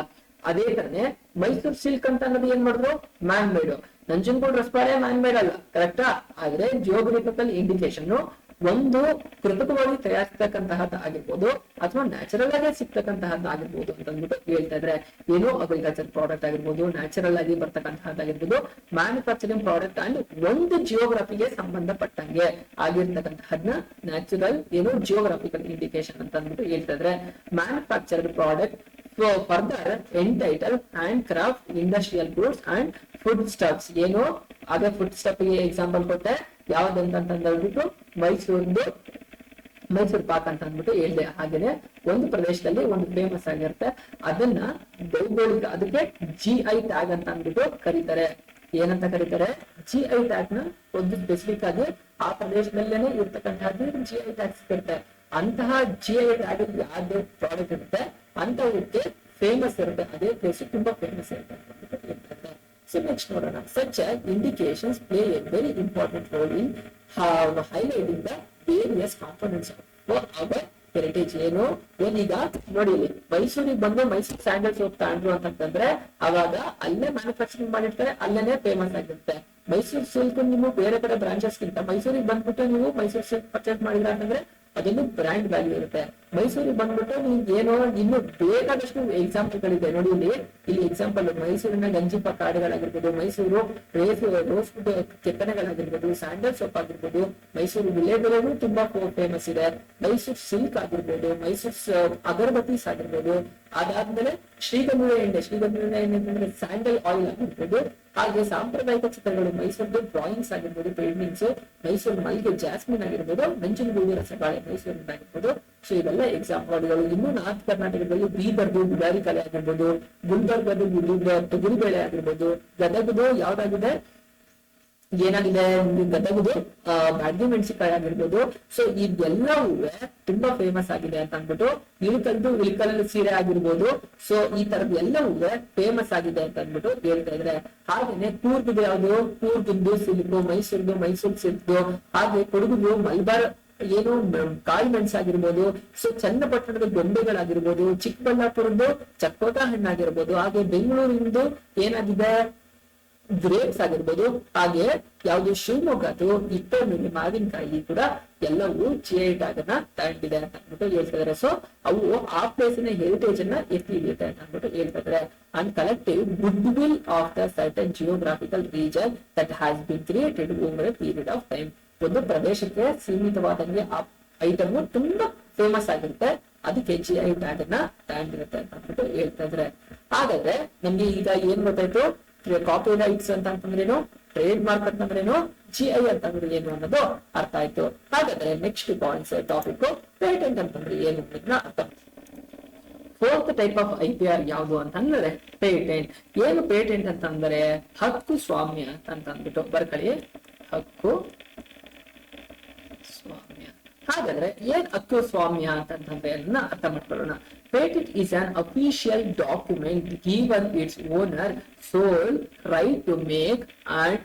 ಅದೇ ತರನೇ ಮೈಸೂರು ಸಿಲ್ಕ್ ಅಂತ ಅನ್ನೋದು ಏನ್ ಮಾಡಿದ್ರು? Man made. ನಂಜನಗೂಡು ರಸಬಾಳೆ ಮ್ಯಾನ್ ಮೇಡ್ ಅಲ್ಲ, ಕರೆಕ್ಟಾ? ಆದ್ರೆ ಜಿಯೋಗ್ರಫಿಕಲ್ ಇಂಡಿಕೇಶನ್ ಒಂದು ಕೃತಕವಾಗಿ ತಯಾರಿಸತಕ್ಕಂತಹದ್ದು ಆಗಿರ್ಬೋದು ಅಥವಾ ನ್ಯಾಚುರಲ್ ಆಗಿ ಸಿಗ್ತಕ್ಕಂತಹದ್ದು ಆಗಿರ್ಬೋದು ಅಂತ ಅಂದ್ಬಿಟ್ಟು ಹೇಳ್ತಾ ಇದ್ರೆ. ಏನೋ ಅಗ್ರಿಕಲ್ಚರ್ ಪ್ರಾಡಕ್ಟ್ ಆಗಿರ್ಬೋದು, ನ್ಯಾಚುರಲ್ ಆಗಿ ಬರ್ತಕ್ಕಂತಹದ್ದಾಗಿರ್ಬೋದು, ಮ್ಯಾನುಫ್ಯಾಕ್ಚರಿಂಗ್ ಪ್ರಾಡಕ್ಟ್ ಅಂಡ್ ಒಂದು ಜಿಯೋಗ್ರಫಿಗೆ ಸಂಬಂಧಪಟ್ಟಂಗೆ ಆಗಿರ್ತಕ್ಕಂತಹದ್ನ ನ್ಯಾಚುರಲ್ ಏನು ಜಿಯೋಗ್ರಾಫಿಕಲ್ ಇಂಡಿಕೇಶನ್ ಅಂತ ಅಂದ್ಬಿಟ್ಟು ಹೇಳ್ತಾ ಇದ್ರೆ. Manufactured product further entitle hand craft, industrial goods and foodstuffs. ಏನು ಅದೇ ಫುಡ್ ಸ್ಟಫ್ ಗೆ ಎಕ್ಸಾಂಪಲ್ ಕೊಟ್ಟೆ, ಯಾವ್ದಂತಂದ್ಬಿಟ್ಟು ಮೈಸೂರು ಪಾಕ್ ಅಂತ ಅಂದ್ಬಿಟ್ಟು ಹೇಳಿದೆ. ಹಾಗೇನೆ ಒಂದು ಪ್ರದೇಶದಲ್ಲಿ ಒಂದು ಫೇಮಸ್ ಆಗಿರುತ್ತೆ, ಅದನ್ನ ಭೌಗೋಳಿಕ ಅದಕ್ಕೆ GI ಟ್ಯಾಗ್ ಅಂತ ಅಂದ್ಬಿಟ್ಟು ಕರೀತಾರೆ. ಏನಂತ ಕರೀತಾರೆ? GI ಟ್ಯಾಗ್ ನ ಒಂದು ಸ್ಪೆಸಿಫಿಕ್ ಆಗಿ ಆ ಪ್ರದೇಶದಲ್ಲೇನೆ ಇರ್ತಕ್ಕಂಥದ್ದು GI ಟ್ಯಾಗ್ ಸಿಗುತ್ತೆ. ಅಂತಹ GI ಟ್ಯಾಗ್ ಯಾವ್ದು ಪ್ರಾಡಕ್ಟ್ ಇರುತ್ತೆ ಅಂತವಕ್ಕೆ ಫೇಮಸ್ ಇರುತ್ತೆ, ಅದೇ ಪ್ಲೇಸ್ ತುಂಬಾ ಫೇಮಸ್ ಇರುತ್ತೆ ಅಂತ ಹೇಳ್ತಾರೆ. So next ನೋಡೋಣ. Such indications play a very important role in highlighting the various components of our heritage. ಏನು ಏನೀಗ ನೋಡಿ, ಮೈಸೂರಿಗೆ ಬಂದು ಮೈಸೂರು ಸ್ಯಾಂಡಲ್ ಸೋಪ್ ತಗೊಂಡ್ರು ಅಂತಂದ್ರೆ ಅವಾಗ ಅಲ್ಲೇ ಮ್ಯಾನುಫ್ಯಾಕ್ಚರಿಂಗ್ ಮಾಡಿರ್ತಾರೆ, ಅಲ್ಲೇನೆ ಫೇಮಸ್ ಆಗಿರುತ್ತೆ. ಮೈಸೂರು ಸಿಲ್ಕ್ ನೀವು ಬೇರೆ ಕಡೆ ಬ್ರಾಂಚಸ್ ಗಿಂತ ಮೈಸೂರಿಗೆ ಬಂದ್ಬಿಟ್ಟು ನೀವು ಮೈಸೂರು ಸಿಲ್ಕ್ ಪರ್ಚೇಸ್ ಮಾಡಿದ್ರ ಅಂತಂದ್ರೆ ಅದೊಂದು ಬ್ರ್ಯಾಂಡ್ ವ್ಯಾಲ್ಯೂ ಇರುತ್ತೆ. ಮೈಸೂರಿಗೆ ಬಂದ್ಬಿಟ್ಟು ನೀವು ಏನೋ ಇನ್ನು ಬೇಕಾದಷ್ಟು ಎಕ್ಸಾಂಪಲ್ ಗಳಿದೆ ನೋಡಿ. ಇಲ್ಲಿ ಎಕ್ಸಾಂಪಲ್ ಮೈಸೂರಿನ ಗಂಜಿಪ್ಪ ಕಾಡುಗಳಾಗಿರ್ಬೋದು, ಮೈಸೂರು ರೋಸ್ ಕೆತ್ತನೆಗಳಾಗಿರ್ಬೋದು, ಸ್ಯಾಂಡಲ್ ಸೋಪ್ ಆಗಿರ್ಬೋದು, ಮೈಸೂರು ವಿಲೇಬೆಲೆನೂ ತುಂಬಾ ಫೇಮಸ್ ಇದೆ. ಮೈಸೂರು ಸಿಲ್ಕ್ ಆಗಿರ್ಬೋದು, ಮೈಸೂರು ಅಗರಬತ್ತೀಸ್ ಆಗಿರ್ಬೋದು, ಅದಾದ್ಮೇಲೆ ಶ್ರೀಗಂಧ ಎಣ್ಣೆ ಅಂತಂದ್ರೆ ಸ್ಯಾಂಡಲ್ ಆಯಿಲ್ ಆಗಿರ್ಬೋದು. ಹಾಗೆ ಸಾಂಪ್ರದಾಯಿಕ ಚಿತ್ರಗಳು, ಮೈಸೂರು ಡ್ರಾಯಿಂಗ್ಸ್ ಆಗಿರ್ಬೋದು, ಪೇಂಟಿಂಗ್ಸ್, ಮೈಸೂರು ಮಲ್ಲಿಗೆ ಜಾಸ್ಮಿನ್ ಆಗಿರ್ಬೋದು, ನಂಜನಗೂಡು ರಸಬಾಳೆ ಮೈಸೂರಿನ ಆಗಿರ್ಬೋದು. ಸೊ ಇವೆಲ್ಲ ಎಕ್ಸಾಂಪಲ್ಗಳು. ಇನ್ನು ನಾರ್ತ್ ಕರ್ನಾಟಕದಲ್ಲಿ ಬೀದರ್ದು ಗುಲಾಬಿ ಕಲೆ ಆಗಿರ್ಬೋದು, ಗುಲ್ಬರ್ಗದು ತೊಗರಿಬೇಳೆ ಆಗಿರ್ಬೋದು, ಗದಗದು ಯಾವ್ದಾಗಿದೆ ಏನಾಗಿದೆ ಗದಗದು ಬ್ಯಾಡಗಿ ಮೆಣಸಿನಕಾಯಿ ಆಗಿರ್ಬೋದು. ಸೊ ಇದೆಲ್ಲವೂ ತುಂಬಾ ಫೇಮಸ್ ಆಗಿದೆ ಅಂತ ಅಂದ್ಬಿಟ್ಟು. ಇಳ್ಕಲ್ ಸೀರೆ ಆಗಿರ್ಬೋದು. ಸೊ ಈ ತರದ್ ಎಲ್ಲವೂ ಫೇಮಸ್ ಆಗಿದೆ ಅಂತ ಅಂದ್ಬಿಟ್ಟು ಹೇಳ್ತಾ ಇದ್ರೆ. ಹಾಗೇನೆ ಕೂರ್ಗದು ಯಾವ್ದು? ಕೂರ್ಗದ್ದು ಸಿಲ್ಕ್, ಮೈಸೂರು ಸಿಲ್ಕ್, ಹಾಗೆ ಕೊಡಗು ಮಲ್ಬಾರ್ ಏನು ಕಾಳು ಮೆಣಸು ಆಗಿರ್ಬೋದು. ಸೊ ಚನ್ನಪಟ್ಟಣದ ಗೊಂಬೆಗಳಾಗಿರ್ಬೋದು, ಚಿಕ್ಕಬಳ್ಳಾಪುರದ್ದು ಚಕ್ಕೋತ ಹಣ್ಣಾಗಿರ್ಬೋದು, ಹಾಗೆ ಬೆಂಗಳೂರಿಂದು ಏನಾಗಿದೆ ಗ್ರೇಪ್ಸ್ ಆಗಿರ್ಬೋದು, ಹಾಗೆ ಯಾವ್ದು ಶಿವಮೊಗ್ಗದು ಇಪ್ಪತ್ತು ಮಾವಿನಕಾಯಿ ಕೂಡ ಎಲ್ಲವೂ GI ಟ್ಯಾಗ್ ಅನ್ನ ತಗೊಂಡಿದೆ ಅಂತ ಅಂದ್ಬಿಟ್ಟು ಹೇಳ್ತಿದ್ದಾರೆ. ಸೊ ಅವು ಆ ಪ್ಲೇಸಿನ ಹೆರಿಟೇಜ್ ಅನ್ನ ಎತ್ತಿ ಹಿಡಿಯುತ್ತೆ ಅಂತ ಅಂದ್ಬಿಟ್ಟು ಹೇಳ್ತಿದ್ದಾರೆ. And collective good will of the certain geographical region that has been created over A period of time. ಒಂದು ಪ್ರದೇಶಕ್ಕೆ ಸೀಮಿತವಾದಂಗೆ ಆ ಐಟಮ್ ತುಂಬಾ ಫೇಮಸ್ ಆಗಿರುತ್ತೆ, ಅದಕ್ಕೆ GI ಟ್ಯಾಗ್ ಅನ್ನ ತಗೊಂಡಿರುತ್ತೆ ಅಂತ ಅಂದ್ಬಿಟ್ಟು ಹೇಳ್ತಾ ಇದ್ರೆ. ಹಾಗಾದ್ರೆ ನಮ್ಗೆ ಈಗ ಏನ್ ಗೊತ್ತಾಯ್ತು? ಕಾಪಿ ರೈಟ್ಸ್ ಅಂತ ಅಂತಂದ್ರೇನು, ಟ್ರೇಡ್ ಮಾರ್ಕ್ ಅಂತಂದ್ರೇನು, GI ಅಂತಂದ್ರೆ ಏನು ಅನ್ನೋದು ಅರ್ಥ ಆಯ್ತು. ಹಾಗಾದ್ರೆ ನೆಕ್ಸ್ಟ್ ಪಾಯಿಂಟ್ಸ್ ಟಾಪಿಕ್ ಪೇಟೆಂಟ್ ಅಂತಂದ್ರೆ ಏನು ಅನ್ನೋದನ್ನ ಅರ್ಥ. ಫೋರ್ತ್ ಟೈಪ್ ಆಫ್ IPR ಯಾವುದು ಅಂತಂದ್ರೆ ಪೇಟೆಂಟ್. ಏನು ಪೇಟೆಂಟ್ ಅಂತಂದ್ರೆ ಹಕ್ಕು ಸ್ವಾಮ್ಯ ಅಂತ ಅಂದ್ಬಿಟ್ಟು ಬರ್ಕೊಳ್ಳಿ, ಹಕ್ಕು ಸ್ವಾಮ್ಯ. ಹಾಗಾದ್ರೆ ಏನ್ ಹಕ್ಕು ಸ್ವಾಮ್ಯ ಅಂತಂದ್ರೆ ಅದನ್ನ ಅರ್ಥ ಮಾಡ್ಕೊಳ್ಳೋಣ. Patent is an official document given its owner sole right to make and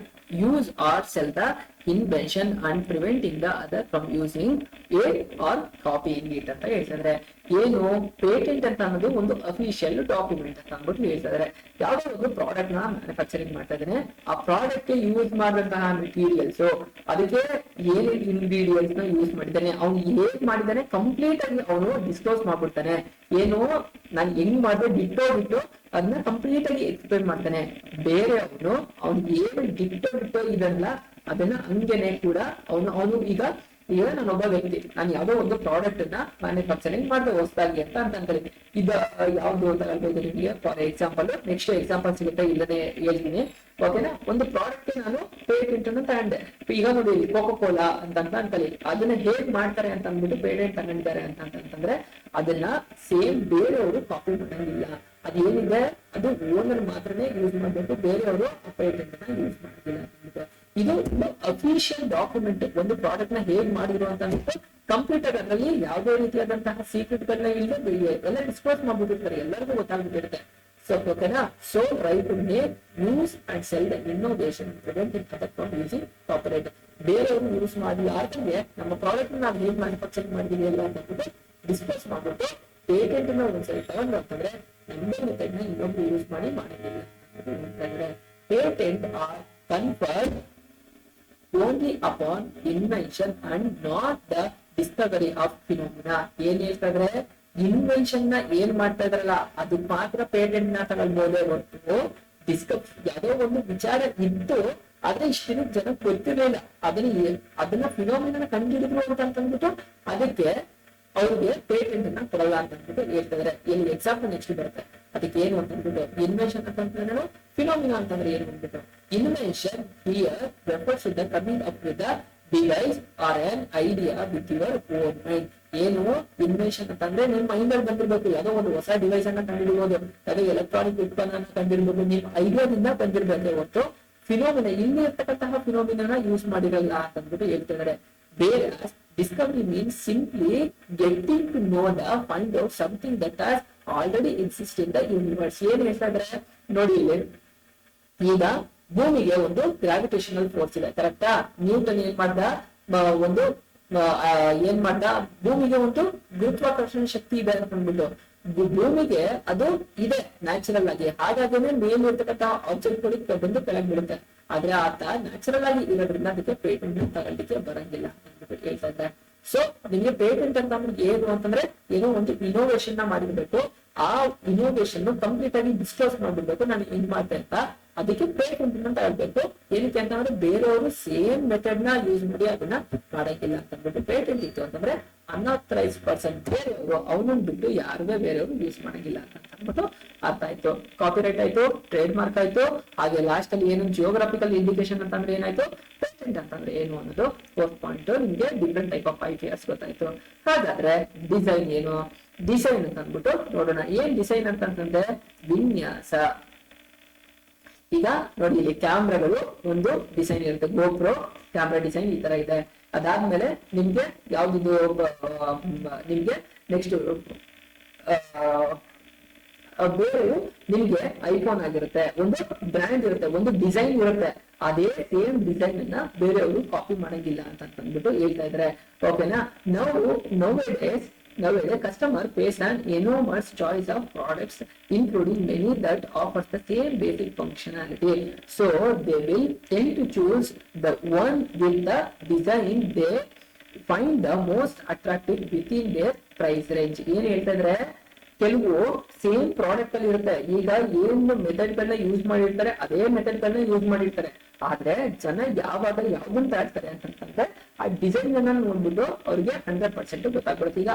use or sell the invention and preventing the other from using it or copying it ಅಂತ ಹೇಳ್ತಿದ್ರೆ. ಏನು ಪೇಟೆಂಟ್ ಅಂತ ಅನ್ನೋದು ಒಂದು ಅಫಿಷಿಯಲ್ ಡಾಕ್ಯುಮೆಂಟ್ ಅಂತ ಅಂದ್ಬಿಟ್ಟು ಹೇಳ್ತಿದ್ರೆ. ಯಾವುದೋ ಒಂದು ಪ್ರಾಡಕ್ಟ್ ನ ಮ್ಯಾನುಫ್ಯಾಕ್ಚರಿಂಗ್ ಮಾಡ್ತಾ ಇದ್ದಾನೆ, ಆ ಪ್ರಾಡಕ್ಟ್ ಗೆ ಯೂಸ್ ಮಾಡಿದಂತಹ ಮೆಟೀರಿಯಲ್ಸ್, ಅದಕ್ಕೆ ಏನೇನು ಇಂಗ್ರೀಡಿಯೆಂಟ್ಸ್ ನ ಯೂಸ್ ಮಾಡಿದ್ದಾನೆ, ಅವ್ನು ಹೇಗ್ ಮಾಡಿದ್ದಾನೆ ಕಂಪ್ಲೀಟ್ ಆಗಿ ಅವನು ಡಿಸ್ಕ್ಲೋಸ್ ಮಾಡ್ಬಿಡ್ತಾನೆ. ಏನು ನಾನು ಹೆಂಗ್ ಮಾಡಿದೆ ಬಿಟ್ಟು ಅದನ್ನ ಕಂಪ್ಲೀಟ್ ಆಗಿ ಎಕ್ಸ್ಪ್ಲೇನ್ ಮಾಡ್ತಾನೆ. ಬೇರೆ ಅವ್ನಿಗೆ ಏನು ಬಿಟ್ಟು ಇದಲ್ಲ ಅದನ್ನ ಹಂಗೇನೆ ಕೂಡ ಅವನು ಈಗ ನಾನೊಬ್ಬ ವ್ಯಕ್ತಿ, ನಾನು ಯಾವ್ದೋ ಒಂದು ಪ್ರಾಡಕ್ಟ್ ನ ಮ್ಯಾನುಫ್ಯಾಕ್ಚರಿಂಗ್ ಮಾಡಿದೆ ಹೊಸದಾಗಿ ಅಂತ ಅನ್ಕೊಳ್ಳಿ. ಇದು ಯಾವ್ದು ಅಂತ ಹೇಳ್ಬೋದು ನಿಮಗೆ. ಫಾರ್ ಎಕ್ಸಾಂಪಲ್ ನೆಕ್ಸ್ಟ್ ಎಕ್ಸಾಂಪಲ್ ಸಿಗುತ್ತೆ, ಇಲ್ಲದೆ ಹೇಳ್ತೀನಿ ಓಕೆನಾ. ಒಂದು ಪ್ರಾಡಕ್ಟ್ ನಾನು ಪೇಟೆಂಟ್ ಅನ್ನು ತಗೊಂಡೆ. ಈಗ ನೋಡಿ ಕೋಕೋ ಕೋಲಾ ಅಂತ ಅನ್ಕೊಳ್ಳಿ, ಅದನ್ನ ಹೇಗ್ ಮಾಡ್ತಾರೆ ಅಂತ ಅಂದ್ಬಿಟ್ಟು ಪೇಟೆಂಟ್ ತಗೊಂಡಿದ್ದಾರೆ ಅಂತಂದ್ರೆ ಅದನ್ನ ಸೇಮ್ ಬೇರೆಯವರು ಕಾಪಿ ಮಾಡಂಗಿಲ್ಲ. ಅದೇನಿದೆ ಅದು ಓನರ್ ಮಾತ್ರನೇ ಯೂಸ್ ಮಾಡ್ಬೇಕು, ಬೇರೆಯವರು ಪೇಟೆಂಟ್ ನ ಯೂಸ್ ಮಾಡೋದಿಲ್ಲ. ಇದು ಅಫಿಷಿಯಲ್ ಡಾಕ್ಯುಮೆಂಟ್. ಒಂದು ಪ್ರಾಡಕ್ಟ್ ನ ಹೇಗ್ ಮಾಡಿದ್ರು ಅಂತ ಅಂದ್ಬಿಟ್ಟು ಕಂಪ್ಲೀಟ್ ಆಗಿ ಅದರಲ್ಲಿ ಯಾವುದೇ ರೀತಿಯಾದಂತಹ ಸೀಕ್ರೆಟ್ ಗಳನ್ನ ಇಲ್ಲದೆ ಎಲ್ಲ ಡಿಸ್ಕ್ಲೋಸ್ ಮಾಡ್ಬಿಟ್ಟಿರ್ತಾರೆ, ಎಲ್ಲರಿಗೂ ಗೊತ್ತಾಗ್ಬಿಟ್ಟಿರುತ್ತೆ. ಸೊ ಓಕೆನಾ. So right to make use and sell the innovation preventing other from using copyright. ಬೇರೆಯವರು ಯೂಸ್ ಮಾಡಿ ಯಾರಿಗೆ ನಮ್ಮ ಪ್ರಾಡಕ್ಟ್ ನಾವು ಹೇಗ್ ಮ್ಯಾನುಫ್ಯಾಕ್ಚರಿಂಗ್ ಮಾಡಿದೀವಿ ಎಲ್ಲ ಅಂತ ಅಂದ್ಬಿಟ್ಟು ಡಿಸ್ಕಸ್ ಮಾಡ್ಬಿಟ್ಟು ಪೇಟೆಂಟ್ ನ ಒಂದ್ಸರಿ ತಗೊಂಡು ಅಂತಂದ್ರೆ ನಮ್ದೇ ಮೆಥಡ್ ನ ಇನ್ನೊಬ್ರು ಯೂಸ್ ಮಾಡಿ ಮಾಡಿದಿಲ್ಲ ಅಂತಂದ್ರೆ patent are conferred only upon invention and not the discovery of phenomena. ಏನ್ ಹೇಳ್ತಾ ಇದ್ರೆ ಇನ್ವೆನ್ಷನ್ ನ ಏನ್ ಮಾಡ್ತಾ ಇದ್ರಲ್ಲ ಅದು ಮಾತ್ರ ಪೇಟೆಂಟ್ ನ ತಗೊಳ್ಬೋದೇ ಹೊರತು ಯಾವುದೋ ಒಂದು ವಿಚಾರ ಇದ್ದು ಆದ್ರೆ ಇಷ್ಟು ಜನ ಗೊತ್ತಿರಲಿಲ್ಲ, ಅದನ್ನ ಫಿನೋಮಿನ ಕಂಡುಹಿಡಿದ್ರು ಅಂತ ಅಂದ್ಬಿಟ್ಟು ಅದಕ್ಕೆ ಅವ್ರಿಗೆ ಪೇಟೆಂಟ್ ಅನ್ನ ಕೊಡಲ್ಲ ಅಂತ ಅಂದ್ಬಿಟ್ಟು ಹೇಳ್ತಿದ್ರೆ. ಇಲ್ಲಿ ಎಕ್ಸಾಂಪಲ್ ನೆಕ್ಸ್ಟ್ ಬರುತ್ತೆ. ಅದಕ್ಕೆ ಏನು ಅಂತ ಅಂದ್ಬಿಟ್ಟು ಇನ್ವೆನ್ಷನ್ ಅಂತಂದ್ರೆ ಫಿನೋಮಿನಾ ಅಂತಂದ್ರೆ ಏನು ಅಂದ್ಬಿಟ್ಟು invention here refers to the coming up with the device or an idea with your own mind. ಏನು ಇನ್ವೆನ್ಷನ್ ಅಂತಂದ್ರೆ ನಿಮ್ ಮೈಂಡ್ ಅಲ್ಲಿ ಬಂದಿರ್ಬೇಕು, ಯಾವುದೋ ಒಂದು ಹೊಸ ಡಿವೈಸ್ ಅನ್ನ ಕಂಡಿಡ್ಬೋದು, ಯಾವುದೋ ಎಲೆಕ್ಟ್ರಾನಿಕ್ ಉತ್ಪನ್ನ ಕಂಡಿರ್ಬೇಕು, ನಿಮ್ ಐಡಿಯಾದಿಂದ ಬಂದಿರ್ಬೇಕು ಹೊರತು ಫಿನೋಮಿನ ಇಲ್ಲಿ ಇರ್ತಕ್ಕಂತಹ ಫಿನೋಮಿನ ಯೂಸ್ ಮಾಡಿರಲ್ಲ ಅಂತ ಅಂದ್ಬಿಟ್ಟು ಹೇಳ್ತಿದ್ದಾರೆ. ಬೇರೆ discovery means simply getting to know find out something that has already exist in the universe. ಏನ್ ಹೇಳ್ತಾ ಇದ್ರೆ ನೋಡಿ, ಇಲ್ಲಿ ಈಗ ಭೂಮಿಗೆ ಒಂದು ಗ್ರಾವಿಟೇಷನಲ್ ಫೋರ್ಸ್ ಇದೆ, ಕರೆಕ್ಟಾ? ನ್ಯೂಟನ್ ಏನ್ ಮಾಡ್ದ, ಒಂದು ಏನ್ ಮಾಡ್ದ, ಭೂಮಿಗೆ ಒಂದು ಗುರುತ್ವಾಕರ್ಷಣ ಶಕ್ತಿ ಇದೆ ಅಂತ ಅಂದ್ಬಿಟ್ಟು ಭೂಮಿಗೆ ಅದು ಇದೆ ನ್ಯಾಚುರಲ್ ಆಗಿ. ಹಾಗಾಗಿನೇ ಮೇಲೆ ಇರ್ತಕ್ಕಂಥ ಆಬ್ಜೆಕ್ಟ್ ಗಳಿಗೆ ಬಂದು ಕೆಳಗೆ ಬಿಡುತ್ತೆ. ಆದ್ರೆ ಆತ ನ್ಯಾಚುರಲ್ ಆಗಿ ಇರೋದ್ರಿಂದ ಅದಕ್ಕೆ ಪೇಟೆಂಟ್ ತಗೊಳ್ಳಿಕ್ಕೆ ಬರಂಗಿಲ್ಲ ಅಂತ ಹೇಳ್ತಾ ಇದ್ದಾರೆ. ಸೊ ನಿಮ್ಗೆ ಪೇಟೆಂಟ್ ಅಂತ ಏನು ಅಂತಂದ್ರೆ ಏನೋ ಒಂದು ಇನೋವೇಷನ್ ನ ಮಾಡಿರ್ಬೇಕು, ಆ ಇನೋವೇಷನ್ ಕಂಪ್ಲೀಟ್ ಆಗಿ ಡಿಸ್ಕ್ಲೋಸ್ ಮಾಡ್ಬಿಡ್ಬೇಕು, ನಾನು ಹಿಂಗ್ ಮಾಡ್ತೆ ಅಂತ. ಅದಕ್ಕೆ ಪೇಟೆಂಟ್ ಅಂತ ಹೇಳ್ಬೇಕು. ಏನಕ್ಕೆ ಅಂತಂದ್ರೆ ಬೇರೆಯವರು ಸೇಮ್ ಮೆಥಡ್ ನ ಯೂಸ್ ಮಾಡಿ ಅದನ್ನ ಮಾಡಂಗಿಲ್ಲ ಅಂತ ಅಂದ್ಬಿಟ್ಟು ಪೇಟೆಂಟ್ ಇತ್ತು ಅಂತಂದ್ರೆ ಅನ್ಆಥರೈಸ್ ಪರ್ಸನ್ ಬೇರೆಯವರು ಅವನನ್ನ ಬಿಟ್ಟು ಯಾರಿಗೂ ಬೇರೆಯವರು ಯೂಸ್ ಮಾಡಂಗಿಲ್ಲ ಅಂತ ಅಂದ್ಬಿಟ್ಟು ಅರ್ಥ ಆಯ್ತು. ಕಾಪಿರೈಟ್ ಆಯ್ತು, ಟ್ರೇಡ್ ಮಾರ್ಕ್ ಆಯ್ತು, ಹಾಗೆ ಲಾಸ್ಟ್ ಅಲ್ಲಿ ಏನು ಜಿಯೋಗ್ರಾಫಿಕಲ್ ಇಂಡಿಕೇಶನ್ ಅಂತಂದ್ರೆ ಏನಾಯ್ತು, ಪೇಟೆಂಟ್ ಅಂತಂದ್ರೆ ಏನು ಅನ್ನೋದು 4th ಪಾಯಿಂಟ್ ನಿಮ್ಗೆ ಡಿಫ್ರೆಂಟ್ ಟೈಪ್ ಆಫ್ ಐಡಿಯಾಸ್ ಗೊತ್ತಾಯ್ತು. ಹಾಗಾದ್ರೆ ಡಿಸೈನ್ ಏನು, ಡಿಸೈನ್ ಅಂತ ಅಂದ್ಬಿಟ್ಟು ನೋಡೋಣ. ಏನ್ ಡಿಸೈನ್ ಅಂತಂದ್ರೆ ವಿನ್ಯಾಸ. ಈಗ ನೋಡಿ, ಇಲ್ಲಿ ಕ್ಯಾಮ್ರಾಗಳು ಒಂದು ಡಿಸೈನ್ ಇರುತ್ತೆ, ಗೋಪ್ರೋ ಕ್ಯಾಮ್ರಾ ಡಿಸೈನ್ ಈ ತರ ಇದೆ. ಅದಾದ್ಮೇಲೆ ನಿಮ್ಗೆ ಯಾವ್ದು ನಿಮ್ಗೆ ನೆಕ್ಸ್ಟ್ ಬೇರೆ ನಿಮ್ಗೆ ಐಫೋನ್ ಆಗಿರುತ್ತೆ, ಒಂದು ಬ್ರ್ಯಾಂಡ್ ಇರುತ್ತೆ, ಒಂದು ಡಿಸೈನ್ ಇರುತ್ತೆ. ಅದೇ ಸೇಮ್ ಡಿಸೈನ್ ಅನ್ನ ಬೇರೆಯವರು ಕಾಪಿ ಮಾಡಂಗಿಲ್ಲ ಅಂತ ಅಂದ್ಬಿಟ್ಟು ಹೇಳ್ತಾ ಇದ್ರೆ. ಓಕೆನಾ? Nowadays, customer pays an enormous choice of products, including many that offers the same basic functionality. So they will tend to choose the one with the design they find the most attractive within their price range. ಏನ್ ಹೇಳ್ತಾ ಇದ್ರೆ, ಕೆಲವು same product ಅಲ್ಲಿ ಇರುತ್ತೆ. ಈಗ ಏನು method ಗಳನ್ನ use ಮಾಡಿರ್ತಾರೆ ಅದೇ ಮೆಥಡ್ ಗಳನ್ನ ಯೂಸ್ ಮಾಡಿರ್ತಾರೆ. ಆದ್ರೆ ಜನ ಯಾವಾಗ ಯಾವ್ದನ್ನ ತಯಾರಿಸ್ತಾರೆ ಅಂತಂದ್ರೆ ಆ ಡಿಸೈನ್ ಅನ್ನ ನೋಡ್ಬಿಟ್ಟು ಅವ್ರಿಗೆ 100% ಗೊತ್ತಾಗ್ಬಿಡುತ್ತೆ. ಈಗ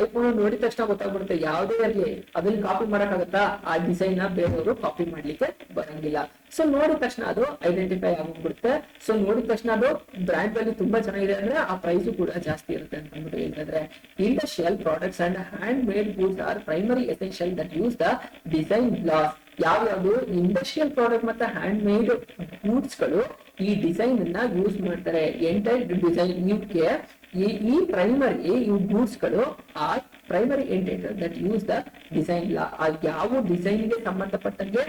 ಐಫೋನ್ ನೋಡಿದ ತಕ್ಷಣ ಗೊತ್ತಾಗ್ಬಿಡುತ್ತೆ, ಯಾವ್ದೇ ಇರ್ಲಿ ಅದನ್ನ ಕಾಪಿ ಮಾಡಕ್ಕಾಗತ್ತಾ, ಆ ಡಿಸೈನ್ ನ ಬೇರೆಯವರು ಕಾಪಿ ಮಾಡ್ಲಿಕ್ಕೆ ಬರಂಗಿಲ್ಲ. ಸೊ ನೋಡಿದ ತಕ್ಷಣ ಅದು ಐಡೆಂಟಿಫೈ ಆಗ್ಬಿಡುತ್ತೆ. ಸೊ ನೋಡಿದ ತಕ್ಷಣ ಅದು ಬ್ರ್ಯಾಂಡ್ ವ್ಯಾಲ್ಯೂ ತುಂಬಾ ಚೆನ್ನಾಗಿದೆ ಅಂದ್ರೆ ಆ ಪ್ರೈಸ್ ಕೂಡ ಜಾಸ್ತಿ ಇರುತ್ತೆ ಅಂತ ಅಂದ್ಬಿಟ್ಟು ಹೇಳ್ತಿದ್ರೆ. Industrial products and hand made goods are primary essential that use the design glass. ಯಾವ್ಯಾವ್ದು ಇಂಡಸ್ಟ್ರಿಯಲ್ ಪ್ರಾಡಕ್ಟ್ ಮತ್ತೆ ಹ್ಯಾಂಡ್ ಮೇಡ್ ಗೂಡ್ಸ್ ಗಳು ಈ ಡಿಸೈನ್ ಅನ್ನ ಯೂಸ್ ಮಾಡ್ತಾರೆ. ಎಂಟೈರ್ ಡಿಸೈನ್ ಈ ಪ್ರೈಮರಿ ಈ ಗೂಡ್ಸ್ ಗಳು ಆ primary intender that use the design law. ಯಾವ ಡಿಸೈನ್ ಗೆ ಸಂಬಂಧಪಟ್ಟಂಗೆ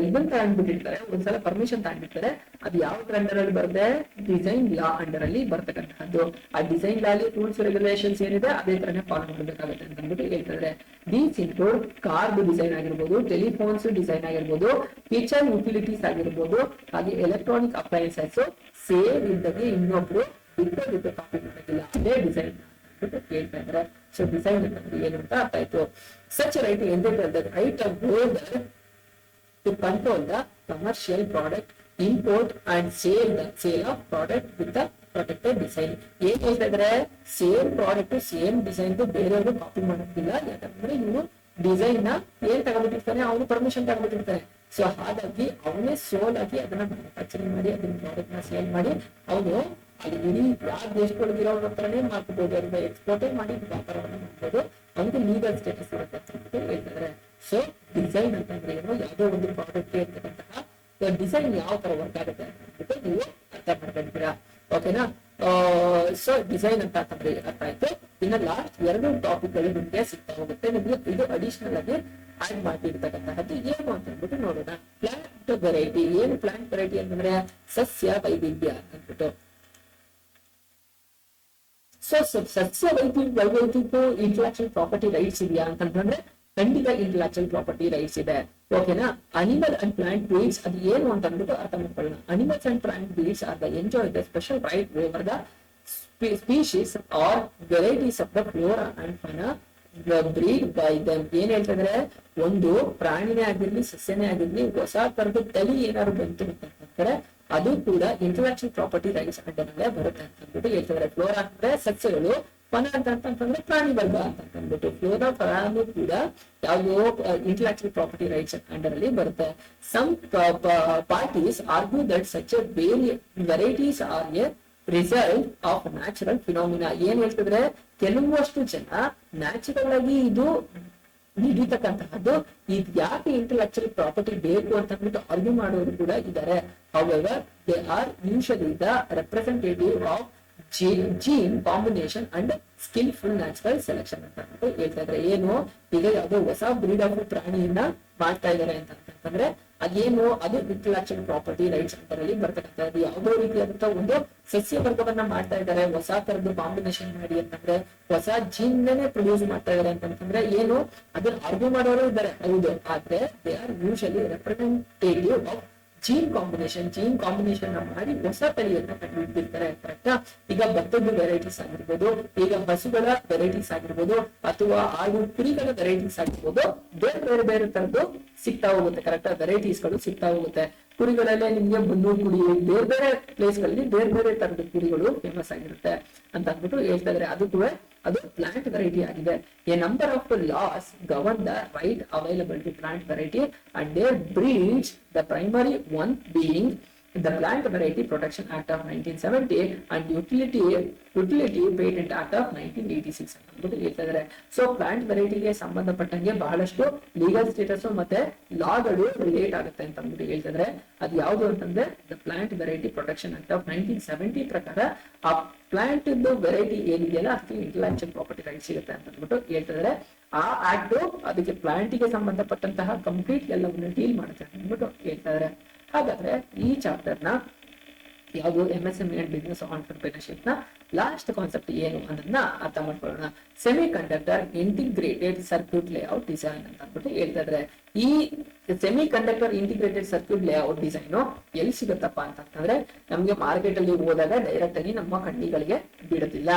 ಇದನ್ನ ತಗೊಂಡ್ಬಿಟ್ಟಿರ್ತಾರೆ, ಒಂದ್ಸಲ ಪರ್ಮಿಷನ್ ತಗೊಂಡಿರ್ತಾರೆ, ಅದು ಯಾವ್ದ್ರ ಅಂಡರ್ ಅಲ್ಲಿ ಬರುತ್ತೆ, ಡಿಸೈನ್ ಲಾ ಅಂಡರ್ ಅಲ್ಲಿ ಬರ್ತಕ್ಕಂತಹದ್ದು. ಆ ಡಿಸೈನ್ ಲಾ ಅಲ್ಲಿ ರೂಲ್ಸ್ ರೆಗ್ಯುಲೇಷನ್ಸ್ ಏನಿದೆ ಅದೇ ತರನೇ ಫಾಲೋ ಮಾಡಬೇಕಾಗುತ್ತೆ ಅಂತ ಅಂದ್ಬಿಟ್ಟು ಹೇಳ್ತಾರೆ. ದೀಸ್ ಇನ್ಕ್ಲೂಡ್ ಕಾರ್ಡ್ ಡಿಸೈನ್ ಆಗಿರ್ಬೋದು, ಟೆಲಿಫೋನ್ಸ್ ಡಿಸೈನ್ ಆಗಿರ್ಬೋದು, ಕಿಚನ್ ಯುಟಿಲಿಟೀಸ್ ಆಗಿರ್ಬೋದು, ಹಾಗೆ ಎಲೆಕ್ಟ್ರಾನಿಕ್ ಅಪ್ಲಯನ್ಸಸ್ ಸೇಮ್ ಇದ್ದಂಗೆ ಇನ್ನೊಬ್ರು ಬಿಟ್ಟು ಕಾಪಿ ಮಾಡೋದಿಲ್ಲ, ಅದೇ ಡಿಸೈನ್ ಹೇಳ್ತಾ ಇದ್ದಾರೆ. ಸೊ ಡಿಸೈನ್ ಅಂತಂದ್ರೆ ಏನು ಅಂತ ಅರ್ಥ ಆಯ್ತು. Such right enter right of holder to control the commercial product import and sale of product with the protected design. ಏನ್ ಹೇಳ್ತಾ ಇದ್ರೆ, ಸೇಮ್ ಪ್ರಾಡಕ್ಟ್ ಸೇಮ್ ಡಿಸೈನ್ ಬೇರೆಯವರು ಕಾಪಿ ಮಾಡೋದಿಲ್ಲ, ಯಾಕಂದ್ರೆ ಇವನು ಡಿಸೈನ್ ನ ಏನ್ ತಗೊಂಡ್ಬಿಟ್ಟಿರ್ತಾನೆ, ಅವನು ಪರ್ಮಿಷನ್ ತಗೊಂಡ್ಬಿಟ್ಟಿರ್ತಾನೆ. ಸೊ ಹಾಗಾಗಿ ಅವನೇ ಸೋಲ್ ಆಗಿ ಅದನ್ನ ಮ್ಯಾನುಫ್ಯಾಕ್ಚರಿಂಗ್ ಮಾಡಿ ಅದನ್ನ ಪ್ರಾಡಕ್ಟ್ ನ ಸೇಲ್ ಮಾಡಿ ಅವನು ಅಲ್ಲಿ ಇಡೀ ಯಾವ ದೇಶದೊಳಗಿರೋ ಹತ್ರನೇ ಮಾಡ್ಕೋಬಹುದು, ಅದನ್ನ ಎಕ್ಸ್ಪೋರ್ಟ್ ಮಾಡಿ ವ್ಯಾಪಾರವನ್ನು ಮಾಡ್ಬೋದು, ಅವನಿಗೆ ಲೀಗಲ್ ಸ್ಟೇಟಸ್ ಇರುತ್ತೆ ಅಂತ ಹೇಳ್ತಾರೆ. ಸೊ ಡಿಸೈನ್ ಅಂತಂದ್ರೆ ಏನು, ಯಾವುದೋ ಒಂದು ಪ್ರಾಡಕ್ಟ್ ಇರ್ತಕ್ಕಂತಹ ಡಿಸೈನ್ ಯಾವ ತರ ವರ್ಕ್ ಆಗುತ್ತೆ ಅಂತ ನೀವು ಅರ್ಥ ಮಾಡ್ಕೊಂಡಿದ್ದೀರಾ. ಓಕೆನಾ? ಸೊ ಡಿಸೈನ್ ಅಂತ ಅಂತಂದ್ರೆ ಅರ್ಥ ಆಯ್ತು. ಇನ್ನು ಲಾಸ್ಟ್ 2 ಟಾಪಿಕ್ ಗಳು ನಿಮ್ಗೆ ಸಿಗ್ತಾ ಹೋಗುತ್ತೆ. ನಿಮ್ಗೆ ಇದು ಅಡಿಷನಲ್ ಆಗಿ ಆಡ್ ಮಾಡಿರ್ತಕ್ಕಂತಹದ್ದು ಏನು ಅಂತ ಅಂದ್ಬಿಟ್ಟು ನೋಡೋಣ. Plant variety. ಏನು ಪ್ಲಾಂಟ್ ವೆರೈಟಿ ಅಂತಂದ್ರೆ ಸಸ್ಯ ವೈವಿಧ್ಯ ಅಂದ್ಬಿಟ್ಟು. ಸೊ ಸಸ್ಯ ವೈವಿಧ್ಯಕ್ಕೂ ಇಂಟೆಲೆಕ್ಚುಯಲ್ ಪ್ರಾಪರ್ಟಿ ರೈಟ್ಸ್ ಇದೆಯಾ ಅಂತಂದ್ರೆ ಖಂಡಿತ ಇಂಟೆಲೆಕ್ಚುಯಲ್ ಪ್ರಾಪರ್ಟಿ ರೈಟ್ಸ್ ಇದೆ. ಓಕೆನಾ? ಅನಿಮಲ್ ಅಂಡ್ ಪ್ಲಾಂಟ್ ಬ್ರೀಡ್ಸ್ ಅದು ಏನು ಅಂತ ಅಂದ್ಬಿಟ್ಟು ಅರ್ಥ ಮಾಡ್ಕೊಳ್ಳೋಣ. Animals and plant breeds are the enjoy the special right over the species or varieties of the flora and fauna breed by them. ಏನ್ ಹೇಳ್ತಿದ್ರೆ, ಒಂದು ಪ್ರಾಣಿನೇ ಆಗಿರ್ಲಿ ಸಸ್ಯನೇ ಆಗಿರ್ಲಿ ಹೊಸ ತರದ ತಳಿ ಏನಾದ್ರು ಬಂತು ಅಂತಂದ್ರೆ ಅದು ಕೂಡ ಇಂಟೆಲೆಕ್ಚುಯಲ್ ಪ್ರಾಪರ್ಟಿ ರೈಟ್ಸ್ ಅಂಡರಲ್ಲೇ ಬರುತ್ತೆ ಅಂತ ಅಂದ್ಬಿಟ್ಟು ಹೇಳ್ತಿದ್ದಾರೆ. ಫ್ಲೋರಾ ಅಂದ್ರೆ ಸಸ್ಯಗಳು, ಫನ ಅಂತಂದ್ರೆ ಪ್ರಾಣಿ ವರ್ಗ ಅಂತ ಅಂದ್ಬಿಟ್ಟು ಫ್ಲೋರಾ ಫನಾನು ಕೂಡ ಯಾವುದೋ ಇಂಟೆಲೆಕ್ಚುಯಲ್ ಪ್ರಾಪರ್ಟಿ ರೈಟ್ಸ್ ಅಂಡರ್ ಅಲ್ಲಿ ಬರುತ್ತೆ. Some parties argue that such varieties are a result of natural phenomena. ಏನ್ ಹೇಳ್ತಿದ್ರೆ, ಕೆಲವಷ್ಟು ಜನ ನ್ಯಾಚುರಲ್ ಆಗಿ ಇದು ನಡೀತಕ್ಕಂತಹದ್ದು, ಇದು ಯಾಕೆ ಇಂಟೆಲೆಕ್ಚುಯಲ್ ಪ್ರಾಪರ್ಟಿ ಬೇಕು ಅಂತ ಅಂದ್ಬಿಟ್ಟು ಆರ್ಗ್ಯೂ ಮಾಡೋರು ಕೂಡ ಇದ್ದಾರೆ. However they are usually the representative of gene combination and skilful natural selection ಅಂತ ಹೇಳ್ತಾ ಇದ್ರೆ. ಏನು, ಈಗ ಯಾವುದೋ ಹೊಸ ಬ್ರೀಡ್ ಆಫ್ ಪ್ರಾಣಿಯನ್ನ ಮಾಡ್ತಾ ಇದಾರೆ ಅಂತಂದ್ರೆ ಅದೇನು, ಅದು ಇಂಟೆಲೆಕ್ಚುಯಲ್ ಪ್ರಾಪರ್ಟಿ ರೈಟ್ಸ್ ಅಂತರಲ್ಲಿ ಬರ್ತಕ್ಕಂಥದ್ದು. ಯಾವುದೋ ರೀತಿಯಾದಂತಹ ಒಂದು ಸಸ್ಯ ವರ್ಗವನ್ನ ಮಾಡ್ತಾ ಇದ್ದಾರೆ, ಹೊಸ ತರದ್ದು ಕಾಂಬಿನೇಷನ್ ಮಾಡಿ ಅಂತಂದ್ರೆ ಹೊಸ ಜೀನ್ ಪ್ರೊಡ್ಯೂಸ್ ಮಾಡ್ತಾ ಇದಾರೆ ಅಂತಂದ್ರೆ ಏನು, ಅದನ್ನ ಆರ್ಗ್ಯೂ ಮಾಡೋರು ಇದ್ದಾರೆ ಹೌದು, ಆದ್ರೆ they are usually representative of gene combination ಮಾಡಿ ಹೊಸ ತಳಿಯನ್ನ ಕಂಡುಹಿಡಿದಿರ್ತಾರೆ. ಕರೆಕ್ಟಾ? ಈಗ ಭತ್ತದ ವೆರೈಟೀಸ್ ಆಗಿರ್ಬೋದು, ಈಗ ಹಸುಗಳ ವೆರೈಟೀಸ್ ಆಗಿರ್ಬೋದು, ಅಥವಾ ಆಡು ಕುರಿಗಳ ವೆರೈಟೀಸ್ ಆಗಿರ್ಬೋದು, ಬೇರೆ ಬೇರೆ ತರದ್ದು ಸಿಗ್ತಾ ಹೋಗುತ್ತೆ. ಕರೆಕ್ಟಾ? ವೆರೈಟೀಸ್ ಗಳು ಸಿಗ್ತಾ ಹೋಗುತ್ತೆ. ಕುರಿಗಳಲ್ಲೇ ನಿಮ್ಗೆ ಬನ್ನೂರು ಕುರಿ, ಬೇರೆ ಬೇರೆ ಪ್ಲೇಸ್ ಗಳಲ್ಲಿ ಬೇರೆ ಬೇರೆ ತರದ ಕುರಿಗಳು ಫೇಮಸ್ ಆಗಿರುತ್ತೆ ಅಂತ ಅಂದ್ಬಿಟ್ಟು ಹೇಳ್ತಾ ಇದ್ರೆ. ಅದು ಕೂಡ ಅದು ಪ್ಲಾಂಟ್ ವೆರೈಟಿ ಆಗಿದೆ. A number of laws govern the right available to plant variety and their breeds, the primary one being the Plant Variety Protection Act of 1970 and Utility Patent Act of 1986 ಅಂತ ಹೇಳ್ತಿದ್ದಾರೆ. So plant ವೆರೈಟಿಗೆ ಸಂಬಂಧಪಟ್ಟಂಗೆ ಬಹಳಷ್ಟು legal status ಮತ್ತೆ ಲಾಗಳು relate ಆಗುತ್ತೆ ಅಂತ ಅಂದ್ಬಿಟ್ಟು ಹೇಳ್ತಿದ್ರೆ. ಅದು ಯಾವುದು ಅಂತಂದ್ರೆ the plant variety protection act of 1970 ಪ್ರಕಾರ ಆ ಪ್ಲಾಂಟ್ ವೆರೈಟಿ ಏನಿದೆಯಲ್ಲ ಅದಕ್ಕೆ ಇಂಟೆಲೆಕ್ಚುಯಲ್ ಪ್ರಾಪರ್ಟಿ ರೈಟ್ ಸಿಗುತ್ತೆ ಅಂತ ಅಂದ್ಬಿಟ್ಟು ಹೇಳ್ತಿದ್ದಾರೆ. ಆ ಆಕ್ಟ್ ಅದಕ್ಕೆ ಪ್ಲಾಂಟ್ ಗೆ ಸಂಬಂಧಪಟ್ಟಂತಹ ಕಂಪ್ಲೀಟ್ ಎಲ್ಲವನ್ನು ಡೀಲ್ ಮಾಡುತ್ತೆ ಅಂದ್ಬಿಟ್ಟು ಹೇಳ್ತಿದ್ದಾರೆ. ಹಾಗಾದ್ರೆ ಈ ಚಾಪ್ಟರ್ ನ ಯಾವುದು MSME ಅಂಡ್ ಬಿಸಿನೆಸ್ ಆಂಟರ್ಪ್ರಿನರ್ಶಿಪ್ ನ ಲಾಸ್ಟ್ ಕಾನ್ಸೆಪ್ಟ್ ಏನು ಅನ್ನೋದನ್ನ ಅರ್ಥ ಮಾಡ್ಕೊಳ್ಳೋಣ. Semi conductor integrated circuit layout design ಅಂತ ಅಂದ್ಬಿಟ್ಟು ಹೇಳ್ತಾ ಇದ್ರೆ. ಈ semi conductor integrated circuit layout design ಎಲ್ಲಿ ಸಿಗುತ್ತಪ್ಪ ಅಂತಂದ್ರೆ ನಮ್ಗೆ ಮಾರ್ಕೆಟ್ ಅಲ್ಲಿ ಹೋದಾಗ ಡೈರೆಕ್ಟ್ ಆಗಿ ನಮ್ಮ ಕಣ್ಣಿಗಳಿಗೆ ಬಿಡುತ್ತಿಲ್ಲ.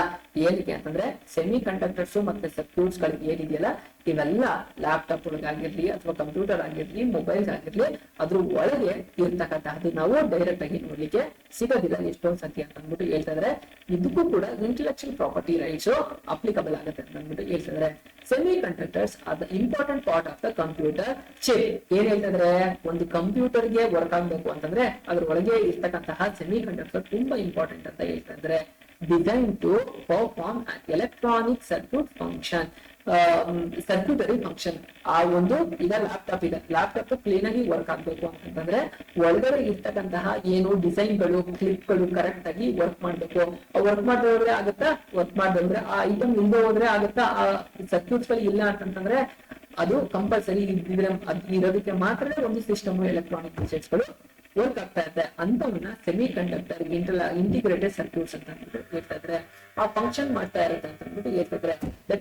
ಏನಕ್ಕೆ ಅಂತಂದ್ರೆ ಸೆಮಿ ಕಂಡಕ್ಟರ್ಸ್ ಮತ್ತೆ ಸರ್ಕ್ಯೂಟ್ಸ್ ಗಳಿಗೆ ಏನಿದೆಯಲ್ಲ ಇವೆಲ್ಲ ಲ್ಯಾಪ್ಟಾಪ್ ಒಳಗಾಗಿರ್ಲಿ ಅಥವಾ ಕಂಪ್ಯೂಟರ್ ಆಗಿರ್ಲಿ ಮೊಬೈಲ್ಸ್ ಆಗಿರ್ಲಿ ಅದ್ರ ಒಳಗೆ ಇರ್ತಕ್ಕಂತಹದ್ದು ನಾವು ಡೈರೆಕ್ಟ್ ಆಗಿ ನೋಡ್ಲಿಕ್ಕೆ ಸಿಗೋದಿಲ್ಲ ಎಷ್ಟೊಂದ್ ಸತಿ ಅಂತ ಅಂದ್ಬಿಟ್ಟು ಹೇಳ್ತಾ ಇದ್ರೆ. ಇದಕ್ಕೂ ಕೂಡ ಇಂಟೆಲೆಕ್ಚುಯಲ್ ಪ್ರಾಪರ್ಟಿ ರೈಟ್ಸ್ ಅಪ್ಲಿಕಬಲ್ ಆಗುತ್ತೆ ಅಂತ ಅಂದ್ಬಿಟ್ಟು ಹೇಳ್ತಾ ಇದ್ರೆ. Semi conductors are the important part of the computer chip. ಏನ್ ಹೇಳ್ತಿದ್ರೆ, ಒಂದು ಕಂಪ್ಯೂಟರ್ ಗೆ ವರ್ಕ್ ಆಗ್ಬೇಕು ಅಂತಂದ್ರೆ ಅದ್ರ ಒಳಗೆ ಇರ್ತಕ್ಕಂತಹ ಸೆಮಿ ಕಂಡಕ್ಟರ್ ತುಂಬಾ ಇಂಪಾರ್ಟೆಂಟ್ ಅಂತ ಹೇಳ್ತಾ ಇದ್ರೆ. Design to perform electronic circuit function. Circuitry function. ಆ ಒಂದು ಈಗ ಲ್ಯಾಪ್ಟಾಪ್ ಇದೆ, ಲ್ಯಾಪ್ಟಾಪ್ ಕ್ಲೀನ್ ಆಗಿ ವರ್ಕ್ ಆಗ್ಬೇಕು ಅಂತಂದ್ರೆ ಒಳಗಡೆ ಇರ್ತಕ್ಕಂತಹ ಏನು ಡಿಸೈನ್ಗಳು ಕ್ಲಿಪ್ಗಳು ಕರೆಕ್ಟ್ ಆಗಿ ವರ್ಕ್ ಮಾಡ್ಬೇಕು. ವರ್ಕ್ ಮಾಡದೆ ಹೋದ್ರೆ ಆಗುತ್ತಾ, ವರ್ಕ್ ಮಾಡದೆ ಹೋದ್ರೆ ಆ ಐಟಮ್ ಇಲ್ಲದೆ ಹೋದ್ರೆ ಆಗುತ್ತಾ, ಆ ಸರ್ಕ್ಯೂಟ್ಸ್ ಗಳು ಇಲ್ಲ ಅಂತಂದ್ರೆ ಅದು ಕಂಪಲ್ಸರಿ ಇದ್ರೆ ಇರೋದಕ್ಕೆ ಮಾತ್ರ ಒಂದು ಸಿಸ್ಟಮ್ ಎಲೆಕ್ಟ್ರಾನಿಕ್ ಡಿವೈಸಸ್ ಗಳು ವರ್ಕ್ ಆಗ್ತಾ ಇದೆ. ಅಂತವನ್ನ ಸೆಮಿ ಕಂಡಕ್ಟರ್ ಇಂಟಿಗ್ರೇಟೆಡ್ ಸರ್ಕ್ಯೂಟ್ಸ್ ಅಂತ ಅಂದ್ಬಿಟ್ಟು ಹೇಳ್ತಾ ಇದ್ರೆ, ಆ ಫಂಕ್ಷನ್ ಮಾಡ್ತಾ ಇರುತ್ತೆ ಅಂತ ಅಂದ್ಬಿಟ್ಟು ಹೇಳ್ತಾ ಇದ್ರೆ.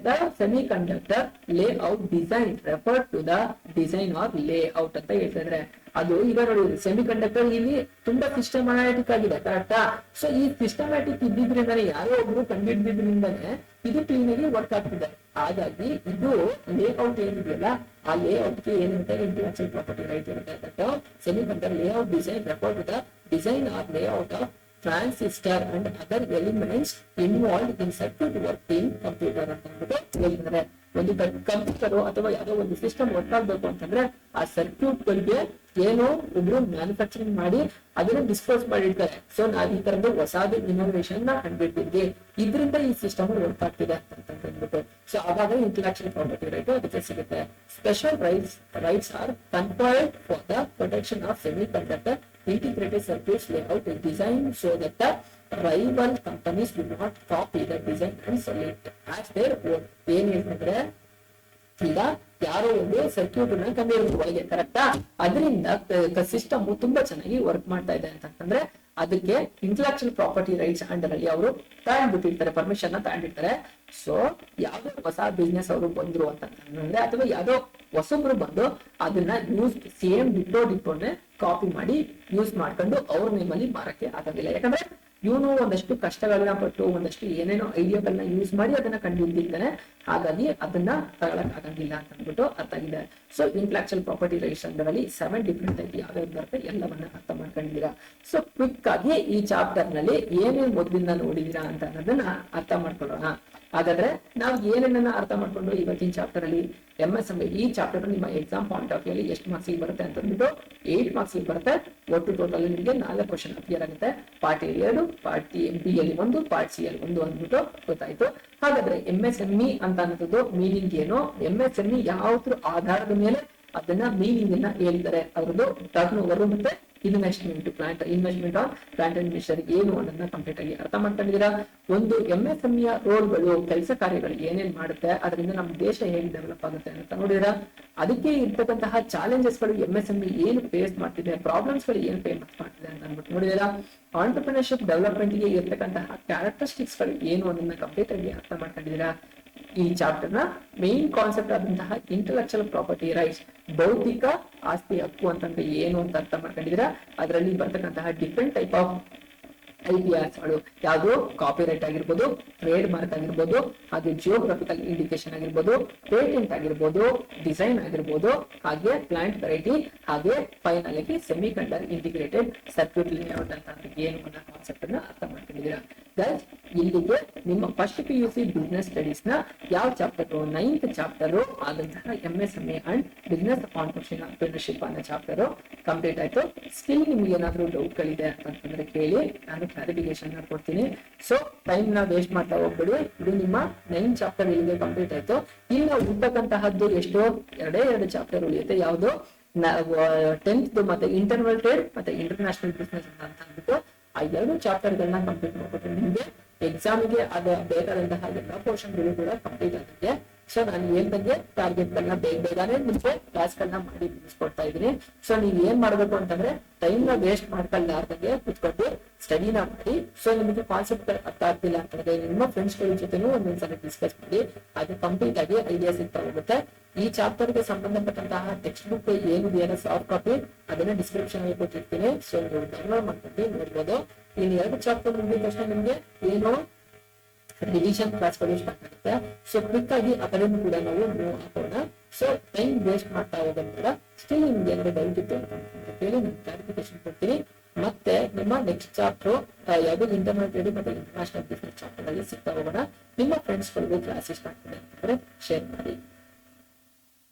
The semiconductor layout design refer to the design or layout ಅಂತ ಹೇಳ್ತಾ ಇದ್ರೆ, ಅದು ಈಗ ನೋಡಿ ಸೆಮಿ ಕಂಡಕ್ಟರ್ ಇಲ್ಲಿ ತುಂಬಾ ಸಿಸ್ಟಮ್ಯಾಟಿಕ್ ಆಗಿದೆ, ಕರೆಕ್ಟಾ? ಸೊ ಈ ಸಿಸ್ಟಮ್ಯಾಟಿಕ್ ಇದ್ದಿದ್ರಿಂದಾನೆ ಯಾರೋ ಒಬ್ರು ಕಂಡುಹಿಡಿದ್ರಿಂದಾನೆ ಇದು ಕ್ಲೀನ್ ಆಗಿ ವರ್ಕ್ ಆಗ್ತಿದೆ. ಹಾಗಾಗಿ ಇದು ಲೇಔಟ್ ಏನಿದೆಯಲ್ಲ, ಆ ಲೇಔಟ್ ಗೆ ಏನಂತ ಇಂಟೆಲೆಕ್ಚುಯಲ್ ಪ್ರಾಪರ್ಟಿ ರೈಟ್ ಇರುತ್ತೆ. Semiconductor layout design refer to the design or layout of transistor and other elements involve in circuit working computer ಅಂತ ಅಂದ್ಬಿಟ್ಟು ಹೇಳಿದ್ದಾರೆ. ಒಂದು ಕಂಪ್ಯೂಟರ್ ಅಥವಾ ಯಾವುದೋ ಒಂದು ಸಿಸ್ಟಮ್ ವರ್ಕ್ ಆಗ್ಬೇಕು ಅಂತಂದ್ರೆ ಆ ಸರ್ಕ್ಯೂಟ್ ಗಳಿಗೆ ಏನೋ ಒಬ್ರು ಮ್ಯಾನುಫ್ಯಾಕ್ಚರಿಂಗ್ ಮಾಡಿ ಅದನ್ನ ಡಿಸ್ಪೋಸ್ ಮಾಡಿರ್ತಾರೆ. ಸೊ ನಾವ್ ಈ ತರದ್ದು ಹೊಸದು ಇನೋವೇಷನ್ ನ ಕಂಡುಹಿಡಿದಿದ್ವಿ, ಇದರಿಂದ ಈ ಸಿಸ್ಟಮ್ ವರ್ಕ್ ಆಗ್ತಿದೆ ಅಂತ ಅಂದ್ಬಿಟ್ಟು. ಸೊ ಆವಾಗ ಇಂಟೆಲೆಕ್ಚುಯಲ್ ಪ್ರಾಪರ್ಟಿ ರೈಟ್ ಅದಕ್ಕೆ ಸಿಗುತ್ತೆ. Special rights R conferred for the protection of semi conductor integrated circuits layout is designed so that the rival companies do not copy the design and sell it as their own. ಏನ್ ಹೇಳ್ತಂದ್ರೆ, ಈಗ ಯಾರೋ ಒಂದು circuit ನ ಕಂಡುಹಿಡಿದ ಒಳಗೆ, ಕರೆಕ್ಟಾ? ಅದರಿಂದ system ತುಂಬಾ ಚೆನ್ನಾಗಿ ವರ್ಕ್ ಮಾಡ್ತಾ ಇದೆ ಅಂತಂದ್ರೆ ಅದಕ್ಕೆ ಇಂಟೆಲೆಕ್ಚುಯಲ್ ಪ್ರಾಪರ್ಟಿ ರೈಟ್ಸ್ ಅಂಡರ್ ಅಲ್ಲಿ ಅವರು ತಗೊಂಡ್ಬಿಟ್ಟಿರ್ತಾರೆ, ಪರ್ಮಿಷನ್ ನ ತಗೊಂಡಿರ್ತಾರೆ. ಸೊ ಯಾವ್ದೋ ಹೊಸ ಬಿಸ್ನೆಸ್ ಅವರು ಬಂದ್ರು ಅಂತಂದ್ರೆ ಅಥವಾ ಯಾವ್ದೋ ಹೊಸಬ್ರು ಬಂದು ಅದನ್ನ ಯೂಸ್ ಸೇಮ್ ಡಿಟೋನೆ ಕಾಪಿ ಮಾಡಿ ಯೂಸ್ ಮಾಡ್ಕೊಂಡು ಅವ್ರ ನೇಮಲ್ಲಿ ಮಾರಕ್ಕೆ ಆಗೋದಿಲ್ಲ. ಯಾಕಂದ್ರೆ ಇವನು ಒಂದಷ್ಟು ಕಷ್ಟಗಳನ್ನ ಪಟ್ಟು ಒಂದಷ್ಟು ಏನೇನೋ ಐಡಿಯಾಗಳನ್ನ ಯೂಸ್ ಮಾಡಿ ಅದನ್ನ ಕಂಡುಹಿಡಿದಿರ್ತಾನೆ. ಹಾಗಾಗಿ ಅದನ್ನ ತಗೊಳಕ್ ಆಗಂಗಿಲ್ಲ ಅಂತ ಅಂದ್ಬಿಟ್ಟು ಅರ್ಥ ಆಗಿದೆ. So intellectual property rights under ಅಲ್ಲಿ 7 ಡಿಫ್ರೆಂಟ್ ಟೈಪ್ ಯಾವ್ಯಾವ್ದು ಬರುತ್ತೆ ಎಲ್ಲವನ್ನ ಅರ್ಥ ಮಾಡ್ಕೊಂಡಿದ್ದೀರಾ. ಸೊ ಕ್ವಿಕ್ ಆಗಿ ಈ ಚಾಪ್ಟರ್ ನಲ್ಲಿ ಏನೇನ್ ಮೊದಲಿಂದ ನೋಡಿದೀರಾ ಅಂತ ಅನ್ನೋದನ್ನ ಅರ್ಥ ಮಾಡ್ಕೊಳ್ಳೋಣ. ಹಾಗಾದ್ರೆ ನಾವು ಏನೇನನ್ನ ಅರ್ಥ ಮಾಡ್ಕೊಂಡು ಇವತ್ತಿನ ಚಾಪ್ಟರ್ ಅಲ್ಲಿ MSME ಈ ಚಾಪ್ಟರ್ ನಿಮ್ಮ ಎಕ್ಸಾಮ್ ಪಾಯಿಂಟ್ ಆಫ್ ವ್ಯೂ ಅಲ್ಲಿ ಎಷ್ಟು ಮಾರ್ಕ್ಸ್ ಬರುತ್ತೆ ಅಂತ ಅಂದ್ಬಿಟ್ಟು 8 ಮಾರ್ಕ್ಸ್ ಬರುತ್ತೆ. ಒಟ್ಟು ಟೋಟಲ್ ನಿಮಗೆ 4 ಕ್ವಶನ್ ಅಪಿಯರ್ ಆಗುತ್ತೆ. ಪಾರ್ಟ್ ಎ 2, ಪಾರ್ಟ್ ಬಿ ಅಲ್ಲಿ 1, ಪಾರ್ಟ್ ಸಿ ಅಲ್ಲಿ 1 ಅಂದ್ಬಿಟ್ಟು ಗೊತ್ತಾಯ್ತು. ಹಾಗಾದ್ರೆ MSME ಅಂತ ಅನ್ನೋದು ಮೀನಿಂಗ್ ಏನು, MSME ಯಾವ್ದ್ರ ಆಧಾರದ ಮೇಲೆ ಅದನ್ನ ಮೀನಿಂಗ್ ಅನ್ನ ಹೇಳ್ತಾರೆ, ಅದ್ರದ್ದು ಟರ್ನ್ ಓವರ್ ಮತ್ತೆ investment on plant and missionary ಏನು ಅನ್ನೋದನ್ನ ಕಂಪ್ಲೀಟ್ ಆಗಿ ಅರ್ಥ ಮಾಡ್ಕೊಂಡಿದ್ದೀರಾ. ಒಂದು MSME ರೋಲ್ಗಳು, ಕೆಲಸ ಕಾರ್ಯಗಳು ಏನೇನ್ ಮಾಡುತ್ತೆ, ಅದರಿಂದ ನಮ್ಮ ದೇಶ ಹೇಗೆ ಡೆವಲಪ್ ಆಗುತ್ತೆ ಅಂತ ನೋಡಿದಿರಾ. ಅದಕ್ಕೆ ಇರ್ತಕ್ಕಂತಹ ಚಾಲೆಂಜಸ್ ಗಳು MSME ಏನು ಫೇಸ್ ಮಾಡ್ತಿದೆ, ಪ್ರಾಬ್ಲಮ್ಸ್ ಗಳು ಏನು ಫೇಸ್ ಮಾಡ್ತಿದೆ ಅಂತ ಅಂದ್ಬಿಟ್ಟು ನೋಡಿದಿರಾ. ಆಂಟರ್ಪ್ರಿನರ್ಶಿಪ್ ಡೆವಲಪ್ಮೆಂಟ್ ಗೆ ಇರ್ತಕ್ಕಂತಹ ಕ್ಯಾರೆಕ್ಟರಿಸ್ಟಿಕ್ಸ್ ಗಳು ಏನು ಅನ್ನೋದನ್ನ ಕಂಪ್ಲೀಟ್ ಆಗಿ ಅರ್ಥ ಮಾಡ್ಕೊಂಡಿದ್ದೀರಾ. ಈ ಚಾಪ್ಟರ್ ನ ಮೇನ್ ಕಾನ್ಸೆಪ್ಟ್ ಆದಂತಹ ಇಂಟೆಲೆಕ್ಚುಯಲ್ ಪ್ರಾಪರ್ಟಿ ರೈಟ್ಸ್, ಬೌದ್ಧಿಕ ಆಸ್ತಿ ಹಕ್ಕು ಅಂತಂದ್ರೆ ಏನು ಅಂತ ಅರ್ಥ ಮಾಡ್ಕೊಂಡಿದ್ದೀರಾ. ಅದರಲ್ಲಿ ಬರ್ತಕ್ಕಂತಹ ಡಿಫ್ರೆಂಟ್ ಟೈಪ್ ಆಫ್ ಐಡಿಯಾಸ್ಗಳು ಯಾವುದು, ಕಾಪಿರೈಟ್ ಆಗಿರ್ಬೋದು, ಟ್ರೇಡ್ ಮಾರ್ಕ್ ಆಗಿರ್ಬೋದು, ಹಾಗೆ ಜಿಯೋಗ್ರಫಿಕಲ್ ಇಂಡಿಕೇಶನ್ ಆಗಿರ್ಬೋದು, ಪೇಟೆಂಟ್ ಆಗಿರ್ಬೋದು, ಡಿಸೈನ್ ಆಗಿರ್ಬೋದು, ಹಾಗೆ ಪ್ಲಾಂಟ್ ವೆರೈಟಿ, ಹಾಗೆ ಫೈನಲ್ ಆಗಿ semi conductor integrated circuit layout ಅಂತ ಏನು ಅನ್ನೋ ಕಾನ್ಸೆಪ್ಟ್ ಅನ್ನ ಅರ್ಥ ಮಾಡ್ಕೊಂಡಿದ್ದೀರಾ. ಗೈಸ್, ಇಲ್ಲಿಗೆ ನಿಮ್ಮ ಫಸ್ಟ್ PUC ಬಿಸ್ನೆಸ್ ಸ್ಟಡೀಸ್ ನ ಯಾವ ಚಾಪ್ಟರ್ 9th ಚಾಪ್ಟರ್ ಆದಂತಹ MSME ಅಂಡ್ ಬಿಸ್ನೆಸ್ ಆಂಟರ್ಪ್ರಿನರ್ಶಿಪ್ ಅನ್ನೋ ಚಾಪ್ಟರ್ ಕಂಪ್ಲೀಟ್ ಆಯ್ತು. ಸ್ಟಿಲ್ ನಿಮ್ಗೆ ಏನಾದ್ರು ಡೌಟ್ ಗಳಿದೆ ಅಂತಂದ್ರೆ ಕೇಳಿ, ನಾನು ಕ್ಲಾರಿಫಿಕೇಶನ್ ಕೊಡ್ತೀನಿ. ಸೊ ಟೈಮ್ ನ ವೇಸ್ಟ್ ಮಾಡ್ತಾ ಹೋಗ್ಬೇಡಿ. ಇದು ನಿಮ್ಮ 9th ಚಾಪ್ಟರ್ ಇಲ್ಲಿಗೆ ಕಂಪ್ಲೀಟ್ ಆಯ್ತು. ಇನ್ನು ಉಳಿತಕ್ಕಂತಹದ್ದು ಎಷ್ಟು, 2 ಚಾಪ್ಟರ್ ಉಳಿಯುತ್ತೆ. ಯಾವುದು 10th ಮತ್ತೆ ಇಂಟರ್ನಲ್ ಟ್ರೇಡ್ ಮತ್ತೆ ಇಂಟರ್ನ್ಯಾಷನಲ್ ಬಿಸ್ನೆಸ್ ಅಂತ ಅಂದ್ಬಿಟ್ಟು ಆ 2 ಚಾಪ್ಟರ್ ಗಳನ್ನ ಕಂಪ್ಲೀಟ್ ಮಾಡ್ಕೊಟ್ಟು ನಿಮ್ಗೆ ಎಕ್ಸಾಮ್ಗೆ ಅದ ಬೇಕಾದಂತಹ ಎಲ್ಲ ಪೋರ್ಷನ್ ಗಳು ಕೂಡ ಕಂಪ್ಲೀಟ್ ಆಗುತ್ತೆ. ಸೊ ನಾನು ಹೇಳ್ದಂಗೆ ಟಾರ್ಗೆಟ್ ಗಳನ್ನ ಬೇಗನೆ ನಿಮ್ಗೆ ಕ್ಲಾಸ್ ಗಳನ್ನ ಮಾಡಿ ಮುಗಿಸ್ಕೊಡ್ತಾ ಇದ್ದೀನಿ. ಸೊ ನೀವ್ ಏನ್ ಮಾಡ್ಬೇಕು ಅಂತಂದ್ರೆ ಟೈಮ್ ನ ವೇಸ್ಟ್ ಮಾಡ್ಕೊಳ್ಳಾರ್ದಂಗೆ ಕುತ್ಕೊಂಡು ಸ್ಟಡಿನ ಮಾಡಿ. ಸೊ ನಿಮಗೆ ಕಾನ್ಸೆಪ್ಟ್ ಅರ್ಥ ಆಗ್ತಿಲ್ಲ ಅಂತಂದ್ರೆ ನಿಮ್ಮ ಫ್ರೆಂಡ್ಸ್ ಗಳ ಜೊತೆನೂ ಒಂದೊಂದ್ಸಲ ಡಿಸ್ಕಸ್ ಮಾಡಿ, ಅದು ಕಂಪ್ಲೀಟ್ ಆಗಿ ಐಡಿಯಾ ಸಿಗ್ತಾ ಹೋಗುತ್ತೆ. ಈ ಚಾಪ್ಟರ್ ಗೆ ಸಂಬಂಧಪಟ್ಟಂತಹ ಟೆಕ್ಸ್ಟ್ ಬುಕ್ ಏನಿದೆಯಲ್ಲ ಸಾಫ್ಟ್ ಕಾಪಿ ಅದನ್ನ ಡಿಸ್ಕ್ರಿಪ್ಷನ್ ಅಲ್ಲಿ ಕೊಟ್ಟಿರ್ತೀನಿ. ಸೊ ನೀವು ಡೌನ್ಲೋಡ್ ಮಾಡ್ಕೊಂಡು ನೋಡ್ಬೋದು. ಇನ್ನು 2 ಚಾಪ್ಟರ್ ಮುಗಿದ ತಕ್ಷಣ ನಿಮ್ಗೆ ಏನು ರಿವಿಷನ್ ಕ್ಲಾಸ್ಗಳು ಸ್ಟಾರ್ಟ್ ಆಗುತ್ತೆ. ಸೊ ಕ್ವಿಕ್ ಆಗಿ ಅದನ್ನು ಕೂಡ ನಾವು ಮೂವ್ ಹಾಕೋಣ. ಸೊ ಟೈಮ್ ವೇಸ್ಟ್ ಮಾಡ್ತಾ ಹೋಗೋದ್ರ ಸ್ಟಿಲ್ ನಿಮ್ಗೆ ಏನಾದ್ರು ಡೌಟ್ ಇತ್ತು ಅಂತ ಹೇಳಿ ನಾನು ಕ್ಲಾರಿಫಿಕೇಶನ್ ಕೊಡ್ತೀನಿ. ಮತ್ತೆ ನಿಮ್ಮ ನೆಕ್ಸ್ಟ್ ಚಾಪ್ಟರ್ ಯಾವ್ದು ಇಂಟರ್ನಲ್ ಟ್ರೇಡ್ ಮತ್ತೆ ಇಂಟರ್ನ್ಯಾಷನಲ್ ಬಿಸ್ನೆಸ್ ಚಾಪ್ಟರ್ ಅಲ್ಲಿ ಸಿಗ್ತಾ ಹೋಗೋಣ. ನಿಮ್ಮ ಫ್ರೆಂಡ್ಸ್ ಗಳಿಗೂ ಕ್ಲಾಸಸ್ ಸ್ಟಾರ್ಟ್ ಮಾಡಿ ಅಂತಂದ್ರೆ ಶೇರ್ ಮಾಡಿ.